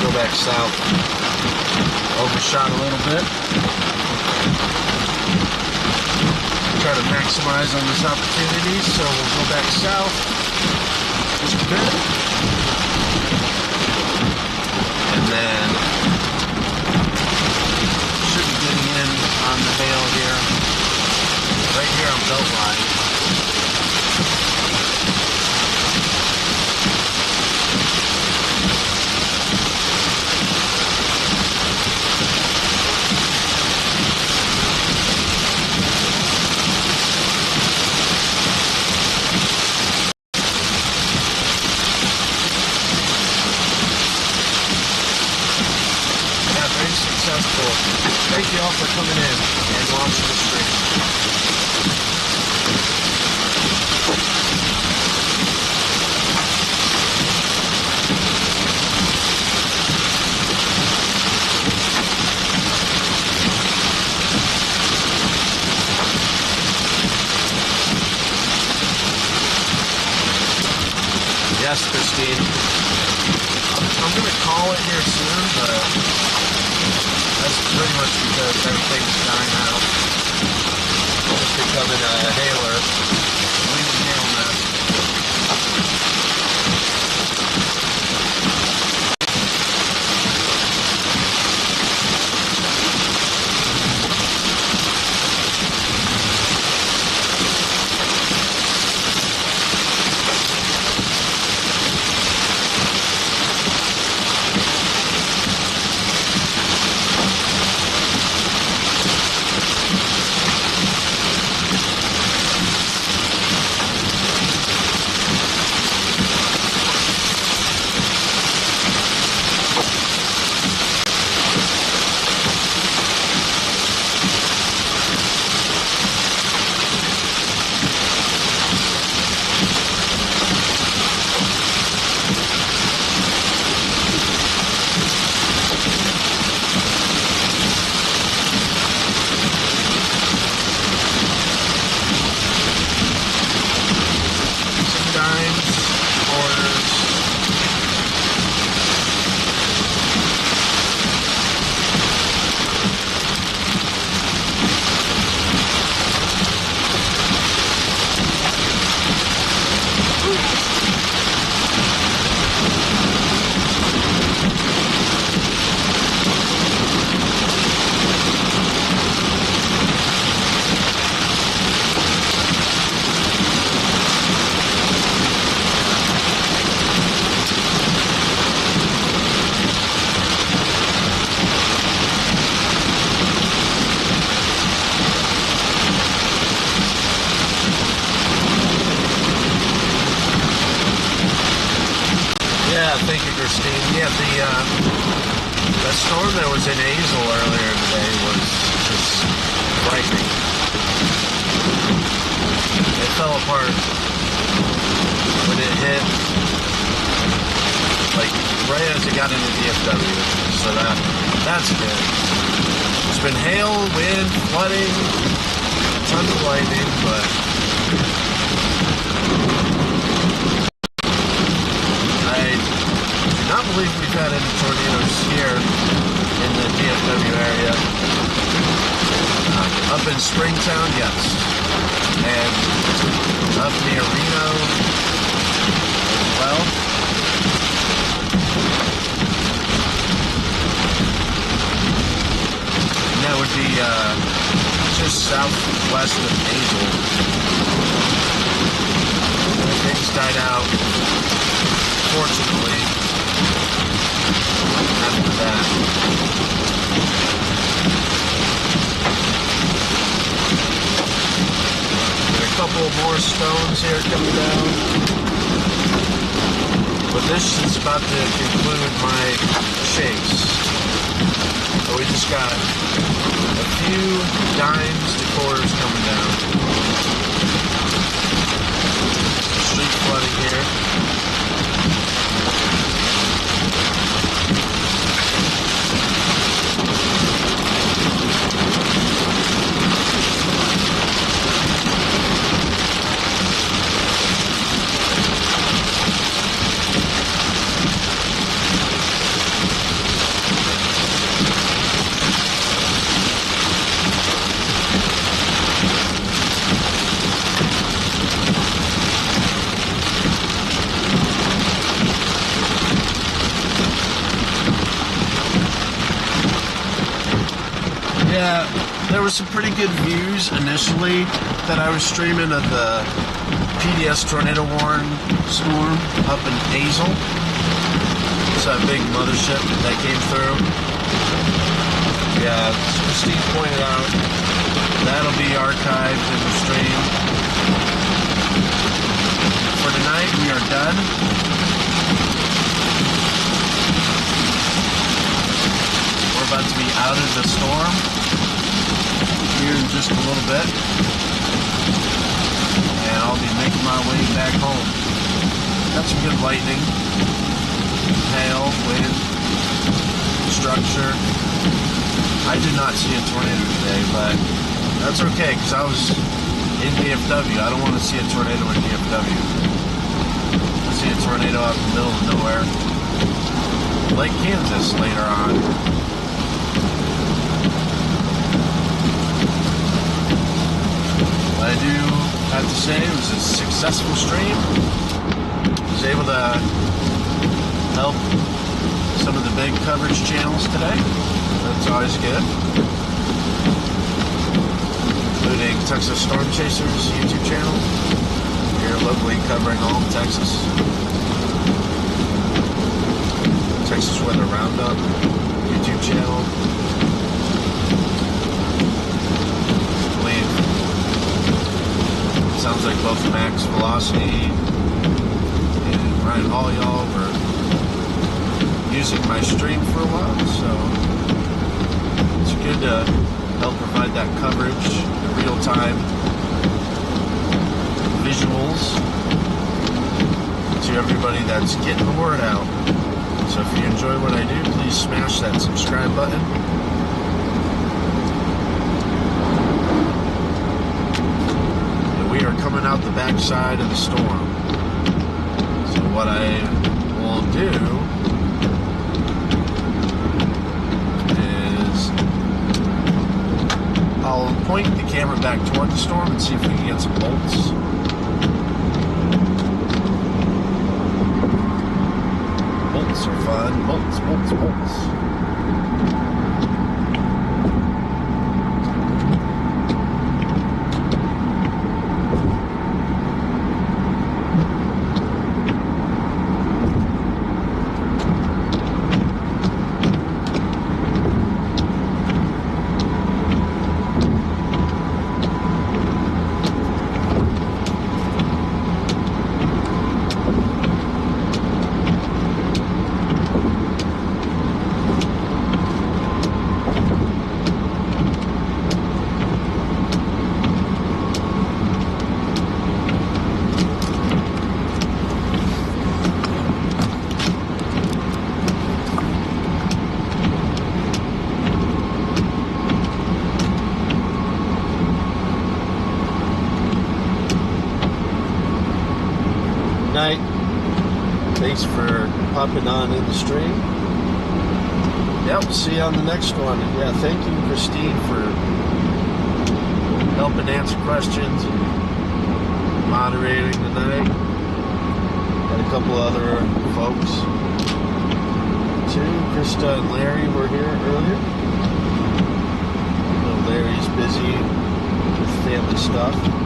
go back south. Overshot a little bit. Try to maximize on this opportunity, so we'll go back south just a bit. And then should be getting in on the hail here. Right here on Beltline. Thank you all for coming in and watching the stream. Yes, Christine. I'm going to call it here soon, but that's pretty much because everything's dying out. It's becoming a hailer. Leave the hail mess. Thank you, Christine. Yeah, the storm that was in Hazel earlier today was just frightening. It fell apart when it hit, like right as it got into DFW. So that's good. It's been hail, wind, flooding, tons of lightning, but I don't believe we've had any tornadoes here in the DFW area. Up in Springtown, yes. And up near Reno as well. And that would be just southwest of Hazel. Things died out, fortunately. After that, got a couple more stones here coming down, but this is about to conclude my chase. So we just got a few dimes to quarters coming down. Street flooding here. Yeah, there was some pretty good views initially that I was streaming of the PDS Tornado Warning storm up in Hazel. It's a big mothership that came through. Yeah, Steve pointed out that'll be archived in the stream. For tonight, we are done. We're about to be out of the storm here in just a little bit. And I'll be making my way back home. Got some good lightning, hail, wind, structure. I did not see a tornado today, but that's okay because I was in DFW. I don't want to see a tornado in DFW. I see a tornado out in the middle of nowhere. Lake Kansas later on. But I do have to say it was a successful stream. I was able to help some of the big coverage channels today. That's always good. Including Texas Storm Chasers YouTube channel. Here locally covering all of Texas. Texas Weather Roundup YouTube channel. I believe sounds like both Max Velocity and Ryan Hall y'all were using my stream for a while, so it's good to help provide that coverage, the real-time visuals to everybody that's getting the word out. So if you enjoy what I do, please smash that subscribe button. And we are coming out the backside of the storm. So what I will do I'll point the camera back toward the storm and see if we can get some bolts. Bolts are fun. Bolts, bolts, bolts. Night. Thanks for popping on in the stream. Yep, see you on the next one. And yeah, thank you, Christine, for helping answer questions and moderating tonight. Got a couple other folks too. Krista and Larry were here earlier. I know Larry's busy with family stuff.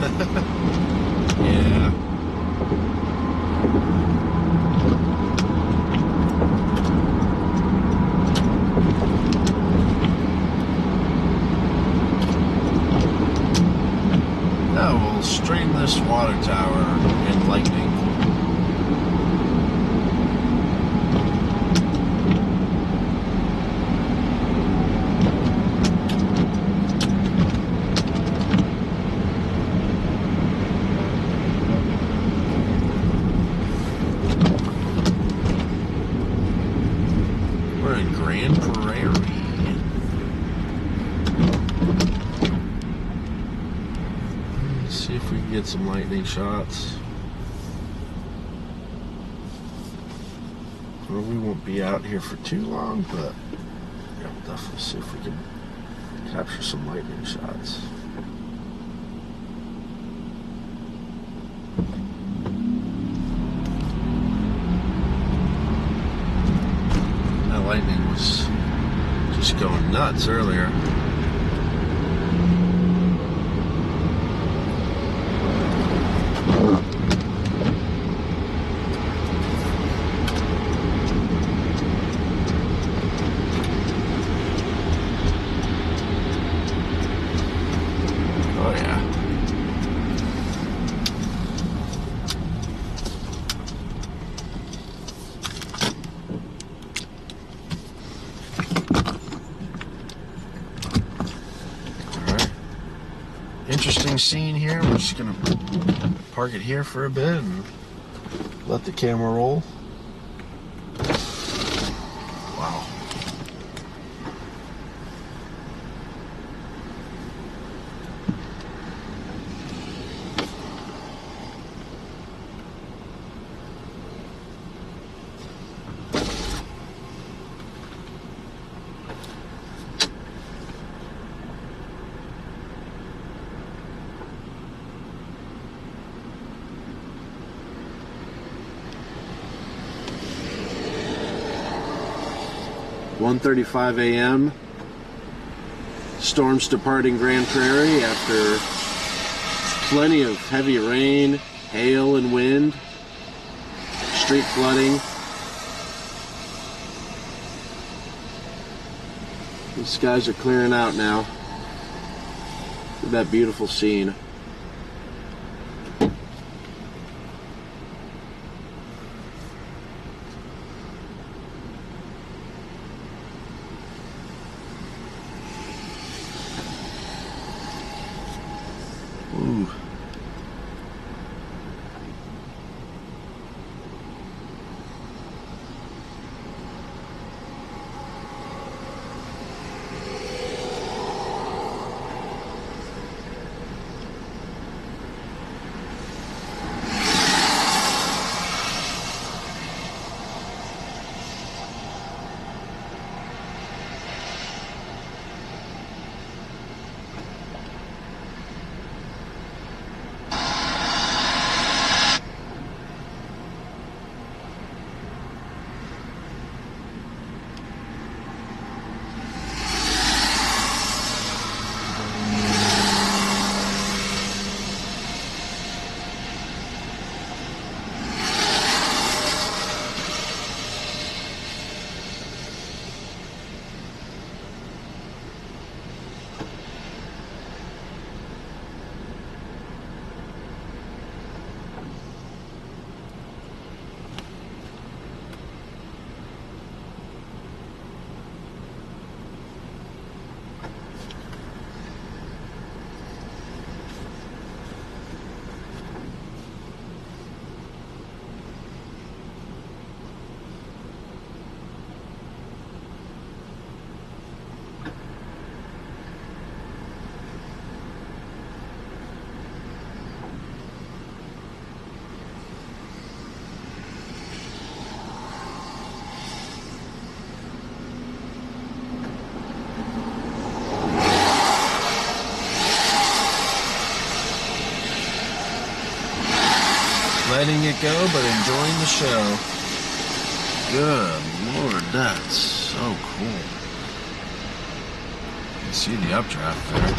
Yeah. Now we'll strain this water tower in lightning. We're in Grand Prairie. Let's see if we can get some lightning shots. Well, we won't be out here for too long, but yeah, we'll definitely see if we can capture some lightning shots. That lightning was just going nuts earlier. Oh yeah. Alright. Interesting scene here. We're just gonna park it here for a bit and let the camera roll. Wow. .1:35 a.m. Storms departing Grand Prairie after plenty of heavy rain, hail, and wind. Street flooding. The skies are clearing out now. Look at that beautiful scene. Ooh. Letting it go, but enjoying the show. Good Lord, that's so cool. You can see the updraft there.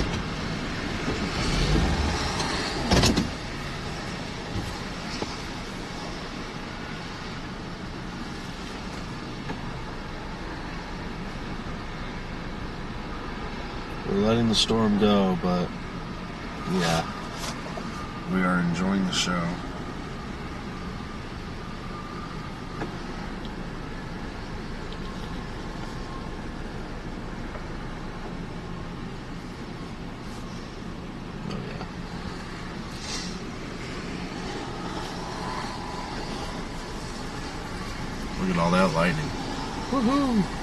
We're letting the storm go, but yeah, we are enjoying the show. Oh yeah. Look at all that lightning. Woohoo!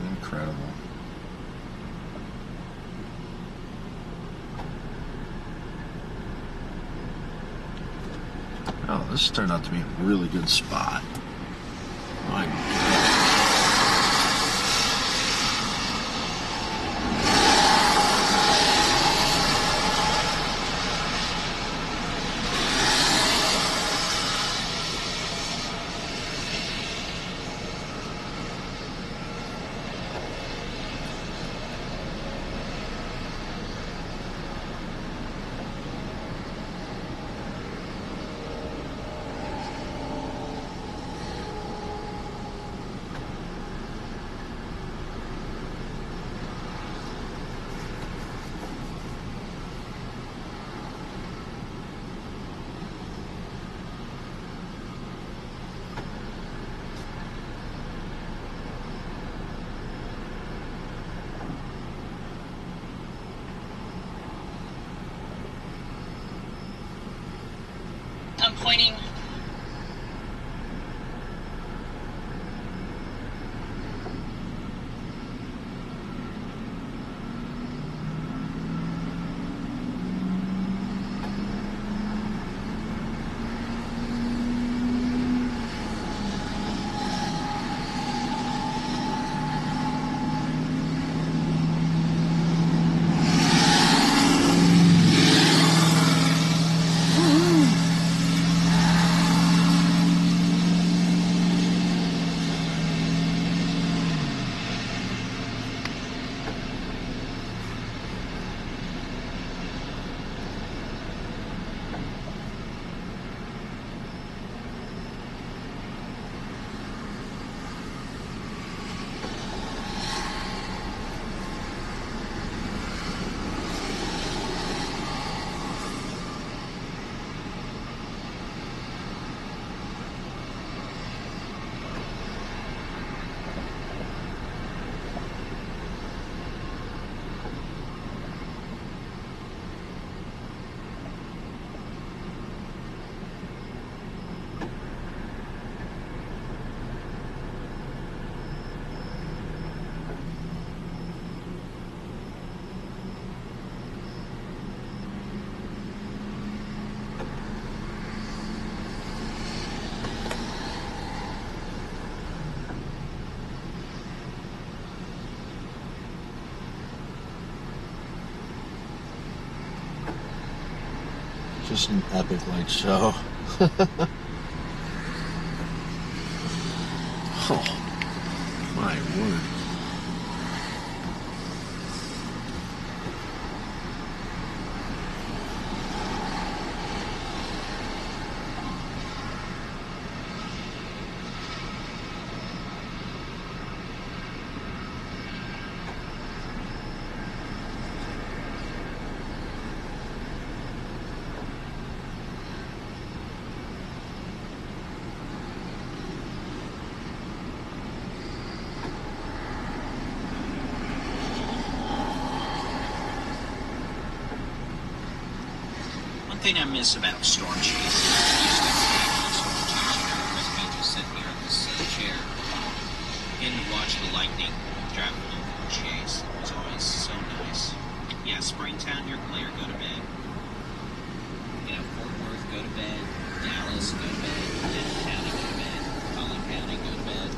Incredible. Oh, this turned out to be a really good spot. My God. I'm pointing. Just an epic light show. Oh, my word. One thing I miss about Storm Chase is just sitting here in this chair getting to watch the lightning driving over the Chase. It was always so nice. Yeah, Springtown, you're clear, go to bed. You know, Fort Worth, go to bed. Dallas, go to bed. Denton County, go to bed. Collin County, go to bed.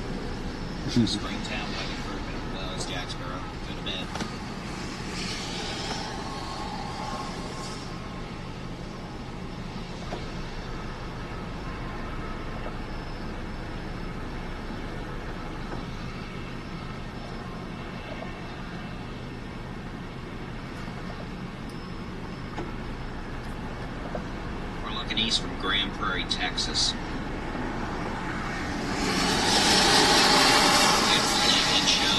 Springtown, Weatherford, Wells, Jacksboro, go to bed. coming east from Grand Prairie, Texas. Beautiful lightning show.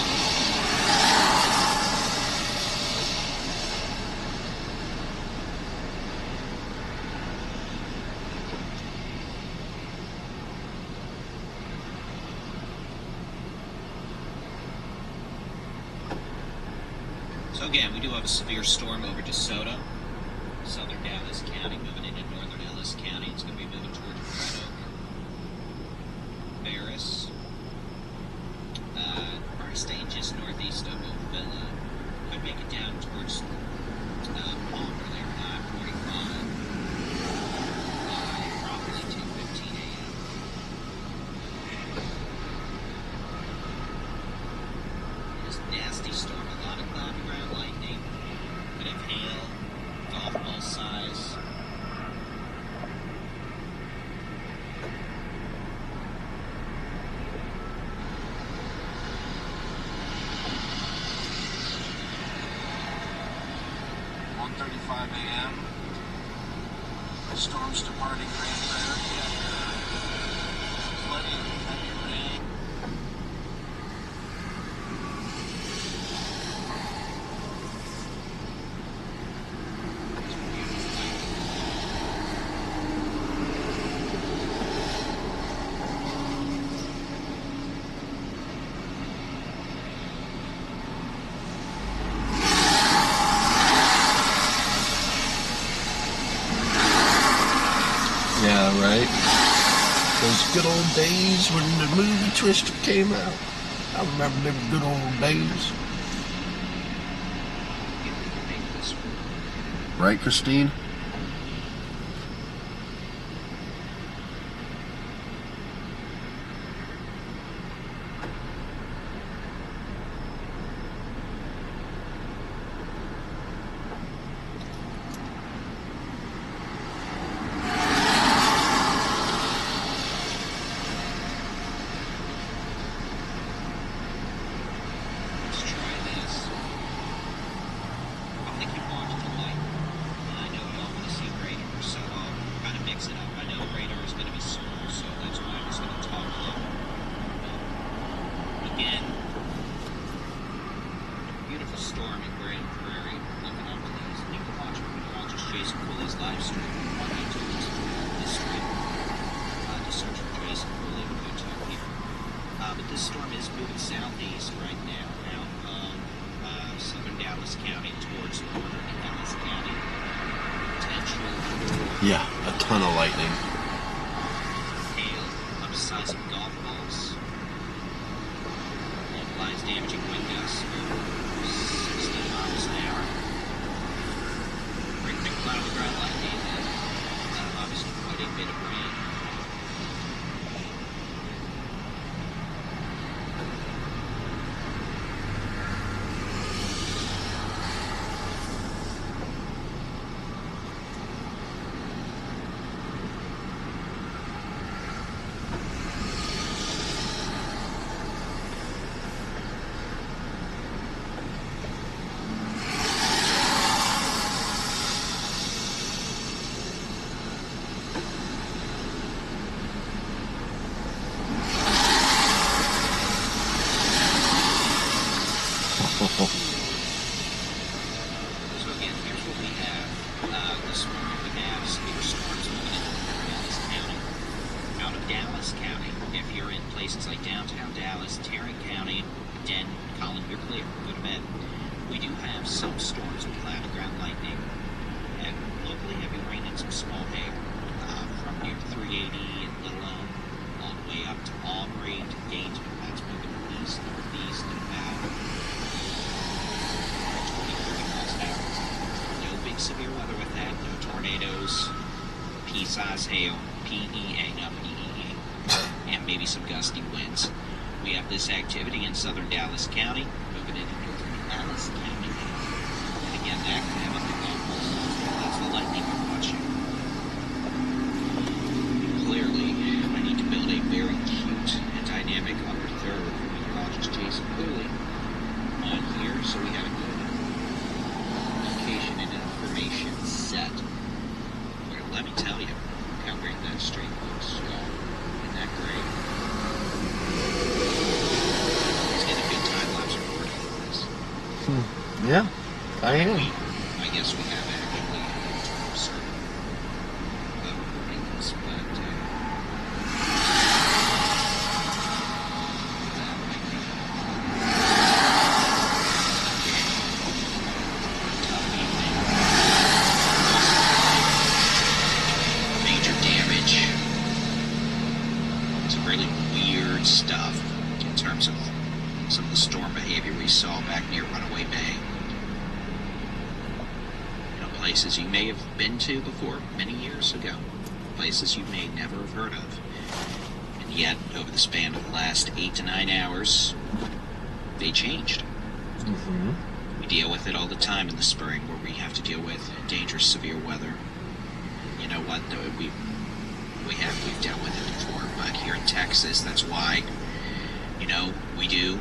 So again, we do have a severe storm over DeSoto, southern Dallas County, moving into northern Ellis County. It's going to be moving towards Red Oak, Ferris. Probably staying just northeast of Villa. Could make it down towards Palmer there, 9:45. Probably 2:15 a.m. This nasty storm, a lot of cloud and ground lightning, bit of hail, golf ball size. A.m. The storm's departing Grand Prairie and plenty of heavy rain. Yeah, right. Those good old days when the movie Twister came out. I remember them good old days. Right, Christine? Storm in Grand Prairie. Looking up to these. You can watch Jason-Cooley's live stream on YouTube. This stream. Just search for Jason-Cooley on YouTube here. But this storm is moving southeast right now out of southern Dallas County towards northern Dallas County. Potential for... Yeah, a ton of lightning. Hail, up to size of golf balls. Localized damaging wind gusts. 60 miles an hour. Big cloud of ground lightning and obviously quite a bit of rain. Oh. So again, here's what we have. This morning we have severe storms moving into Dallas County. Out of Dallas County, if you're in places like downtown Dallas, Tarrant County, Denton, Collin, you're clear. Go to bed. We do have some storms with cloud and ground lightning and locally heavy rain and some small hail from near 380 and Little Elm all the way up to Aubrey to Gainesville. That's moving east, northeast, and about 20-30 miles an hour. No big severe weather with that. No tornadoes. Pea-size hail. PEA, not PEE. And maybe some gusty winds. We have this activity in southern Dallas County, moving into northern Dallas County. And again, that can have a big impulse. That's the lightning you're watching. Clearly, I need to build a very cute and dynamic upper third for meteorologist Jason-Cooley on here, so we have a good location and information set. But let me tell you, Yeah, I am. I guess we have actually certain things, but major damage. Some really weird stuff in terms of some of the storm behavior we saw back near Runaway Bay. Places you may have been to before many years ago, places you may never have heard of, and yet over the span of the last 8 to 9 hours they changed. We deal with it all the time in the spring, where we have to deal with dangerous severe weather. You know what, we've dealt with it before, but here in Texas, that's why, we do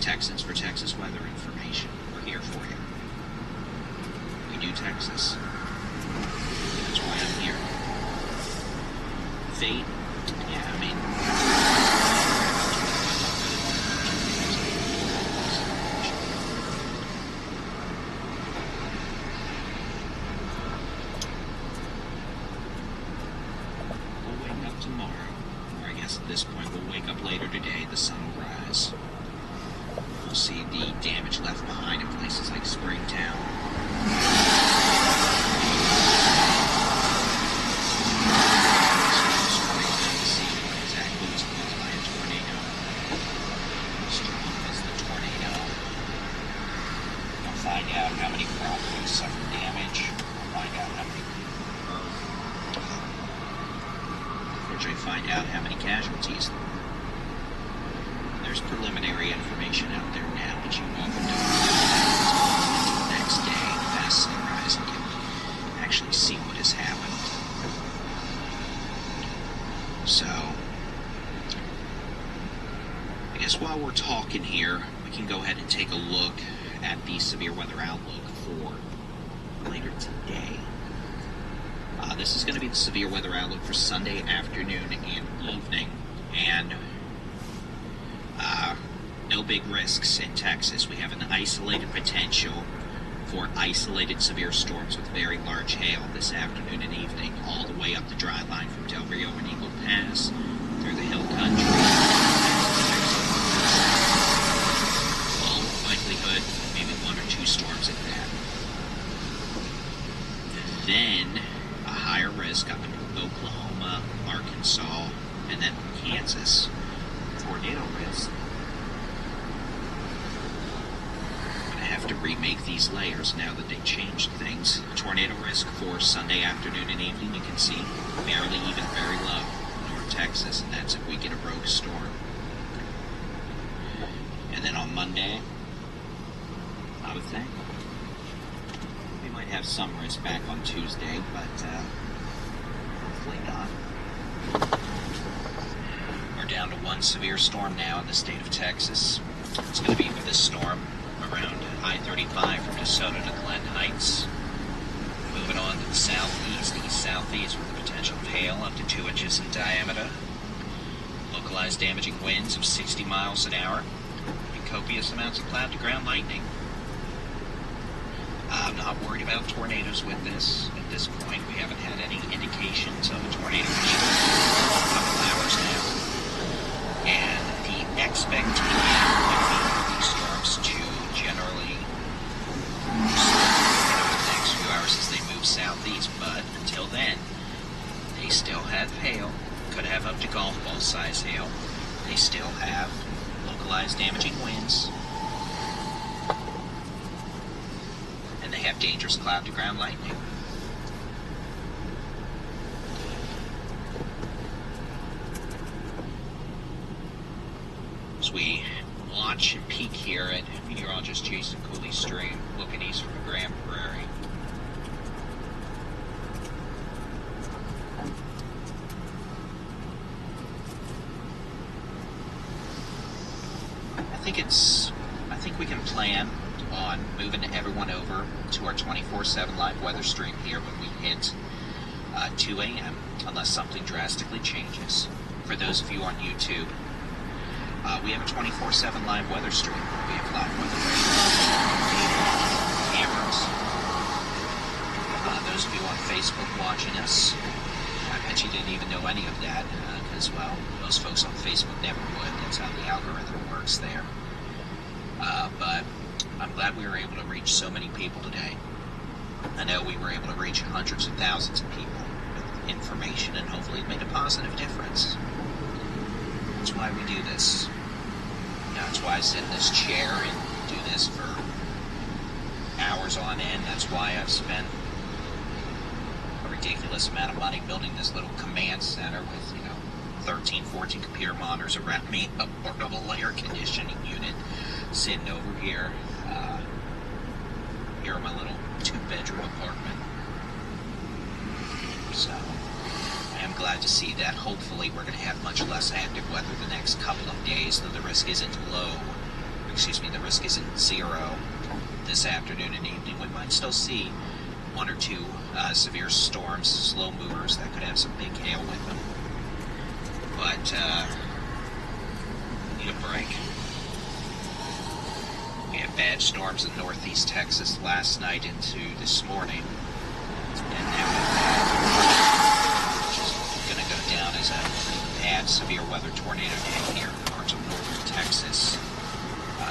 Texans for Texas weather information. We're here for you. Texas. That's why I'm here. Fate, yeah, I mean, we'll wake up tomorrow, or I guess at this point we'll wake up later today, the sun will rise. We'll see the damage left behind in places like Springtown. Find out how many casualties. There's preliminary information out there now, but you often don't until the next day, past sunrise, and can actually see what has happened. So, I guess while we're talking here, we can go ahead and take a look at the severe weather outlook for later today. This is going to be the severe weather outlook for Sunday afternoon and evening, and no big risks in Texas. We have an isolated potential for isolated severe storms with very large hail this afternoon and evening, all the way up the dry line from Del Rio and Eagle Pass through the hill country. All likelihood, maybe 1 or 2 storms at that. Then higher risk up into Oklahoma, Arkansas, and then Kansas. Tornado risk. I'm going to have to remake these layers now that they changed things. Tornado risk for Sunday afternoon and evening, you can see barely even very low in North Texas, and that's if we get a rogue storm. And then on Monday, I would think we might have some risk back on Tuesday, but hopefully not. We're down to 1 severe storm now in the state of Texas. It's going to be with this storm around I-35 from DeSoto to Glen Heights. Moving on to the southeast, east-southeast, with the potential of hail up to 2 inches in diameter. Localized damaging winds of 60 miles an hour. And copious amounts of cloud-to-ground lightning. I'm not worried about tornadoes with this at this point. We haven't had any indications of a tornado issue for a couple hours now. And the expectation would be for these storms to generally over the next few hours as they move southeast. But until then, they still have hail. Could have up to golf ball size hail. They still have localized damaging winds. They have dangerous cloud-to-ground lightning. As we watch and peek here at meteorologist Jason Cooley's stream, looking east from Grand Prairie. I think we can plan on moving everyone over to our 24/7 live weather stream here when we hit 2 a.m. unless something drastically changes. For those of you on YouTube, we have a 24/7 live weather stream. We have live weather radio. cameras. Those of you on Facebook watching us, I bet you didn't even know any of that, because, well, most folks on Facebook never would. That's how the algorithm works there. But I'm glad we were able to reach so many people today. I know we were able to reach hundreds of thousands of people with information, and hopefully it made a positive difference. That's why we do this. You know, that's why I sit in this chair and do this for hours on end. That's why I've spent a ridiculous amount of money building this little command center with, 13, 14 computer monitors around me, a portable air conditioning unit sitting over here. Here in my little 2-bedroom apartment. So, I am glad to see that. Hopefully we're going to have much less active weather the next couple of days, though the risk isn't low. The risk isn't zero this afternoon and evening. We might still see 1 or 2 severe storms, slow movers that could have some big hail with them. But, need a break. We had bad storms in northeast Texas last night into this morning. And now which is going to go down as a bad severe weather tornado day here in parts of northern Texas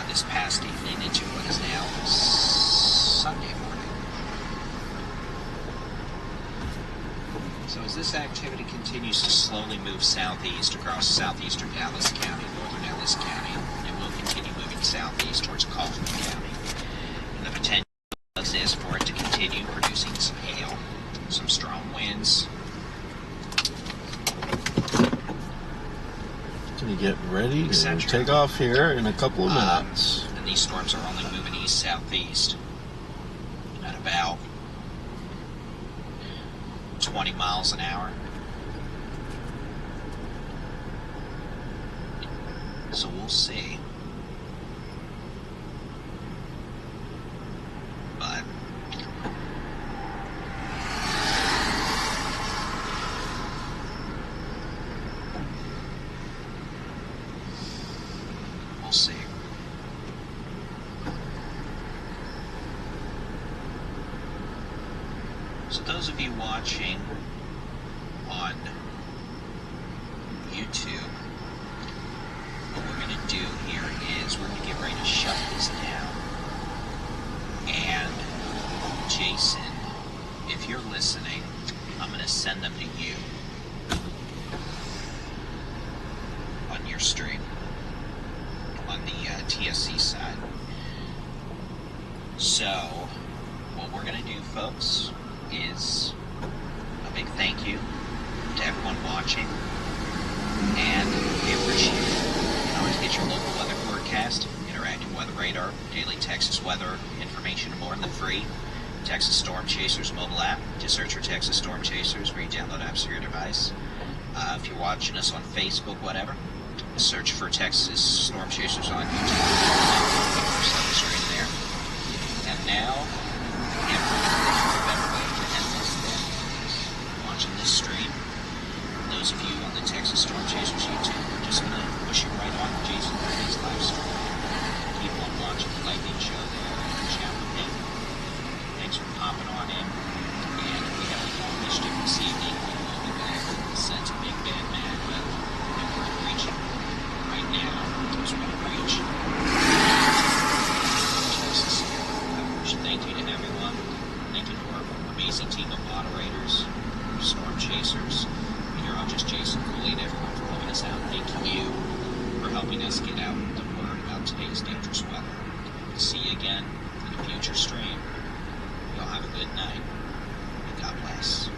this past evening into what is now Sunday morning. So as this activity continues to slowly move southeast across southeastern Dallas County, northern Ellis County, it will continue moving southeast towards Kaufman County. And the potential is for it to continue producing some hail, some strong winds. Can you get ready to Etc. take off here in a couple of minutes? And these storms are only moving east-southeast at about 20 miles an hour. So we'll see. But we'll see. So those of you watching on YouTube, what we're going to do here is we're going to get ready to shut this down. And Jason, if you're listening, I'm going to send them to you on your stream, on the TSC side. So, what we're going to do, folks, is a big thank you to everyone watching, and we appreciate it. You can always get your local weather forecast, interactive weather radar, daily Texas weather information, more than free. Texas Storm Chasers mobile app. Just search for Texas Storm Chasers, free download apps for your device. If you're watching us on Facebook, whatever, search for Texas Storm Chasers on YouTube. Straight there. And now, watching this stream, those of you on the Texas Storm Chasers YouTube, we're just going to push it right on Jason Cooley's live stream. Keep on watching the lightning show there and chat with him. Thanks for popping on in. And if we have any more mischief this evening, we will be back. Sent a big bad man, but we're reaching right now. We're going to reach Texas coverage. Thank you to everyone. Thank you to our amazing team of moderators, Storm Chasers, meteorologist Jason Cooley, and everyone for helping us out. Thank you for helping us get out the word about today's dangerous weather. See you again in a future stream. Y'all have a good night, and God bless.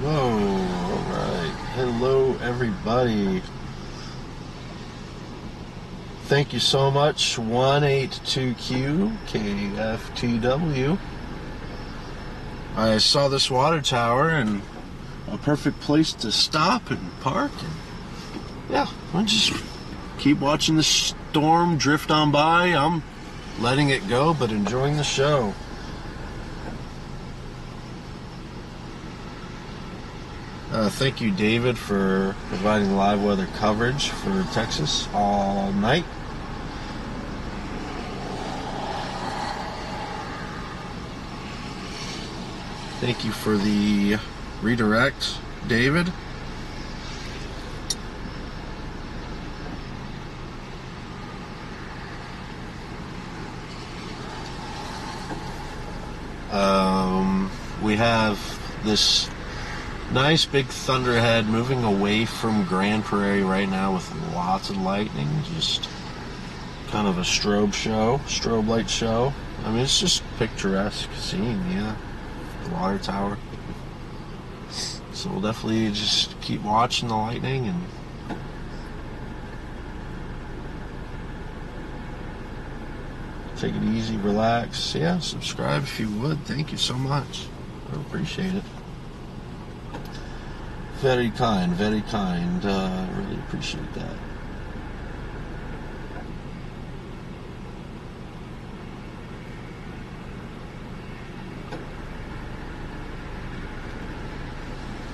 Whoa, alright. Hello, everybody. Thank you so much, 182Q KFTW. I saw this water tower and a perfect place to stop and park. And yeah, I'll just keep watching the storm drift on by. I'm letting it go, but enjoying the show. Thank you, David, for providing live weather coverage for Texas all night. Thank you for the redirect, David. We have this nice big thunderhead moving away from Grand Prairie right now with lots of lightning. Just kind of a strobe light show. I mean, it's just picturesque scene, yeah. The water tower. So we'll definitely just keep watching the lightning and take it easy, relax. Yeah, subscribe if you would. Thank you so much. I appreciate it. Very kind, very kind. Really appreciate that.